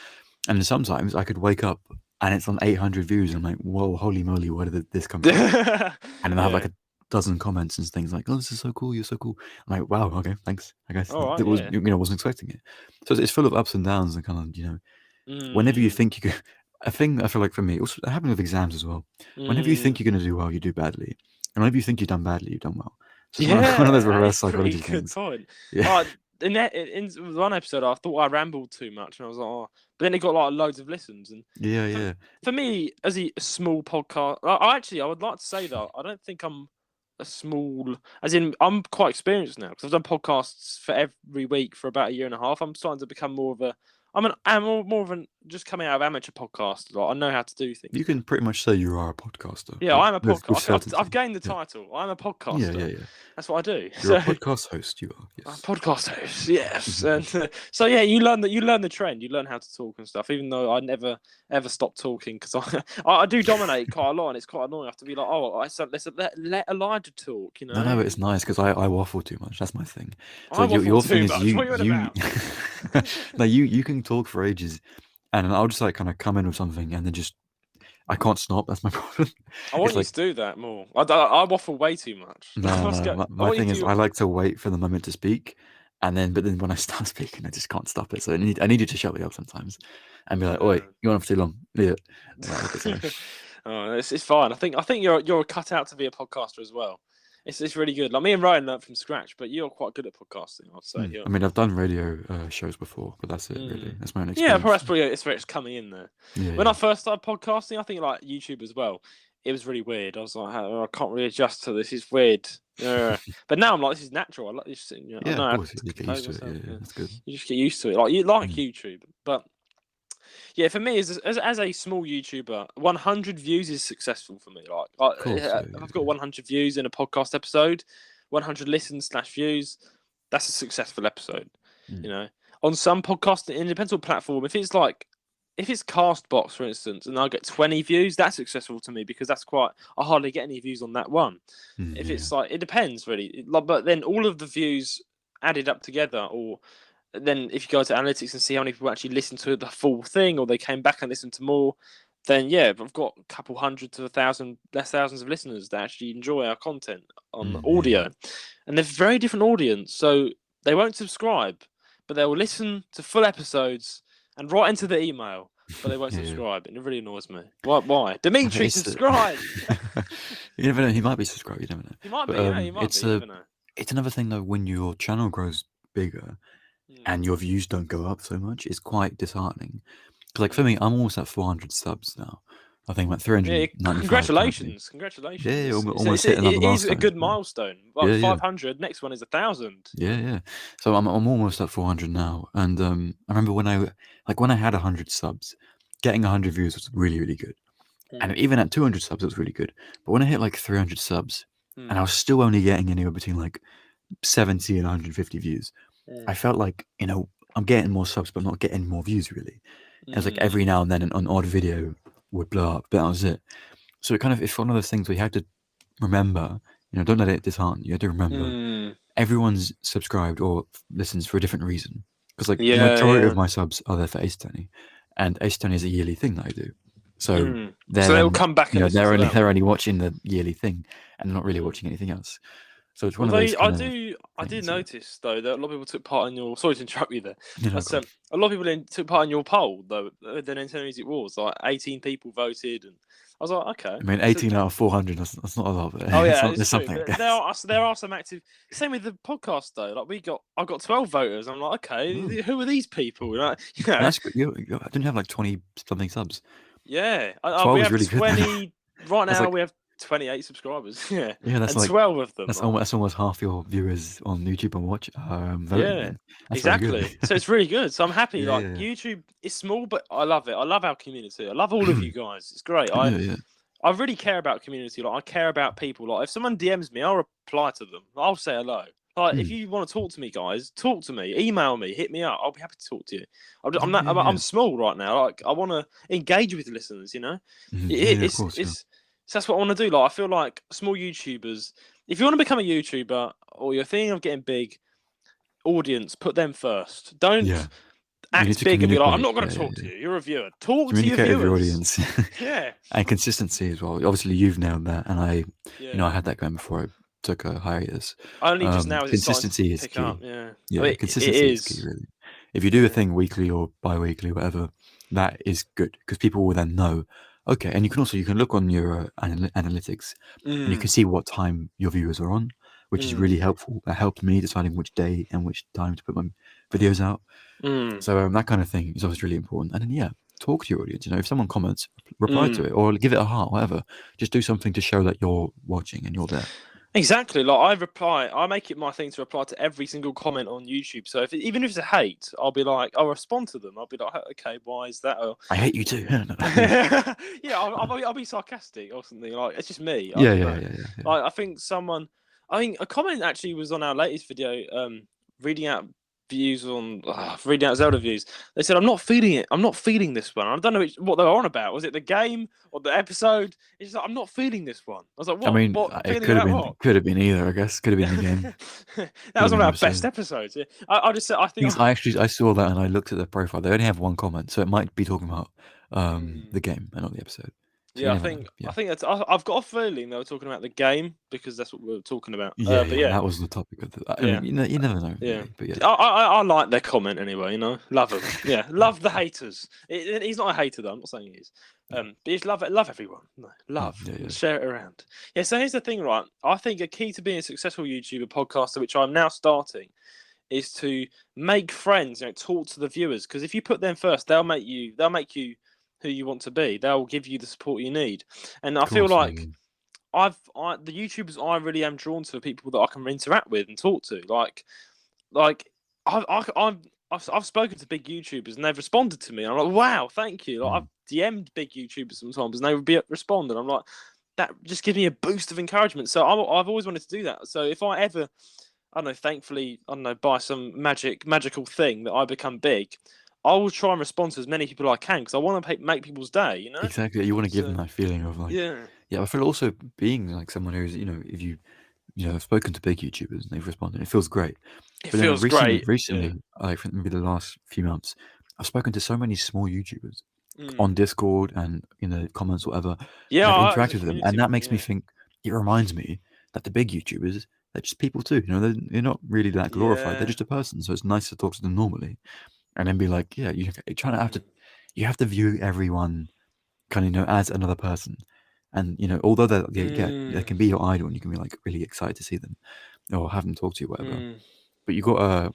And then sometimes I could wake up and it's on 800 views, and I'm like, whoa, holy moly, where did this come from? And then I have like a dozen comments and things like, oh, this is so cool, you're so cool. I'm like, wow, okay, thanks. I guess it was, wasn't expecting it. So it's full of ups and downs, and kind of, whenever you think you could. A thing I feel like for me, also it happened with exams as well. Whenever you think you're going to do well, you do badly. And whenever you think you've done badly, you've done well. So it's one of those reverse psychology things. Point. Yeah. In one episode, I thought I rambled too much, and I was like, oh. But then it got like loads of listens. And For me, as a small podcast, I would like to say that I don't think I'm a small, as in I'm quite experienced now because I've done podcasts for every week for about a year and a half. I'm starting to become more of a. I'm more of an just coming out of amateur podcast. Like, I know how to do things. You can pretty much say you are a podcaster. Yeah, I'm a podcaster. I've gained the title. I'm a podcaster. Yeah. That's what I do. You're a podcast host. You are. Yes. I'm a podcast host. Yes. And so you learn the trend. You learn how to talk and stuff. Even though I never ever stop talking because I do dominate quite a lot, and it's quite annoying. I have to be like, let's let Elijah talk. No, but it's nice because I waffle too much. That's my thing. So your thing is you. No, you can talk for ages, and I'll just like kind of come in with something and then just I can't stop. That's my problem. I want It's you like to do that more. I waffle way too much. no, no. I My want you thing is, to. I like to wait for the moment to speak, and then but then when I start speaking, I just can't stop it. So I need you to shut me up sometimes, and be like, "Oi, you went on for too long." Yeah. Right, okay, sorry. Oh, it's fine. I think you're cut out to be a podcaster as well. It's really good. Like me and Ryan learned from scratch, but you're quite good at podcasting, I'd say. I mean, I've done radio shows before, but that's it really. Mm. That's my own Yeah, experience. that's probably it's where it's coming in there. Yeah, When I yeah. first started podcasting, I think like YouTube as well. It was really weird. I was like, I can't really adjust to this. It's weird. Yeah. But now I'm like, this is natural. I like this. You know, I Yeah, know of how course. to You get compose used to it. myself. Yeah, yeah, Yeah. that's good. You just get used to it. Like you like Mm. YouTube, but yeah, for me as a small YouTuber, 100 views is successful for me. Of course. Yeah, if yeah, I've got 100 views in a podcast episode, 100 listens slash views, that's a successful episode. yeah. You know, on some podcast, it depends on platform. If it's Castbox, for instance, and I get 20 views, that's successful to me because that's quite. I hardly get any views on that one. If Yeah. it's like, it depends really. But then all of the views added up together, or then if you go to analytics and see how many people actually listened to the full thing, or they came back and listened to more, then yeah, I've got a couple hundred to 1,000, less thousands of listeners that actually enjoy our content on audio, and they're very different audience. So they won't subscribe, but they will listen to full episodes and write into the email, but they won't Yeah. subscribe, and it really annoys me. Why? Dimitri, subscribe. You never know. He might be subscribed. You never know. He might But, be. Yeah, he might be. You never know. it's another thing though. When your channel grows bigger and your views don't go up so much, it's quite disheartening. Because like for me, I'm almost at 400 subs now. I think I'm at 395. Congratulations. Yeah, almost hit another it is a milestone. good milestone. Like Yeah, yeah. 500, next one is 1,000. Yeah, yeah. So I'm almost at 400 now, and I remember when I had 100 subs, getting 100 views was really really good, and even at 200 subs it was really good. But when I hit like 300 subs, and I was still only getting anywhere between like 70 and 150 views, I felt like I'm getting more subs but not getting more views really. It was like every now and then an odd video would blow up, but that was it. So it's one of those things we have to remember. Don't let it dishearten you. You have to remember everyone's subscribed or listens for a different reason. Because like the majority of my subs are there for Ace Tony, and Ace Tony is a yearly thing that I do. So they'll come back and they're only watching the yearly thing and not really watching anything else. So it's one of those. I do notice though that a lot of people took part in your. Sorry to interrupt you there. No, a lot of people took part in your poll though. The Nintendo Music Wars, like 18 people voted, and I was like, okay. I mean, 18 out of 400. That's not a lot. But oh yeah, there's something. There are some active. Same with the podcast though. Like I got 12 voters. I'm like, okay, who are these people? Like, That's good. I didn't have like 20 something subs. Yeah, 12 we is have really 20 good. Right now. We have 28 subscribers. Yeah, that's and like 12 of them. That's almost half your viewers on YouTube and watch voting. Yeah, exactly. So it's really good. So I'm happy. YouTube is small, but I love it. I love our community. I love all of you guys. It's great. I really care about community. Like I care about people. Like if someone DMs me, I'll reply to them. I'll say hello. Like if you want to talk to me, guys, talk to me. Email me. Hit me up. I'll be happy to talk to you. I'm small right now. Like I want to engage with listeners. So that's what I want to do. Like I feel like small YouTubers. If you want to become a YouTuber or you're thinking of getting big, audience, put them first. Don't act big and be like, I'm not going to talk to you. You're a viewer. Talk to your viewers. Communicate with your audience. Yeah. And consistency as well. Obviously, you've nailed that, and I had that going before I took a hiatus. Only just now is consistency is key. Up, yeah, consistency is key, really. If you do a thing weekly or bi-weekly, whatever, that is good because people will then know. Okay, and you can look on your analytics, and you can see what time your viewers are on, which is really helpful. That helped me deciding which day and which time to put my videos out. So that kind of thing is obviously really important. And then talk to your audience. If someone comments, reply to it or give it a heart, whatever. Just do something to show that you're watching and you're there. Exactly. Like I make it my thing to reply to every single comment on YouTube. So even if it's a hate, I'll respond to them. I'll be like, okay, why is that? I hate you too. Yeah, I'll be sarcastic or something. Like it's just me. Yeah. Like, I think a comment actually was on our latest video, reading out Zelda views. They said, I'm not feeling it. I'm not feeling this one. I don't know what they were on about. Was it the game or the episode? It's like, I'm not feeling this one. I was like, what? I mean, it could have been either, I guess. Could have been the game. That was one of our best episodes. Yeah. I just said, I saw that and I looked at the profile. They only have one comment, so it might be talking about the game and not the episode. So you Yeah, never know. Yeah. I think that's. I've got a feeling they were talking about the game because that's what we were talking about. Yeah, But yeah, yeah, that was the topic of the. I yeah, mean, you never know, yeah. really, but yeah. I like their comment anyway. You know, love them. Yeah, love the haters. He's not a hater though. I'm not saying he is. Yeah. But he's love everyone. No, love Yeah, and yeah. share it around. Yeah. So here's the thing, right? I think a key to being a successful YouTuber podcaster, which I'm now starting, is to make friends. You know, talk to the viewers because if you put them first, they'll make you. They'll make you who you want to be. They'll give you the support you need. And I Of feel course, yeah, like yeah. the YouTubers I really am drawn to are people that I can interact with and talk to. Like I've spoken to big YouTubers and they've responded to me. I'm like, wow, thank you. Like I've DM'd big YouTubers sometimes and they would respond, and I'm like, that just gives me a boost of encouragement. So I've always wanted to do that. So if I ever, I don't know, thankfully, I don't know, by some magical thing that I become big, I will try and respond to as many people as I can because I want to make people's day. You know. Exactly. You want to give them So that feeling of like, yeah, yeah. I feel also being like someone who's, if I've spoken to big YouTubers and they've responded, it feels great. it But then feels great. Yeah. recently, like for maybe the last few months, I've spoken to so many small YouTubers on Mm. Discord and in the comments, whatever, Yeah, and I've there's a interacted with them, and community. that makes me Yeah. think. It reminds me that the big YouTubers, they're just people too. They're not really that glorified. They're Yeah. just a person. So it's nice to talk to them normally, and then be like, yeah, you're trying to you have to view everyone kind of as another person, and although they can be your idol and you can be like really excited to see them or have them talk to you, whatever. But you got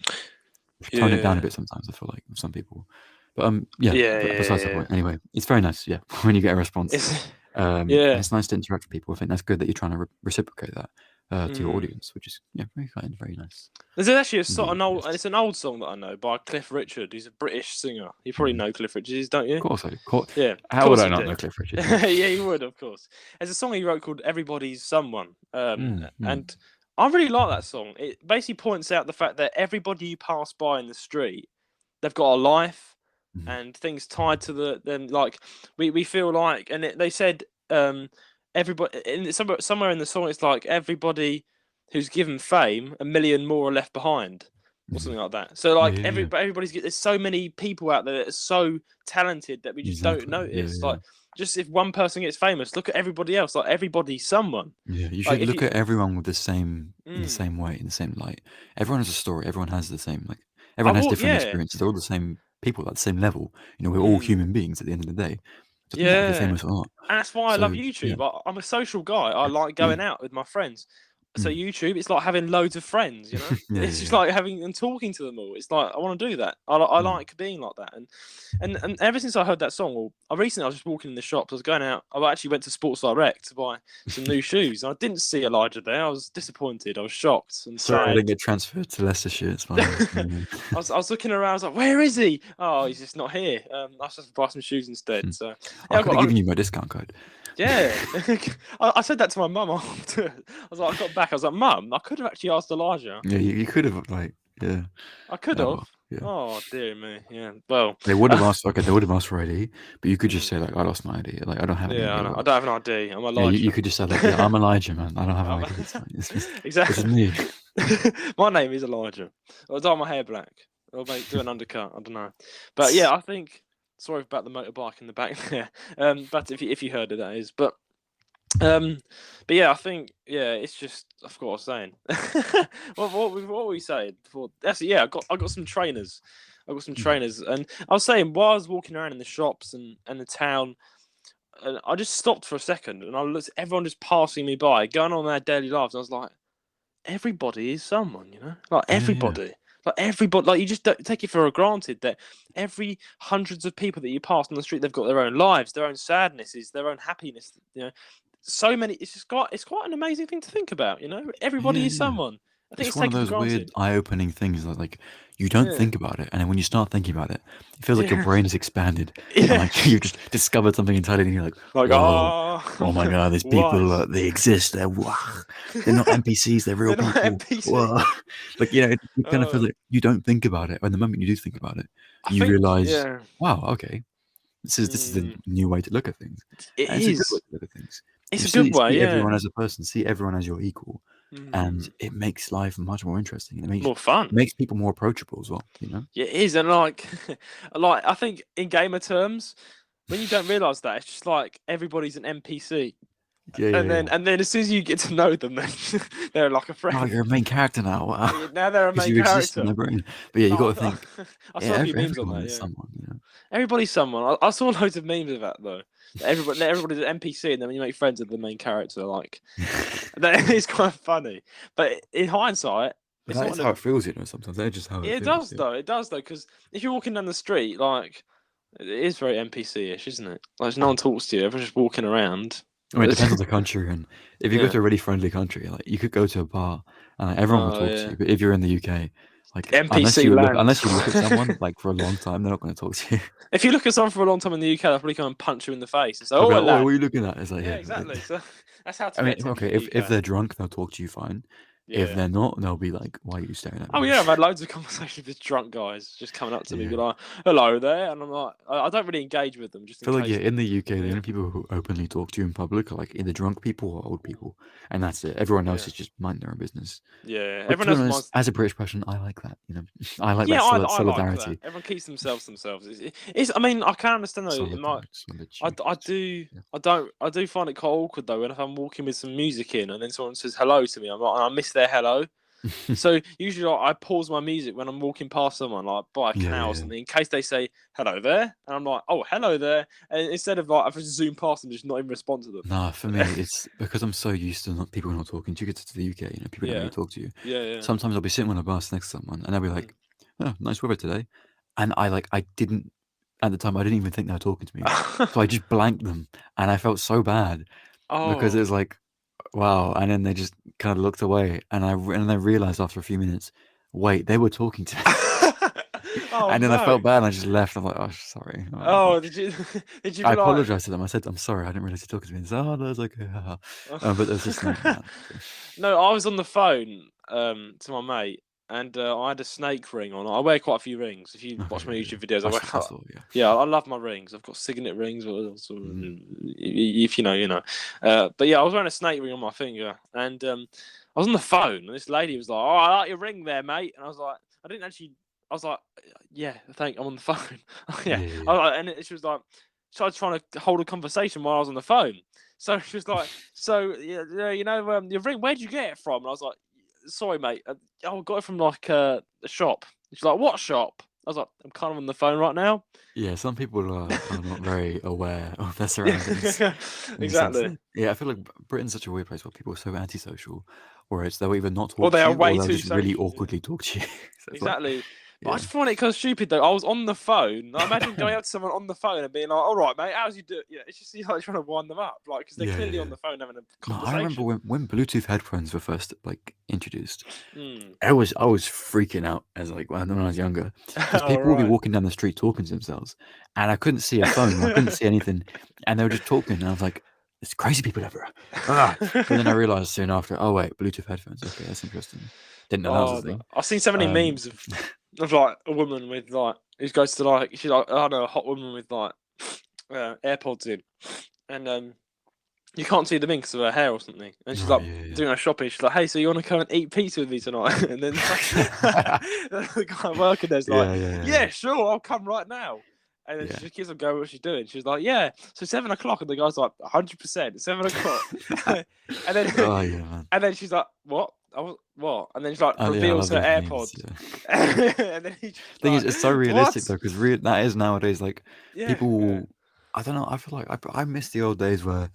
to tone it down a Yeah. bit sometimes. I feel like with some people, but yeah. Yeah. But besides the Yeah. point, anyway, it's very nice, yeah, when you get a response, It's and yeah. it's nice to interact with people. I think that's good that you're trying to reciprocate that to your Mm. audience, which is very kind, very nice. There's actually Indeed, yes. it's an old song that I know by Cliff Richard. He's a British singer. You probably know Cliff Richard, don't you? Of course I do. Yeah, of How would course I you not do. know Cliff Richard? Yeah, you would, of course. There's a song he wrote called "Everybody's Someone," Mm, and I really like that song. It basically points out the fact that everybody you pass by in the street, they've got a life and things tied to them. Like we feel like, and they said everybody somewhere in the song, it's like everybody who's given fame, a million more are left behind, or something like that. So like yeah. there's so many people out there that are so talented that we just don't Exactly. notice. Yeah. Like just if one person gets famous, look at everybody else. Like everybody's someone. Yeah, you Like should if look you, at everyone with the same in the mm, same way, in the same light. Everyone has a story. Everyone has the same I everyone has will, different yeah, experiences. They're all the same people at the same level. We're all mm, human beings at the end of the day. It doesn't matter if you're yeah. famous or not. And that's why I love So yeah. YouTube. I'm a social guy. I like going out with my friends. So Mm. YouTube, it's like having loads of friends, you know. Yeah, It's yeah, just yeah. like having and talking to them all. It's like I want to do that. I Mm. like being like that. And ever since I heard that song, well, I was just walking in the shops. I was going out. I actually went to Sports Direct to buy some new shoes. And I didn't see Elijah there. I was disappointed. I was shocked and Sorry, I sad. didn't get transferred to Leicestershire. It's fine. I was looking around. I was like, "Where is he? Oh, he's just not here." I should buy some shoes instead. So I yeah, could have given you my discount code. yeah, I said that to my mum after. I was like, I got back. I was like, Mum, I could have actually asked Elijah. Yeah, you could have yeah. I could Oh, have. well, yeah. Oh dear me. Yeah. Well. They would have asked. Okay, they would have asked for ID, but you could just say like, "I lost my ID. Like, I don't have any Yeah, ID." I Or know. I whatever. don't have an ID. I'm Yeah, you Elijah. could just say like, "Yeah, I'm Elijah, man. I don't have an ID. It's fine. It's just Exactly. me." My name is Elijah. I'll dye my hair black. Or do an undercut. I don't know. But yeah, I think. Sorry about the motorbike in the back there. But if you heard it, that is. But yeah, I think it's just I forgot what I was saying. what were we saying before? That's yeah. I got some trainers. I got some trainers, and I was saying while I was walking around in the shops and the town, and I just stopped for a second, and I looked at everyone just passing me by, going on their daily lives. And I was like, everybody is someone, you know, like Yeah, yeah. everybody. Like everybody, like you just don't take it for granted that every hundreds of people that you pass on the street, they've got their own lives, their own sadnesses, their own happiness. You know, so many. It's quite an amazing thing to think about. You know, everybody is Yeah. someone. I think It's it's one of taken for those weird, granted. eye-opening things that like you don't Yeah, think about it, and then when you start thinking about it, it feels like your yeah, brain is expanded, and yeah. like you've just discovered something entirely, and you're like, Like "Whoa, oh my oh, god, these what? people, they exist. They're not NPCs. They're real They're not people. Whoa!" NPCs. Like it kind of feels Oh, like you don't think about it, and the moment you do think about it, I you think realize, yeah, "Wow, okay, this is a mm, new way to look at things, it and it's a good way is. to look at things. It's You a good way. see Yeah, everyone as a person, see everyone as your equal." And mm, it makes life much more interesting. And more fun. it makes people more approachable as well. Yeah, it is, and like, like I think in gamer terms, when you don't realise that, it's just like everybody's an NPC. Yeah, And yeah, then yeah. and then as soon as you get to know them, then they're like a Oh, friend. you're a main character now. Wow. Yeah, now they're a Because main you exist in character. my brain. But yeah, you got to Oh, think. I Yeah, saw a few memes on everyone that. is Yeah, someone. You know. everybody's someone. I saw loads of memes of that though. Everybody's an NPC, and then when you make friends with the main character, like that is kind of funny. But in hindsight, But it's that not is in a. how it feels, you know. Sometimes they're just how it It feels. does Yeah. though. It does though, because if you're walking down the street, like it is very NPC-ish, isn't it? Like no Yeah. one talks to you. Everyone's just walking around. I mean, it depends on the country, and if you go Yeah. to a really friendly country, like you could go to a bar and like, everyone will Oh talk to yeah. you. But if you're in the UK, like NPC land. unless you look at someone like for a long time, they're not going to talk to you. If you look at someone for a long time in the UK, they'll probably come and punch you in the face and say, They'll "Oh, be a like, "Oh, what lad." are you looking at?" It's like, Yeah, yeah. exactly. So that's how to I mean, get attention okay, in the if UK. they're drunk, they'll talk to you fine. If Yeah. they're not, they'll be like, "Why are you staring at Oh me?" yeah, I've had loads of conversations with drunk guys just coming up to me, Yeah. be like, "Hello there," and I'm like, I don't really engage with them just I in feel like, yeah, case. in the UK, the Yeah. only people who openly talk to you in public are like either drunk people or old people, and that's it. Everyone else Yeah. is just minding their own business. Yeah. Which, to Everyone be else honest, minds. as a British person, I like that. You know, I like that Yeah, I like that. solidarity. Everyone keeps themselves. It's I mean, I can understand though. Solitude. I do find it quite awkward though when if I'm walking with some music in and then someone says hello to me. I'm like, I miss their hello. So usually like, I pause my music when I'm walking past someone, like by a Yeah, canal yeah, or yeah. something, in case they say hello there, and I'm like, oh hello there, and instead of like I just zoom past them, just not even respond to them. Nah, for me, it's because I'm so used to people not talking to you. Get to the UK, you know, people don't really Yeah, talk to you. yeah. Sometimes I'll be sitting on a bus next to someone, and they'll be Mm. like, "Oh, nice weather today," and I didn't at the time. I didn't even think they were talking to me, so I just blanked them, and I felt so bad because it Oh. was like, wow. And then they just kind of looked away, and I realized after a few minutes, wait, they were talking to me. Oh And then I no. felt bad, and I just left. I'm like, oh, sorry. Oh, did you did you I be like? apologized to them. I said, I'm sorry. I didn't realize you're talking to me. And they said, oh, no, it's okay. But there's just like, nah. No, I was on the phone to my mate, and I had a snake ring on. I wear quite a few rings. If you watch my Okay, YouTube videos, I wear. I saw, yeah. Yeah, I love my rings. I've got signet rings. Mhm. If you know, you know. But yeah, I was wearing a snake ring on my finger, and I was on the phone, and this lady was like, "Oh, I like your ring there, mate." And I was like, I didn't actually. I was like, "Yeah, I'm on the phone." Yeah, Yeah, yeah, I yeah. was like, and she was like, started trying to hold a conversation while I was on the phone. So she was like, "So yeah, you know, your ring, where'd you get it from?" And I was like, "Sorry, mate. I got it from like a shop." She's like, "What shop?" I was like, "I'm kind of on the phone right now." Yeah, some people are not very aware of their surroundings Yeah, in the sense exactly. that, yeah, I feel like Britain's such a weird place where people are so antisocial, or it's they'll either not Or talk they to are you or way they'll too just really social. Yeah, awkwardly talk to you. So it's like, exactly. But I yeah. just find it kind of stupid though. I was on the phone. I imagine going up to someone on the phone and being like, "All right, mate, how's you do?" Yeah, it's just like trying to wind them up, like because they're Yeah, yeah, clearly on yeah. the phone having a No, I remember conversation. when Bluetooth headphones were first like introduced. Mm. I was freaking out as like when I was younger because All people would be right. walking down the street talking to themselves, and I couldn't see a phone, I couldn't see anything, and they were just talking, and I was like, "There's crazy people everywhere." Ah! But then I realized soon after, oh wait, Bluetooth headphones. Okay, that's interesting. Didn't know that was a Oh, thing. I've seen so many Um, memes of like a woman with like who goes to like she's like I don't know a hot woman with like AirPods in, and you can't see them in because of her hair or something, and she's right, like yeah, doing her shopping. She's like, "Hey, so you want to come and eat pizza with me tonight?" And then yeah, the guy working there's like, yeah, yeah, yeah, "Yeah, sure, I'll come right now." And then she yeah. just keeps on going what she's doing. She's like, "Yeah, so 7 o'clock," and the guy's like, "100%, 7 o'clock." And then Oh yeah, man. and then she's like, "What? What?" And then she like Oh yeah, I reveals love her those memes. AirPods, Yeah. and then he's just Thing is, like, it's so realistic "What?" though, because that is nowadays like Yeah, yeah, people. I don't know. I feel like I miss the old days where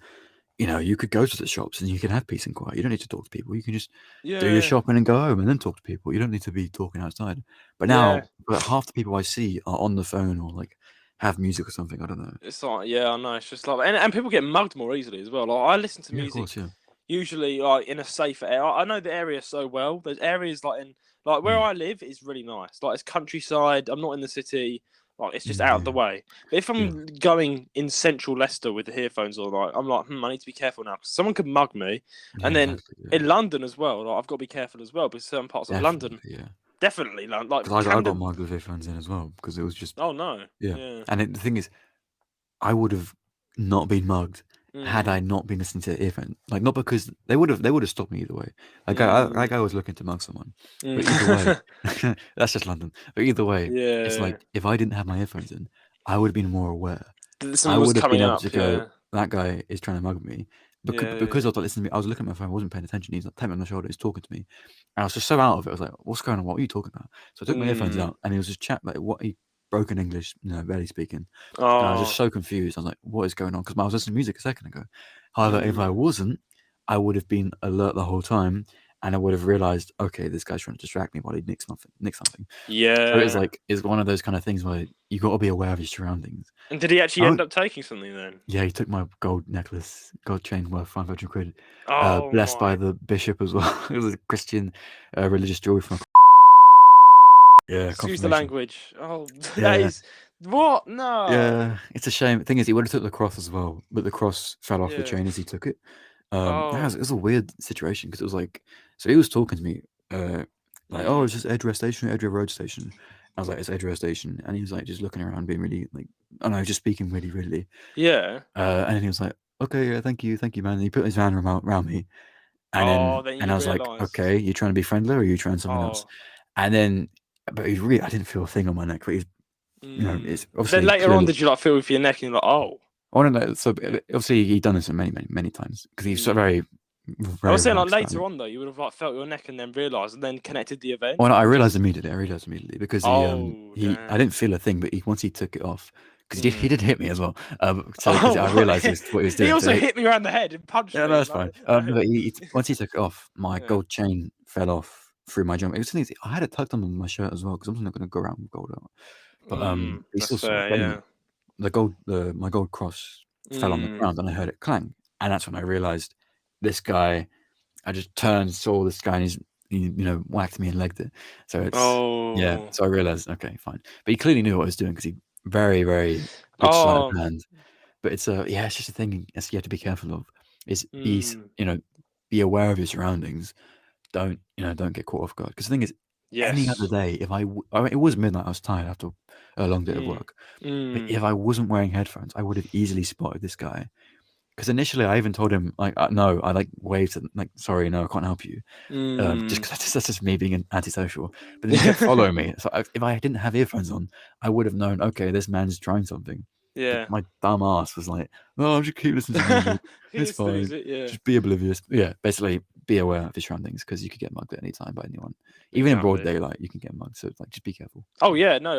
you could go to the shops and you can have peace and quiet. You don't need to talk to people. You can just do your yeah, shopping and go home and then talk to people. You don't need to be talking outside. But yeah. now, half the people I see are on the phone or like have music or something. I don't know. It's like, yeah, I know. It's just like, and people get mugged more easily as well. Like, I listen to Yeah, of course. music Yeah. usually like in a safer area. I know the area so well. There's areas like in like where Mm. I live is really nice. Like it's countryside. I'm not in the city. Like it's just Mm, out of the yeah. way. But if Yeah. I'm going in central Leicester with the earphones on, like I'm like, I need to be careful now because someone could mug me. Yeah. And then Exactly. Yeah. in London as well, like I've got to be careful as well because certain parts of London, Definitely. Yeah. definitely like Because I got Camden. mugged with headphones in as well because it was just Oh no, yeah. yeah. And the thing is, I would have not been mugged had Mm, I not been listening to earphones. Like not because they would have stopped me either way. That mm, guy was looking to mug someone. But either way, mm. that's just London. But either way, it's Yeah. like if I didn't have my earphones in, I would have been more aware. I Someone was would have been coming able up. to go, Yeah. that guy is trying to mug me. Yeah. Because I Yeah. was like listening to me, I was looking at my phone, I wasn't paying attention. He's like tapping me on the shoulder, he's talking to me. And I was just so out of it. I was like, what's going on? What are you talking about? So I took my earphones Mm. out and he was just chat like what he broken English, barely speaking. And I was just Oh. so confused. I was like, what is going on? Because I was listening to music a second ago. However, if I Mm. wasn't, I would have been alert the whole time and I would have realized, okay, this guy's trying to distract me while he nicks something. So Yeah. it's one of those kind of things where you got to be aware of your surroundings. And did he actually I end would, up taking something then? yeah, he took my gold necklace, gold chain worth 500 quid, Oh blessed by my. the bishop as well. It was a Christian religious jewelry from yeah, Excuse the confirmation. language. Oh, that Yeah, is what? No. yeah, it's a shame. The thing is, he would have took the cross as well, but the cross fell off the Yeah. chain as he took it. Oh. It was a weird situation because it was like, so he was talking to me, like, oh, Mm. it's just Edgware Station, Edgware Road Station. I was like, it's Edgware Station, and he was like, just looking around, being really like, I don't know, just speaking really, really. Yeah. And then he was like, okay, yeah, thank you, man. And he put his hand around me, Oh, then and you I was like, realised. okay, you trying to be friendly or are you trying something else? Oh. And then, but he's really, I didn't feel a thing on my neck, but he's, Mm. it's Then obviously later on, clearly. did you like feel with your neck and you're like, oh? I want to know. So Yeah. obviously he'd done this many, many, many times because he's so Mm. very, I very was saying like relaxed about later it. on though, you would have like felt your neck and then realised and then connected the event. Well, no, I Or realized just immediately. Because oh I damn. didn't feel a thing, but once he took it off, because he Mm. did hit me as well. So because Oh, I what? realized what he was He doing. also hit me around the head and punched Yeah, no, me. that's fine. Like, no. But once he took it off, my Yeah. gold chain fell off through my jumper. It was the thing is, I had it tucked under my shirt as well because I'm not going to go around with gold out. But he That's still saw it. fair. But anyway, Yeah. my gold cross fell on the Mm. ground, and I heard it clang, and that's when I realized this guy. I just turned, saw this guy, and he whacked me and legged it. So yeah. Oh. So I realized, okay, fine. But he clearly knew what I was doing because he very, very good sleight of Oh. hand. But it's yeah, it's just a thing. You have to be careful of. Is Mm. be aware of your surroundings. Don't get caught off guard. Because the thing is, any other Yes. day, I mean, it was midnight. I was tired after a long day of Mm. work. But Mm. if I wasn't wearing headphones, I would have easily spotted this guy. Because initially, I even told him like, no, I like waved at like, sorry, no, I can't help you. Just Mm. because that's just me being antisocial. But then he kept following me. So if I didn't have earphones on, I would have known. Okay, this man's trying something. But Yeah. my dumb ass was like, "No, I'll just keep listening to music. It's Listen to fine. music. Yeah. Just be oblivious." Yeah, basically, be aware of your surroundings because you could get mugged at any time by anyone. Even in broad Exactly. daylight, you can get mugged. So like, just be careful. Oh yeah. No.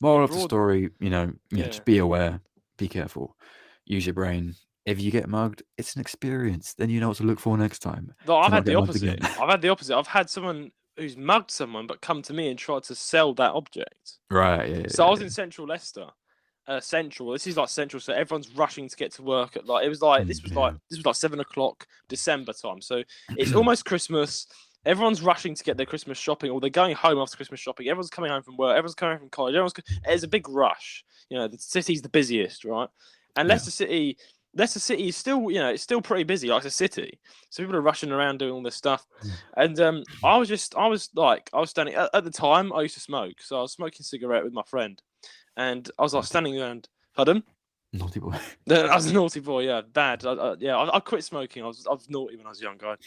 Moral In of the broad. story, Yeah. just be aware, be careful, use your brain. If you get mugged, it's an experience. Then you know what to look for next time No, to I've not had the get mugged again. opposite. I've had the opposite. I've had someone who's mugged someone but come to me and tried to sell that object. Right. Yeah. So I was Yeah. in Central Leicester. Central. This is like Central, so everyone's rushing to get to work at like it was like this was Yeah. like 7 o'clock December time. So it's almost Christmas. Everyone's rushing to get their Christmas shopping, or they're going home after Christmas shopping. Everyone's coming home from work. Everyone's coming home from college. There's a big rush. The city's the busiest, right? And Yeah. Leicester City is still, it's still pretty busy, like a city. So people are rushing around doing all this stuff. And I was standing at the time. I used to smoke, so I was smoking a cigarette with my friend, and I was like standing around. Pardon? Naughty boy. I was a naughty boy, yeah, bad. I quit smoking. I was naughty when I was younger.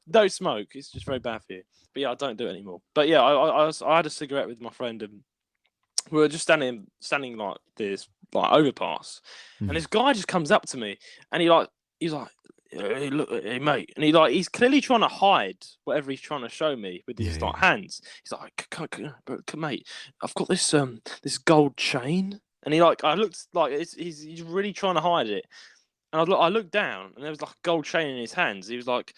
Don't smoke. It's just very bad for you. But yeah, I don't do it anymore. But yeah, I had a cigarette with my friend, and we were just standing like this like overpass, and this guy just comes up to me, and he's like, hey, look, hey mate, and he's clearly trying to hide whatever he's trying to show me with his like hands. He's like, mate, I've got this gold chain. And I looked like he's really trying to hide it. And I looked down, and there was like a gold chain in his hands. He was like,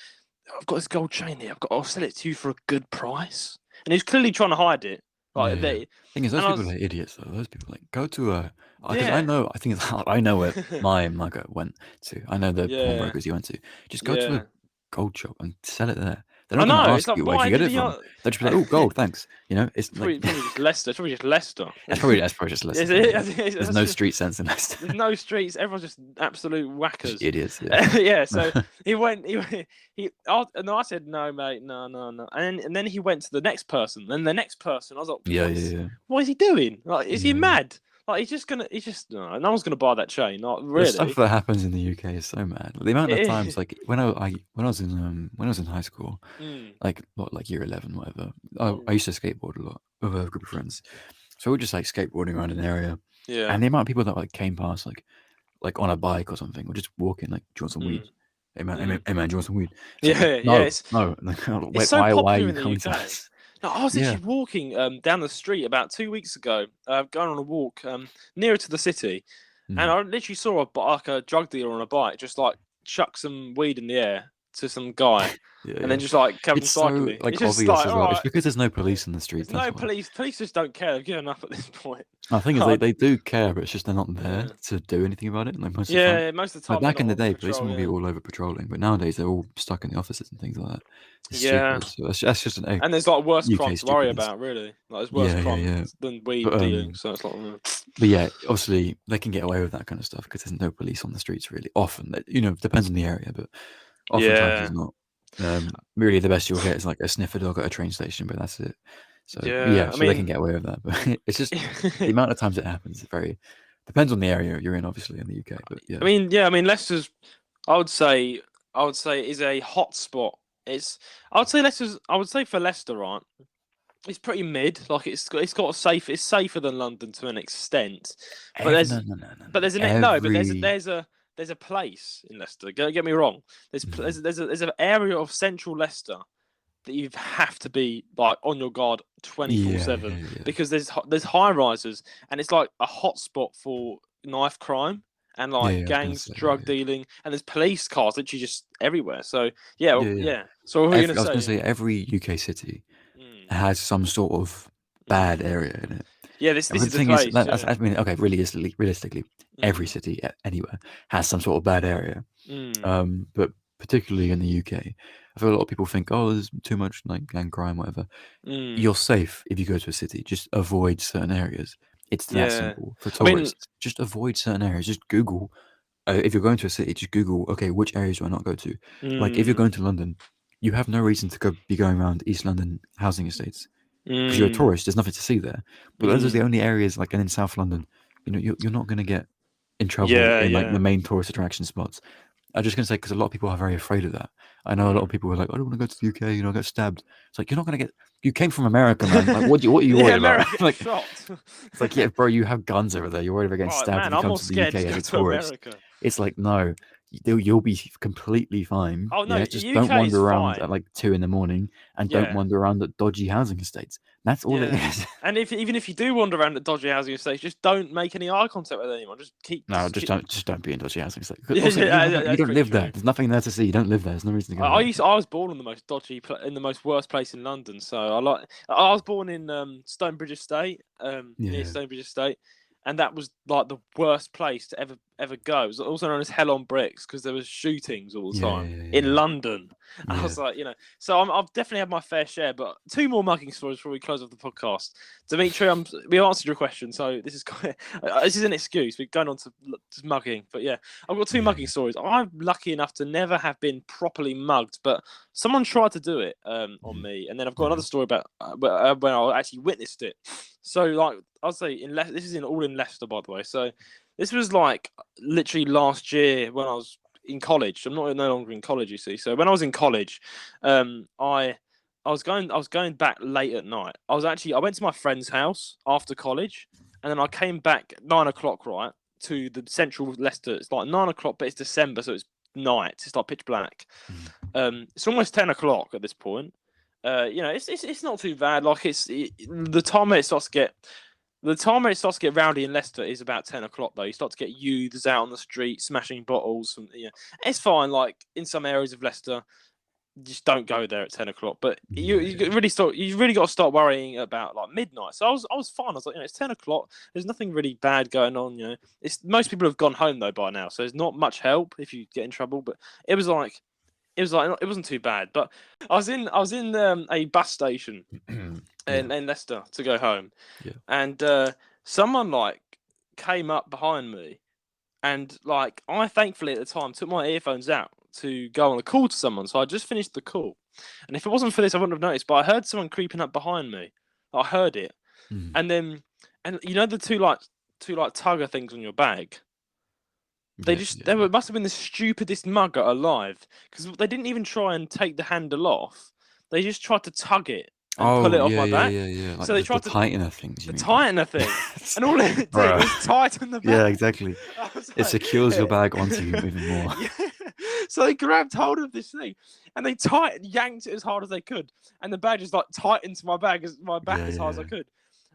"I've got this gold chain here. I'll sell it to you for a good price." And he's clearly trying to hide it. Like Thing is, those people are idiots. Though those people go to because I know. I think I know where my mugger went to. I know the pawnbrokers he went to. Just go to a gold shop and sell it there. They're not going to ask you where you get it from. They'll just be like, "Oh, gold, thanks." It's probably just Leicester. It's probably just Leicester. That's probably just Leicester. There's no street sense in Leicester. There's no streets. Everyone's just absolute whackers. Just idiots. Yeah. Yeah. So he went. No, I said no, mate. No. And then he went to the next person. Then the next person. I was like, Yeah. What is he doing? Like, is he mad? Like, no one's gonna buy that chain. Not really. The stuff that happens in the UK is so mad. The amount of times, like when I was in high school, like year 11, whatever. I used to skateboard a lot with a group of friends. So we're just like skateboarding around an area. Yeah. And the amount of people that like came past like on a bike or something, or just walking, like, do you want some weed? Mm. Hey man, Mm. do you want some weed? It's like, Yeah, yeah. no, no. Like, It's so why are popular you in the coming to UK. us? No, I was Yeah. actually walking down the street about 2 weeks ago, going on a walk nearer to the city, and Mm. I literally saw like a drug dealer on a bike just like chuck some weed in the air to some guy, Yeah, and then yeah. just like carry on It's so cycling. like It's just obvious like, as all well. It's right, because there's no police in the there's streets. That's no why. police. Police just don't care. They've given up at this point. I think is they do care, but it's just they're not there Yeah, to do anything about it. Like most of the time, yeah. Most of the like time they're back not in the on day, policemen patrol. would be Yeah, all over patrolling, but nowadays they're all stuck in the offices and things like that. It's yeah. stupid. So that's just an And there's like worse UK crimes to worry stupidness. about, really. Like there's worse Yeah, yeah, crime yeah. than weed But dealing. So it's like, but yeah, obviously they can get away with that kind of stuff because there's no police on the streets really. Often, depends on the area, but oftentimes yeah, there's not. Really, the best you'll get is like a sniffer dog at a train station, but that's it. So yeah. yeah, I so they can mean, get away with that, but it's just the amount of times it happens. It very depends on the area you're in, obviously, in the UK. But yeah, yeah. I mean, Leicester's. I would say. I would say is a hot spot. It's. I would say Leicester's. I would say for Leicester, right? It's pretty mid. Like it's got a safe. It's safer than London to an extent. But there's. no, no, no, no, But no. there's an no. But Every there's a place in Leicester. Don't get me wrong. Mhm. There's an area of central Leicester that you have to be like on your guard Yeah, 24/7 yeah, yeah, because there's high rises and it's like a hotspot for knife crime and yeah, like yeah. I was gonna gangs, say, drug yeah, dealing, and there's police cars literally just everywhere. So yeah, yeah, yeah. yeah. So what were you I gonna was gonna say? say every UK city Mm, has some sort of bad mm. area in it. Yeah, this But is the the thing is, place. Yeah. I mean, okay, realistically, every Mm, city anywhere has some sort of bad area. mm, But particularly in the UK, I feel a lot of people think, oh, there's too much like gang crime, whatever. mm. You're safe if you go to a city. Just avoid certain areas. It's that Yeah. simple. For I mean, tourists, just avoid certain areas. Just Google. If you're going to a city, just Google, okay, which areas do I not go to? Like if you're mm, going to London, you have no reason to be going around East London housing estates because you're a mm, tourist. There's nothing to see there. But those are the mm. only areas, like, and in South London, you're not going to get in trouble Yeah, in like yeah. the main tourist attraction spots. I'm just gonna say because a lot of people are very afraid of that. I know a lot of Mm. people are like, I don't want to go to the UK, get stabbed. It's like you're not gonna get. You came from America, man. Like, what are you Yeah, worried about? America Like, shot. it's like, yeah, bro, you have guns over there. You're worried about getting Right, stabbed man, if you I'm come more to the scared UK to as go a to tourist. America. It's like, no, you'll be completely fine. Oh no, Yeah, just don't UK is wander around at fine. like 2 in the morning, and don't Yeah, wander around at dodgy housing estates. That's all it yeah. is. And even if you do wander around the dodgy housing estates, just don't make any eye contact with anyone. No, Just keep. just don't be in dodgy housing estates. Yeah, Also, yeah, you that's don't pretty live there. true. There's nothing there to see. You don't live there. There's no reason to go there. I was born in the most in the most worst place in London. So I was born in Stonebridge Estate, near Yeah, Stonebridge Estate, and that was like the worst place to ever go. It was also known as Hell on Bricks because there was shootings all the yeah, yeah, time yeah, in yeah. London. And I Yeah. was like, so I've definitely had my fair share. But two more mugging stories before we close off the podcast. Dimitri, we answered your question, so this is this is an excuse. We're going on to just mugging, but yeah, I've got two Yeah. mugging stories. I'm lucky enough to never have been properly mugged, but someone tried to do it on Mhm. me, and then I've got Yeah. another story about when I actually witnessed it. So like I'll say this is all in Leicester, by the way. So this was like literally last year when I was in college. I'm no longer in college, you see. So when I was in college, I was going back late at night. I went to my friend's house after college, and then I came back 9 o'clock, right, to the central Leicester. It's like 9 o'clock, but it's December, so it's night. It's like pitch black. Mhm. It's almost 10 o'clock at this point. It's not too bad. Like the time when it starts to get. The time when it starts to get rowdy in Leicester is about 10 o'clock, though. You start to get youths out on the street smashing bottles. It's fine. Like in some areas of Leicester, just don't go there at 10 o'clock. But Yeah, you really start. You really got to start worrying about like midnight. So I was fine. I was like, it's 10 o'clock. There's nothing really bad going on. It's most people have gone home though by now, so there's not much help if you get in trouble. But it was like it wasn't too bad. But I was in a bus station yeah. in Leicester to go home, Yeah. and someone like came up behind me, and like I thankfully at the time took my earphones out to go on a call to someone. So I just finished the call, and if it wasn't for this, I wouldn't have noticed. But I heard someone creeping up behind me. I heard it, Mhm. and then the two like tugger things on your bag. Yeah, yeah, yeah. Must have been the stupidest mugger alive because they didn't even try and take the handle off. They just tried to tug it and pull Oh, it off yeah, my yeah, back. yeah, yeah. Like So they the tried to tightener things, you the mean? tightener thing, and all it did Bruh. was tighten the Yeah, bag. exactly. I was It like, secures your bag onto you even more. yeah. So they grabbed hold of this thing and they yanked it as hard as they could, and the bag just like tightened to my back Yeah, as hard as I yeah, could.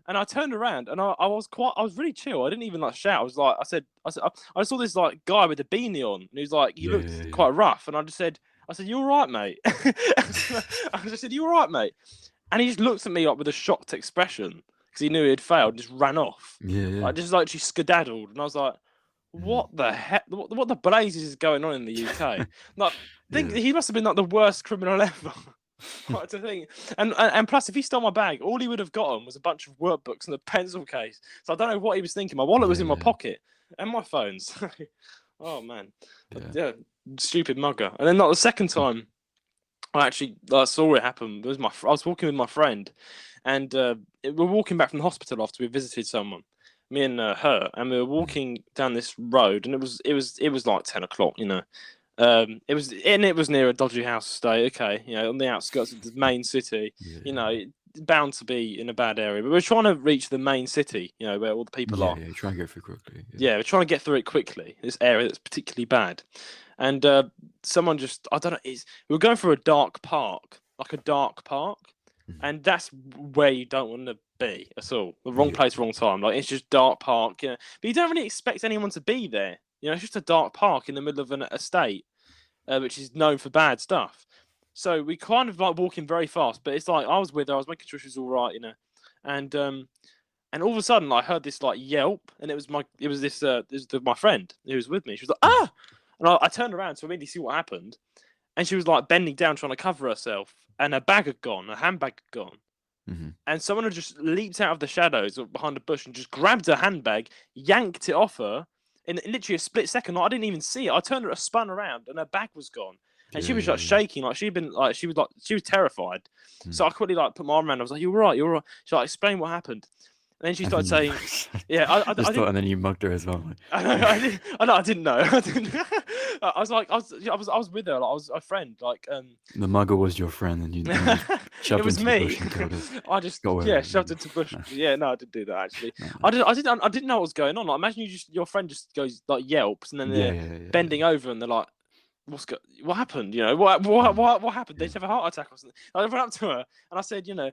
And I turned around and I was really chill. I didn't even like shout. I was like, I saw this like guy with a beanie on, and he was like, he yeah, yeah, looked yeah. quite rough, and I said, you all right, mate? I just said, you all right, mate? And he just looked at me like with a shocked expression because he knew he had failed, and just ran off. Yeah, yeah. Like just like she skedaddled, and I was like, Mm. what the heck? What the blazes is going on in the UK? Like, think Yeah. he must have been like the worst criminal ever. Like, to think, and plus, if he stole my bag, all he would have gotten was a bunch of workbooks and a pencil case. So I don't know what he was thinking. My wallet was Yeah, in my yeah, pocket and my phones. Oh man, yeah. yeah, stupid mugger. And then like the second time, I actually saw it happen. It was I was walking with my friend, and we're walking back from the hospital after we visited someone. Me and her, and we were Mm. walking down this road, and it was like 10 o'clock, you know. It was near a dodgy house estate. Okay, you know, on the outskirts of the main city. Yeah, You yeah. know, bound to be in a bad area, but we're trying to reach the main city. You know, where all the people Yeah, are. yeah. Try and go through quickly. Yeah. Yeah, we're trying to get through it quickly. This area that's particularly bad, and someone just I don't know. We were going through a dark park, like a dark park, Mm. and that's where you don't want to be at all. The wrong Yeah, place, wrong time. Like it's just dark park, you know. But you don't really expect anyone to be there. You know, it's just a dark park in the middle of an estate, which is known for bad stuff. So we kind of like walking very fast, but it's like I was with her, I was making sure she was all right, you know, and all of a sudden I heard this like yelp, and it was my friend who was with me. She was like, Mm. ah, and I turned around to immediately see what happened, and she was like bending down trying to cover herself, and her bag had gone, her handbag had gone, Mm-hmm. and someone had just leaped out of the shadows behind a bush and just grabbed her handbag, yanked it off her in literally a split second. Like, I didn't even see it. I turned her, spun around, and her bag was gone. And she Yeah, was yeah, like yeah. shaking, like she was terrified. Mm. So I quickly like put my arm around her. I was like, "You're right, you're right." She like explained what happened, and then she And started then you saying, "Yeah, I just thought, didn't." and then you mugged her as well. Like, I didn't know. I didn't. I was like, I was with her. Like, I was a friend. Like, the mugger was your friend, and you just it shoved was into the me. bush and killed her. I just Got away with it, shoved didn't into bush. you? Yeah, no, I didn't do that actually. No, no. I didn't know what was going on. Like, imagine your friend just goes like yelps, and then Yeah, they're yeah, yeah, bending over, and they're like, what happened? You know, what happened? Did yeah. she have a heart attack or something? I went up to her and I said, you know,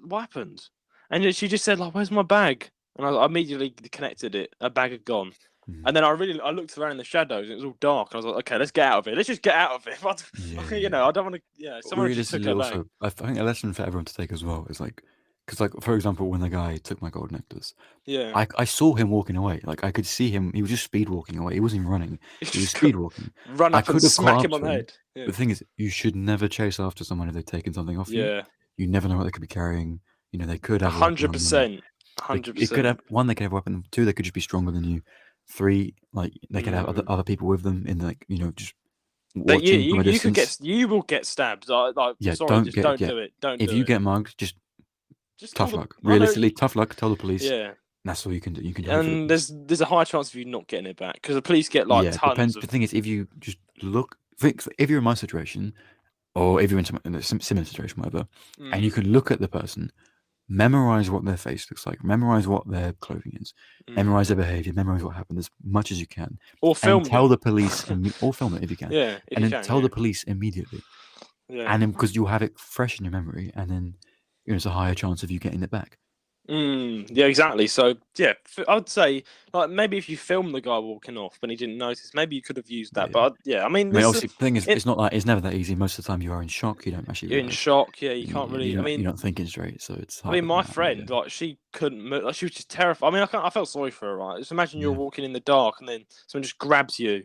what happened? And she just said like, where's my bag? And I immediately connected it. Her bag had gone. Mm. And then I looked around in the shadows and it was all dark. And I was like, okay, let's get out of it. Let's just get out of it. Yeah, You know, I don't want to. Yeah, someone just took Realistically, her bag. also, I think a lesson for everyone to take as well is like, because like for example, when the guy took my gold necklace, Yeah. I saw him walking away. Like I could see him. He was just speed walking away. He wasn't even running. He was speed walking. Run I up and could have smack caught him up on to the him. head. Yeah. The thing is, you should never chase after someone if they've taken something off you. Yeah. You never know what they could be carrying. You know, they could have a weapon on them. 100%. It could 100%. have one. They could have a weapon. Two, they could just be stronger than you. Three, like they could have other people with them in like just But watching from a distance. you will get stabbed. Like, Yeah, sorry, just don't do it. Don't if do you it. get mugged, just tough luck. I know- Realistically, tough luck. Tell the police. Yeah. That's all you can do. You can do. And there's a high chance of you not getting it back because the police get like yeah, tons depends. of. The thing is, if you just look, if you're in my situation, or if you're in a similar situation, whatever, and you can look at the person, memorize what their face looks like, memorize what their clothing is, memorize their behavior, memorize what happened as much as you can, or film and tell them. the police, or film it if you can, Yeah, if and you then can, tell yeah. the police immediately, Yeah. and then because you'll have it fresh in your memory, and then there's a higher chance of you getting it back. Yeah, exactly. So yeah, I'd say like maybe if you film the guy walking off but he didn't notice, maybe you could have used that. Yeah. But I mean, Obviously, the thing is, it's not like it's never that easy. Most of the time, you are in shock. You don't actually. You're in shock. Yeah, you can't really. You're not thinking straight, so it's hard. I mean, my friend, like, she couldn't move. Like, she was just terrified. I mean, I felt sorry for her. Right? Just imagine you're walking in the dark and then someone just grabs you,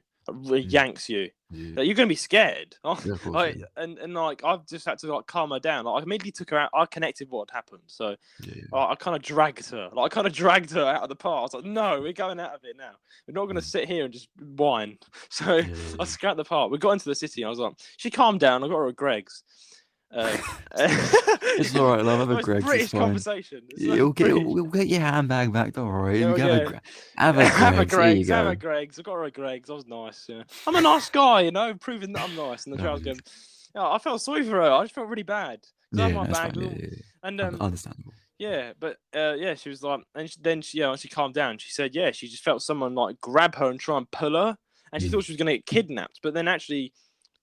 yanks you. Yeah. Like, you're gonna be scared. Yeah, of course, like, and like I've just had to like calm her down. Like, I immediately took her out. I connected what had happened. So I kind of dragged her. Like I kind of dragged her out of the park. I was like, no, we're going out of it now. We're not gonna sit here and just whine. So I scrapped the park. We got into the city. And I was like, she calmed down. I got her a Greg's. It's all right, love. Have a Greg's. British conversation. We'll get your handbag back. Don't worry. Yeah, have a Greg's. Have a Greg's. I got her a Greg's. I was nice. Yeah, I'm a nice guy. You know, proving that I'm nice. And the child going, I felt sorry for her. I just felt really bad. because I have Yeah, my no, it's bag, fine. Yeah, yeah, and yeah. Understandable. yeah, but yeah, she was like, and then once she calmed down, she said, yeah, she just felt someone like grab her and try and pull her, and she Mm. thought she was gonna get kidnapped, but then actually,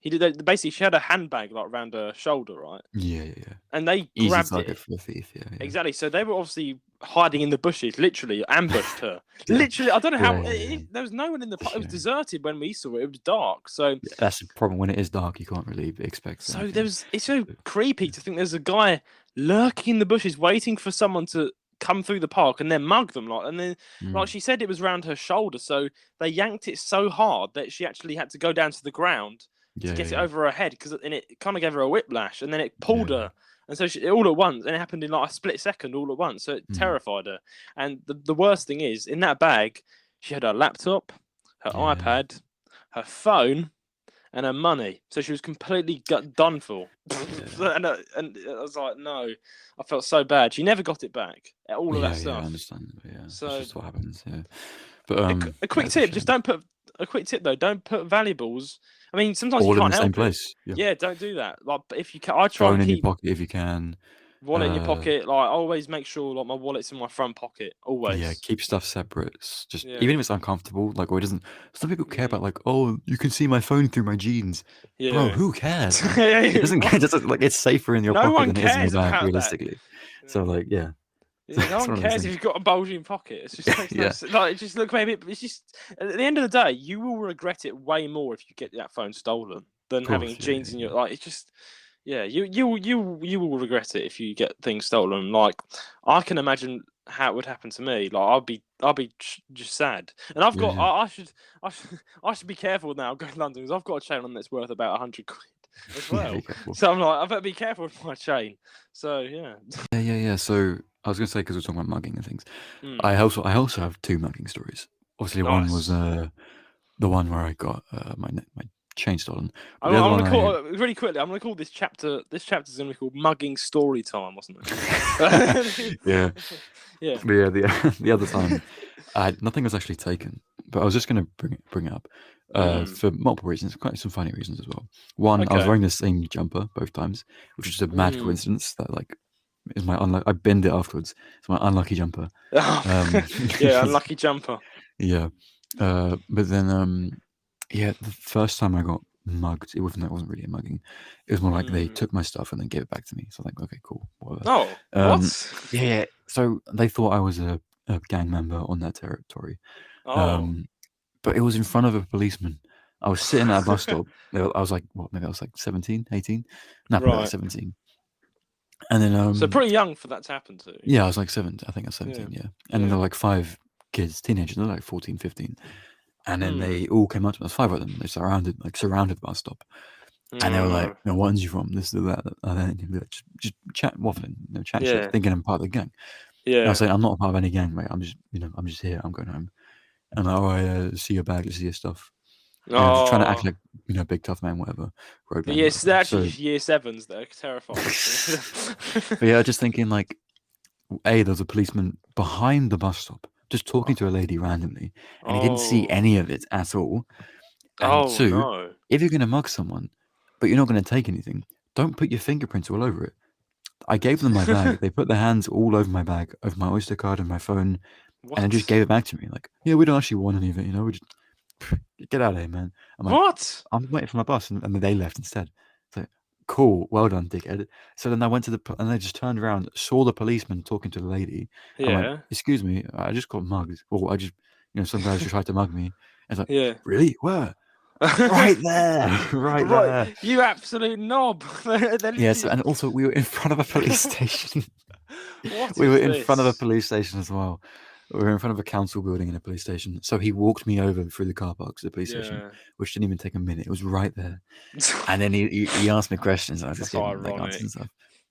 he did basically she had a handbag like around her shoulder, right, Yeah, yeah, yeah. and they Easy grabbed target it. for a thief. Yeah, yeah. Exactly. So they were obviously hiding in the bushes, literally ambushed her. Yeah, Literally, I don't know yeah, how. yeah, yeah. There was no one in the It's a park. It was shame. deserted when we saw it. It was dark. So, Yeah, that's the problem. When it is dark, you can't really expect so there anything. was. It's so creepy to think there's a guy lurking in the bushes, waiting for someone to come through the park and then mug them. And then Mm. she said it was around her shoulder. So they yanked it so hard that she actually had to go down to the ground to Yeah, yeah, get it yeah. over her head and it kind of gave her a whiplash, and then it Yeah. pulled her. And so all at once, and it happened in like a split second, all at once. So it Mm. terrified her. And the worst thing is, in that bag, she had her laptop, her Yeah. iPad, her phone, and her money. So she was completely done for. Yeah. and I was like, no, I felt so bad. She never got it back. All of that Yeah, yeah, I stuff. understand. But yeah, that's So just what happens. Yeah, but a yeah, quick it's a tip: just shame. don't put a quick tip though. Don't put valuables. I mean, sometimes you All in the can't same help it. place. Yeah, Yeah, don't do that. Like, if you can, I try phone and in your keep pocket if you can. wallet in your pocket. Like, I always make sure like my wallet's in my front pocket. Yeah, Always. keep stuff separate. Just Yeah. even if it's uncomfortable, like, or it doesn't. Some people care about Mm. like, oh, you can see my phone through my jeans, bro. Yeah. Who cares, man? It doesn't care. Just like it's safer in your No pocket one than it is in your cares bag, about that. realistically. So Yeah. like, yeah, Yeah, no it's one one of those cares if things. you've got a bulging pocket. It's just makes no Yeah, sense. Like, it just look maybe it's just at the end of the day, you will regret it way more if you get that phone stolen than of having course. Yeah, jeans yeah, in your yeah. like. It's just yeah, you will regret it if you get things stolen. Like, I can imagine how it would happen to me. Like, I'll be just sad. And I've Yeah, got yeah. I should be careful now going to London because I've got a chain on that's worth about 100 quid as Yeah, be well. careful. So I'm like, I better be careful with my chain. So yeah. Yeah, yeah, yeah. So I was gonna say because we're talking about mugging and things. Mm, I also have two mugging stories. Obviously, one was nice. the one where I got my chain stolen, but I'm, the other I'm one gonna I call really quickly. I'm gonna call this chapter. This chapter's gonna be called "Mugging Story Time," wasn't it? yeah, Yeah. but yeah, the other time nothing was actually taken, but I was just gonna bring it up Mm, for multiple reasons, quite some funny reasons as well. One, I was okay. wearing the same jumper both times, which is just a mad Mm. coincidence that like is my I binned it afterwards. It's my unlucky jumper. Yeah, unlucky jumper. Yeah. But then, yeah, the first time I got mugged, it wasn't really a mugging. It was more like they Mm. took my stuff and then gave it back to me. So like, okay, cool, whatever. Oh, Um, what? yeah, yeah. So they thought I was a gang member on their territory. Oh. Um, but it was in front of a policeman. I was sitting at a bus stop. I was like, what? Maybe I was like 17, 18? No, probably like Right. 17. And then, So pretty young for that to happen to. yeah, I was like 7. I think I was Yeah. 17. Yeah. And then Yeah. there were like 5 kids, teenagers. They're like 14, 15. And then Mm. they all came up to me. There's 5 of them. They surrounded the bus stop, and they were like, Mm. "No, what are you from? This, that." And then he'd be like, just chat, waffling, chat shit, Yeah. thinking I'm part of the gang. And I was Yeah. saying, I'm not a part of any gang, mate. I'm just here. I'm going home. And like, oh, I see your bag, let's see your stuff. And I'm just trying to act Oh. like big tough man, whatever, But roadman, yes, whatever. they're actually So, year sevens. They're terrifying. but yeah, just thinking like, there was a policeman behind the bus stop, just talking to a lady randomly, and he didn't see Oh. any of it at all. And Oh 2, no. if you're going to mug someone, but you're not going to take anything, don't put your fingerprints all over it. I gave them my bag. They put their hands all over my bag, over my Oyster card and my phone, and then just What? gave it back to me. Like, yeah, we don't actually want any of it, We just get out of here, man. I'm like, What? I'm waiting for my bus, and then they left instead. It's like, cool, well done, dickhead. So then I went to and they just turned around, saw the policeman talking to the lady. I'm like, Yeah. excuse me, I just got mugged, or I just, some guys just tried to mug me. It's like, Yeah. really? Where? Right there, right Right, there. you absolute knob. They're Yes, literally... and also we were in front of a police station. What We were is in front of a this? police station as well. We were in front of a council building in a police station. So he walked me over through the car park to the police station, Yeah. which didn't even take a minute. It was right there. And then he asked me questions, and I just That's gave him like answers and ironic. stuff.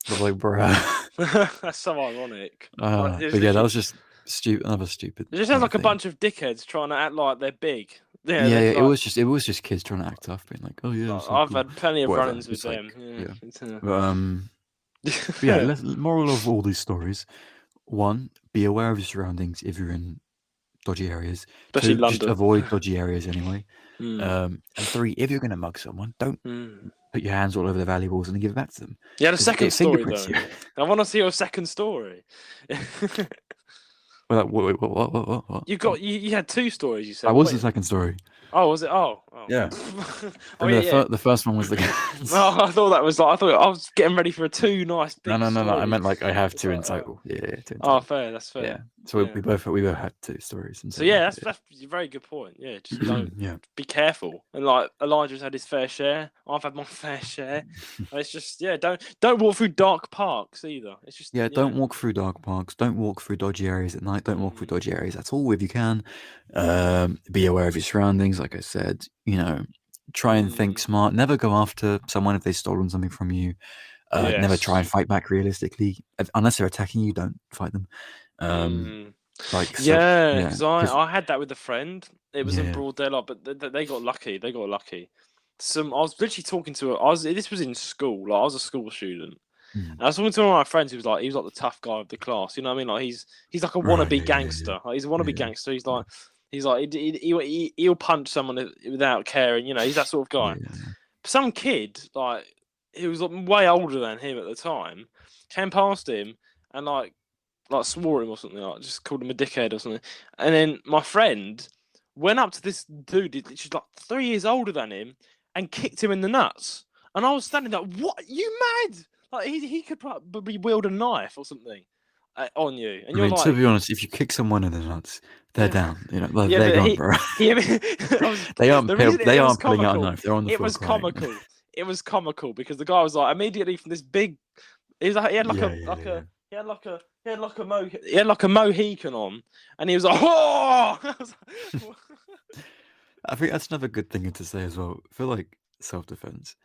I was like, bruh. That's so ironic. Like, But yeah, that was just stupid. Another stupid it just sounds like a thing. bunch of dickheads trying to act like they're big. Yeah, Yeah, they're it like, was just kids trying to act tough, being like, oh yeah, it's so I've cool, had plenty of whatever. run-ins with It's like, them. Yeah. yeah. It's, But yeah, moral of all these stories: 1, be aware of your surroundings if you're in dodgy areas. Especially 2, just London. avoid dodgy areas anyway. Mm. And 3, if you're going to mug someone, don't Mm. put your hands all over the valuables and then give it back to them. You had a 'Cause second it story fingerprints though. you. I want to see your second story. Well, like, wait, what? You had 2 stories. You said. That was the Wait. second story. Oh, was it? Oh. Yeah. Oh Remember yeah. the first one was the guns. Oh, I thought that was like I thought I was getting ready for a 2 nice big No. I stories. meant like I have It's 2 like, in total. Yeah, 2 in oh, total. fair. That's fair. Yeah. So Yeah. we both had 2 stories. In So total. yeah, that's a very good point. Yeah, just don't be careful. And like Elijah's had his fair share. I've had my fair share. And it's just don't walk through dark parks either. It's just don't walk through dark parks. Don't walk through dodgy areas at night. Don't walk through dodgy areas at all if you can. Be aware of your surroundings. Like I said, try and think smart. Never go after someone if they've stolen something from you. Never try and fight back realistically. Unless they're attacking you, don't fight them. Because I had that with a friend. It was in broad daylight, but they got lucky. I was literally talking to this was in school. Like I was a school student. And I was talking to one of my friends who was like the tough guy of the class. You know what I mean? Like he's like a wannabe gangster. Like, he's a wannabe gangster. He's like he'll punch someone without caring. He's that sort of guy. Some kid who was way older than him at the time came past him and like swore at him or something, like just called him a dickhead or something. And then my friend went up to this dude, she's like 3 years older than him, and kicked him in the nuts. And I was standing there, what? You mad? Like he could probably wield a knife or something on you. And you're to be honest, if you kick someone in the nuts, they're down. They're gone, bro. They aren't pulling out a knife. They're on the floor. It was comical because the guy was like immediately from this big. He had like a Mohican on, and he was like, "Oh!" I think that's another good thing to say as well. For like self-defense,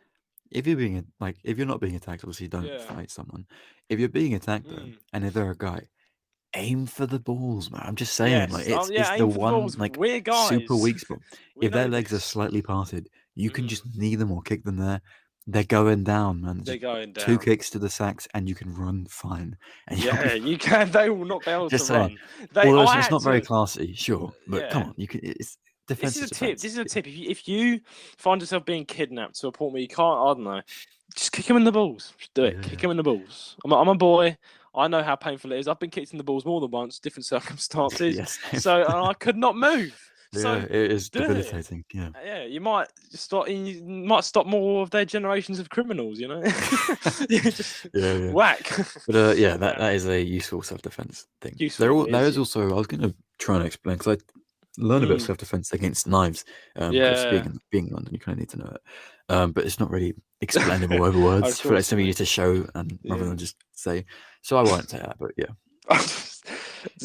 if you're not being attacked, obviously don't fight someone. If you're being attacked though, and if they're a guy, aim for the balls, man. I'm just saying, it's the one super weak spot. If their legs are slightly parted, you can just knee them or kick them there. They're going down, man. They're going down. 2 kicks to the sacks, and you can run fine. And you can. They will not be able to run. It's not very classy, sure, but come on, you can. It's defense. This is a tip. If you find yourself being kidnapped to a point where you can't, I don't know, just kick him in the balls. Just do it. Kick him in the balls. I'm a boy. I know how painful it is. I've been kicked in the balls more than once, different circumstances. So I could not move. So it is debilitating. Yeah, you might stop more of their generations of criminals. Whack. But that is a useful self-defense thing. There is also, I was going to try and explain because I learned about self-defense against knives. Being in London, you kind of need to know it. But it's not really explainable over words. For something you need to show and rather than just say. So I won't say that, but yeah.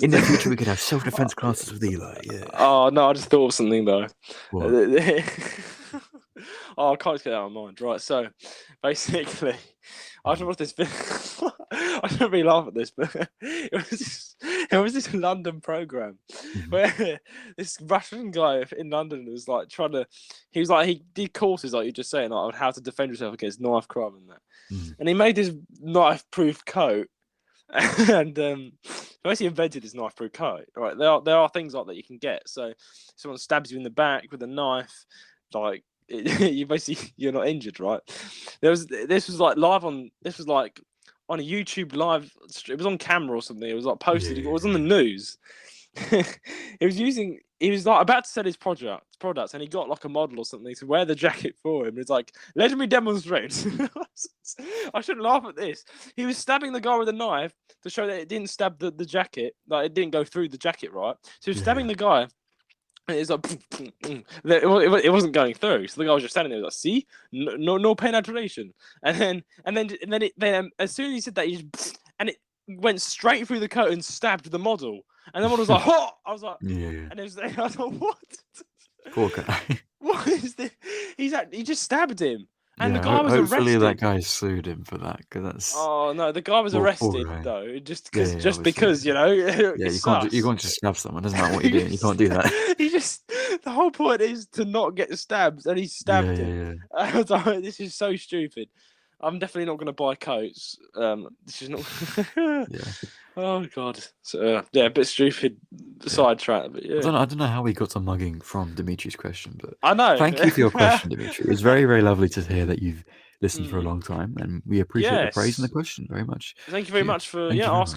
In the future, we could have self-defense classes with Eli. Yeah. Oh no, I just thought of something though. What? I can't get that out of my mind. Right, so basically, I don't know what this. I don't really laugh at this, but it was this London program where this Russian guy in London was like he did courses like you just saying like on how to defend yourself against knife crime and that, and he made this knife-proof coat. And basically invented this knife-proof coat. Right, there are things like that you can get. So if someone stabs you in the back with a knife, like you're not injured, right? This was like on a YouTube live. It was on camera or something. It was like posted. It was on the news. He was like about to sell his products, and he got like a model or something to wear the jacket for him. It's like, let me demonstrate. I shouldn't laugh at this. He was stabbing the guy with a knife to show that it didn't stab the jacket, like it didn't go through the jacket, right? So he was stabbing the guy, and it's like it wasn't going through. So the guy was just standing there, like, see, no penetration. And then as soon as he said that, and it went straight through the coat and stabbed the model. And the model was like, "Oh!" I was like, and I thought, "What? Poor guy. What is this?" He just stabbed him, and the guy was hopefully arrested. that guy sued him for that because that's. Oh no, the guy was arrested though, just because you can't just stab someone. Doesn't matter what you're doing, you can't do that. The whole point is to not get stabbed, and he stabbed him. I was like, this is so stupid. I'm definitely not going to buy coats. This is not. Oh god. So a bit stupid sidetrack, but yeah. I don't know how we got to mugging from Dimitri's question, but I know. Thank you for your question, Dimitri. It was very, very lovely to hear that you've listened for a long time, and we appreciate the praise and the Yes. question very much. Thank you very much for Thank you very much.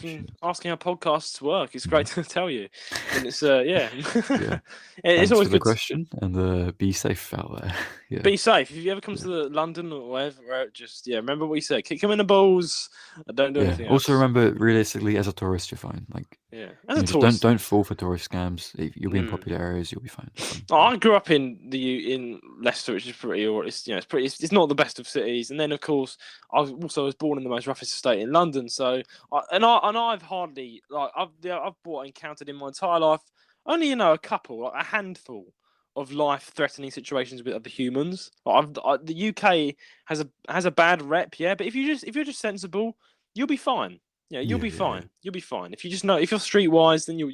asking how podcasts work. It's great to tell you, and it's Yeah. it's Thanks always for the good. question, and be safe out there. Yeah. Be safe. If you ever come Yeah. to London or wherever, just remember what we said. Kick them in the balls. Don't do anything Also else. remember, realistically, as a tourist, you're fine. Like, As a just tourist. don't fall for tourist scams. If you'll be in popular areas, you'll be fine. I grew up in Leicester, which is it's not the best of cities. And then of course I was born in the most roughest estate in London. So I've hardly I've encountered in my entire life only a couple, like a handful of life-threatening situations with other humans. The UK has a bad rep, but if you're just sensible, you'll be fine. You'll be fine. Yeah. You'll be fine. If you just know, if you're streetwise, then you'll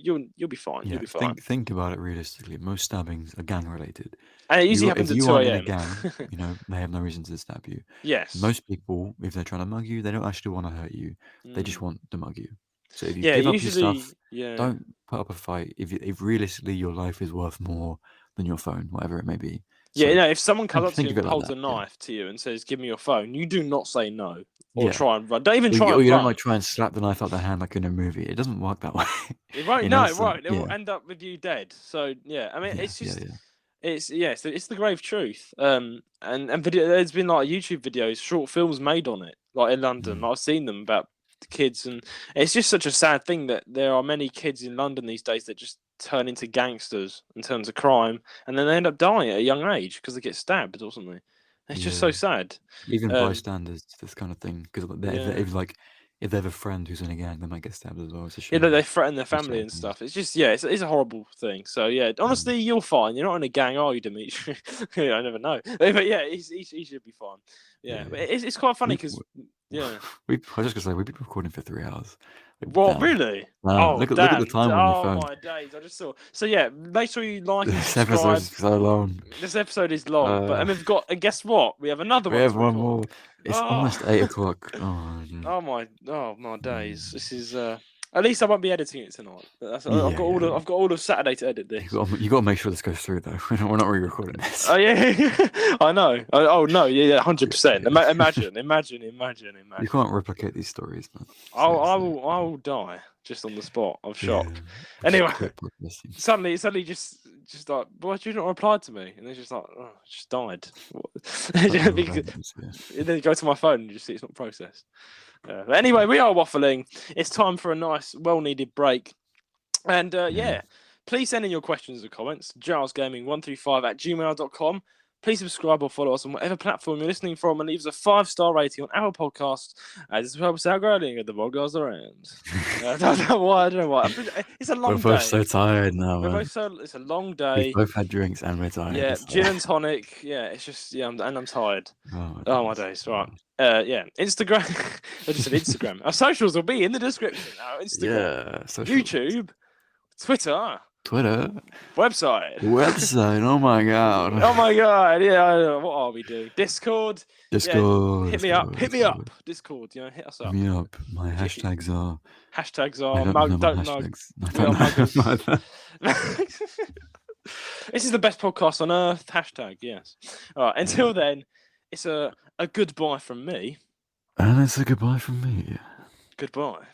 be fine. You'll be fine. Think about it realistically. Most stabbings are gang related. And it usually happens at 2 aren't in a a.m. gang, they have no reason to stab you. Yes. Most people, if they're trying to mug you, they don't actually want to hurt you. They just want to mug you. So if you give up your stuff, don't put up a fight. If realistically your life is worth more than your phone, whatever it may be. So, if someone comes up to you and holds a knife to you and says, "Give me your phone," you do not say no or try and run. Don't even try. You don't try and slap the knife out their hand like in a movie. It doesn't work that way. It won't. No, it won't. It will end up with you dead. So I mean, it's just. It's the grave truth. And video. There's been like YouTube videos, short films made on it, like in London. I've seen them about the kids, and it's just such a sad thing that there are many kids in London these days that just turn into gangsters in terms of crime, and then they end up dying at a young age because they get stabbed or something. It's just so sad. Even bystanders, this kind of thing, because if they have a friend who's in a gang, they might get stabbed as well. It's a shame. They threaten their family and stuff. It's just it's a horrible thing. So honestly, you're fine. You're not in a gang, are you, Dimitri? I never know. But he should be fine. But it's quite funny because I was just gonna say we've been recording for 3 hours. What, really? Look at the time on your phone. Oh my days! I just saw. So make sure you like and This subscribe. episode is so long. This episode is long, but we've got. And guess what? We have another one. We have one more. It's almost 8 o'clock. Oh my days! This is. At least I won't be editing it tonight. I've got all of Saturday to edit this. You got to make sure this goes through though. We're not re-recording this. Oh yeah, I know. Oh no, 100%. Imagine. You can't replicate these stories, man. I will die just on the spot. I'm shocked. Anyway, suddenly just like, why did you not reply to me? And it's just like, I just died. And then you go to my phone and you just see it's not processed. But anyway, we are waffling. It's time for a nice, well-needed break. And please send in your questions and comments. JarlesGaming135@gmail.com. Please subscribe or follow us on whatever platform you're listening from, and leave us a 5-star rating on Apple Podcasts, as it helps out growing at the podcast around. I don't know why. It's a long day. We're both so tired now. It's a long day. We've both had drinks and we're tired. Yeah, gin and tonic. Yeah, it's just I'm tired. Oh my days. Right. Instagram. I just said Instagram. Our socials will be in the description. Our Instagram, YouTube, Twitter, website. Oh my god. Yeah. What are we doing? Discord. Yeah, hit me up. Discord. Hit us up. Hit me up. My hashtags are. I don't know. This is the best podcast on earth. Hashtag yes. All right. Until then, it's a goodbye from me. And it's a goodbye from me. Goodbye.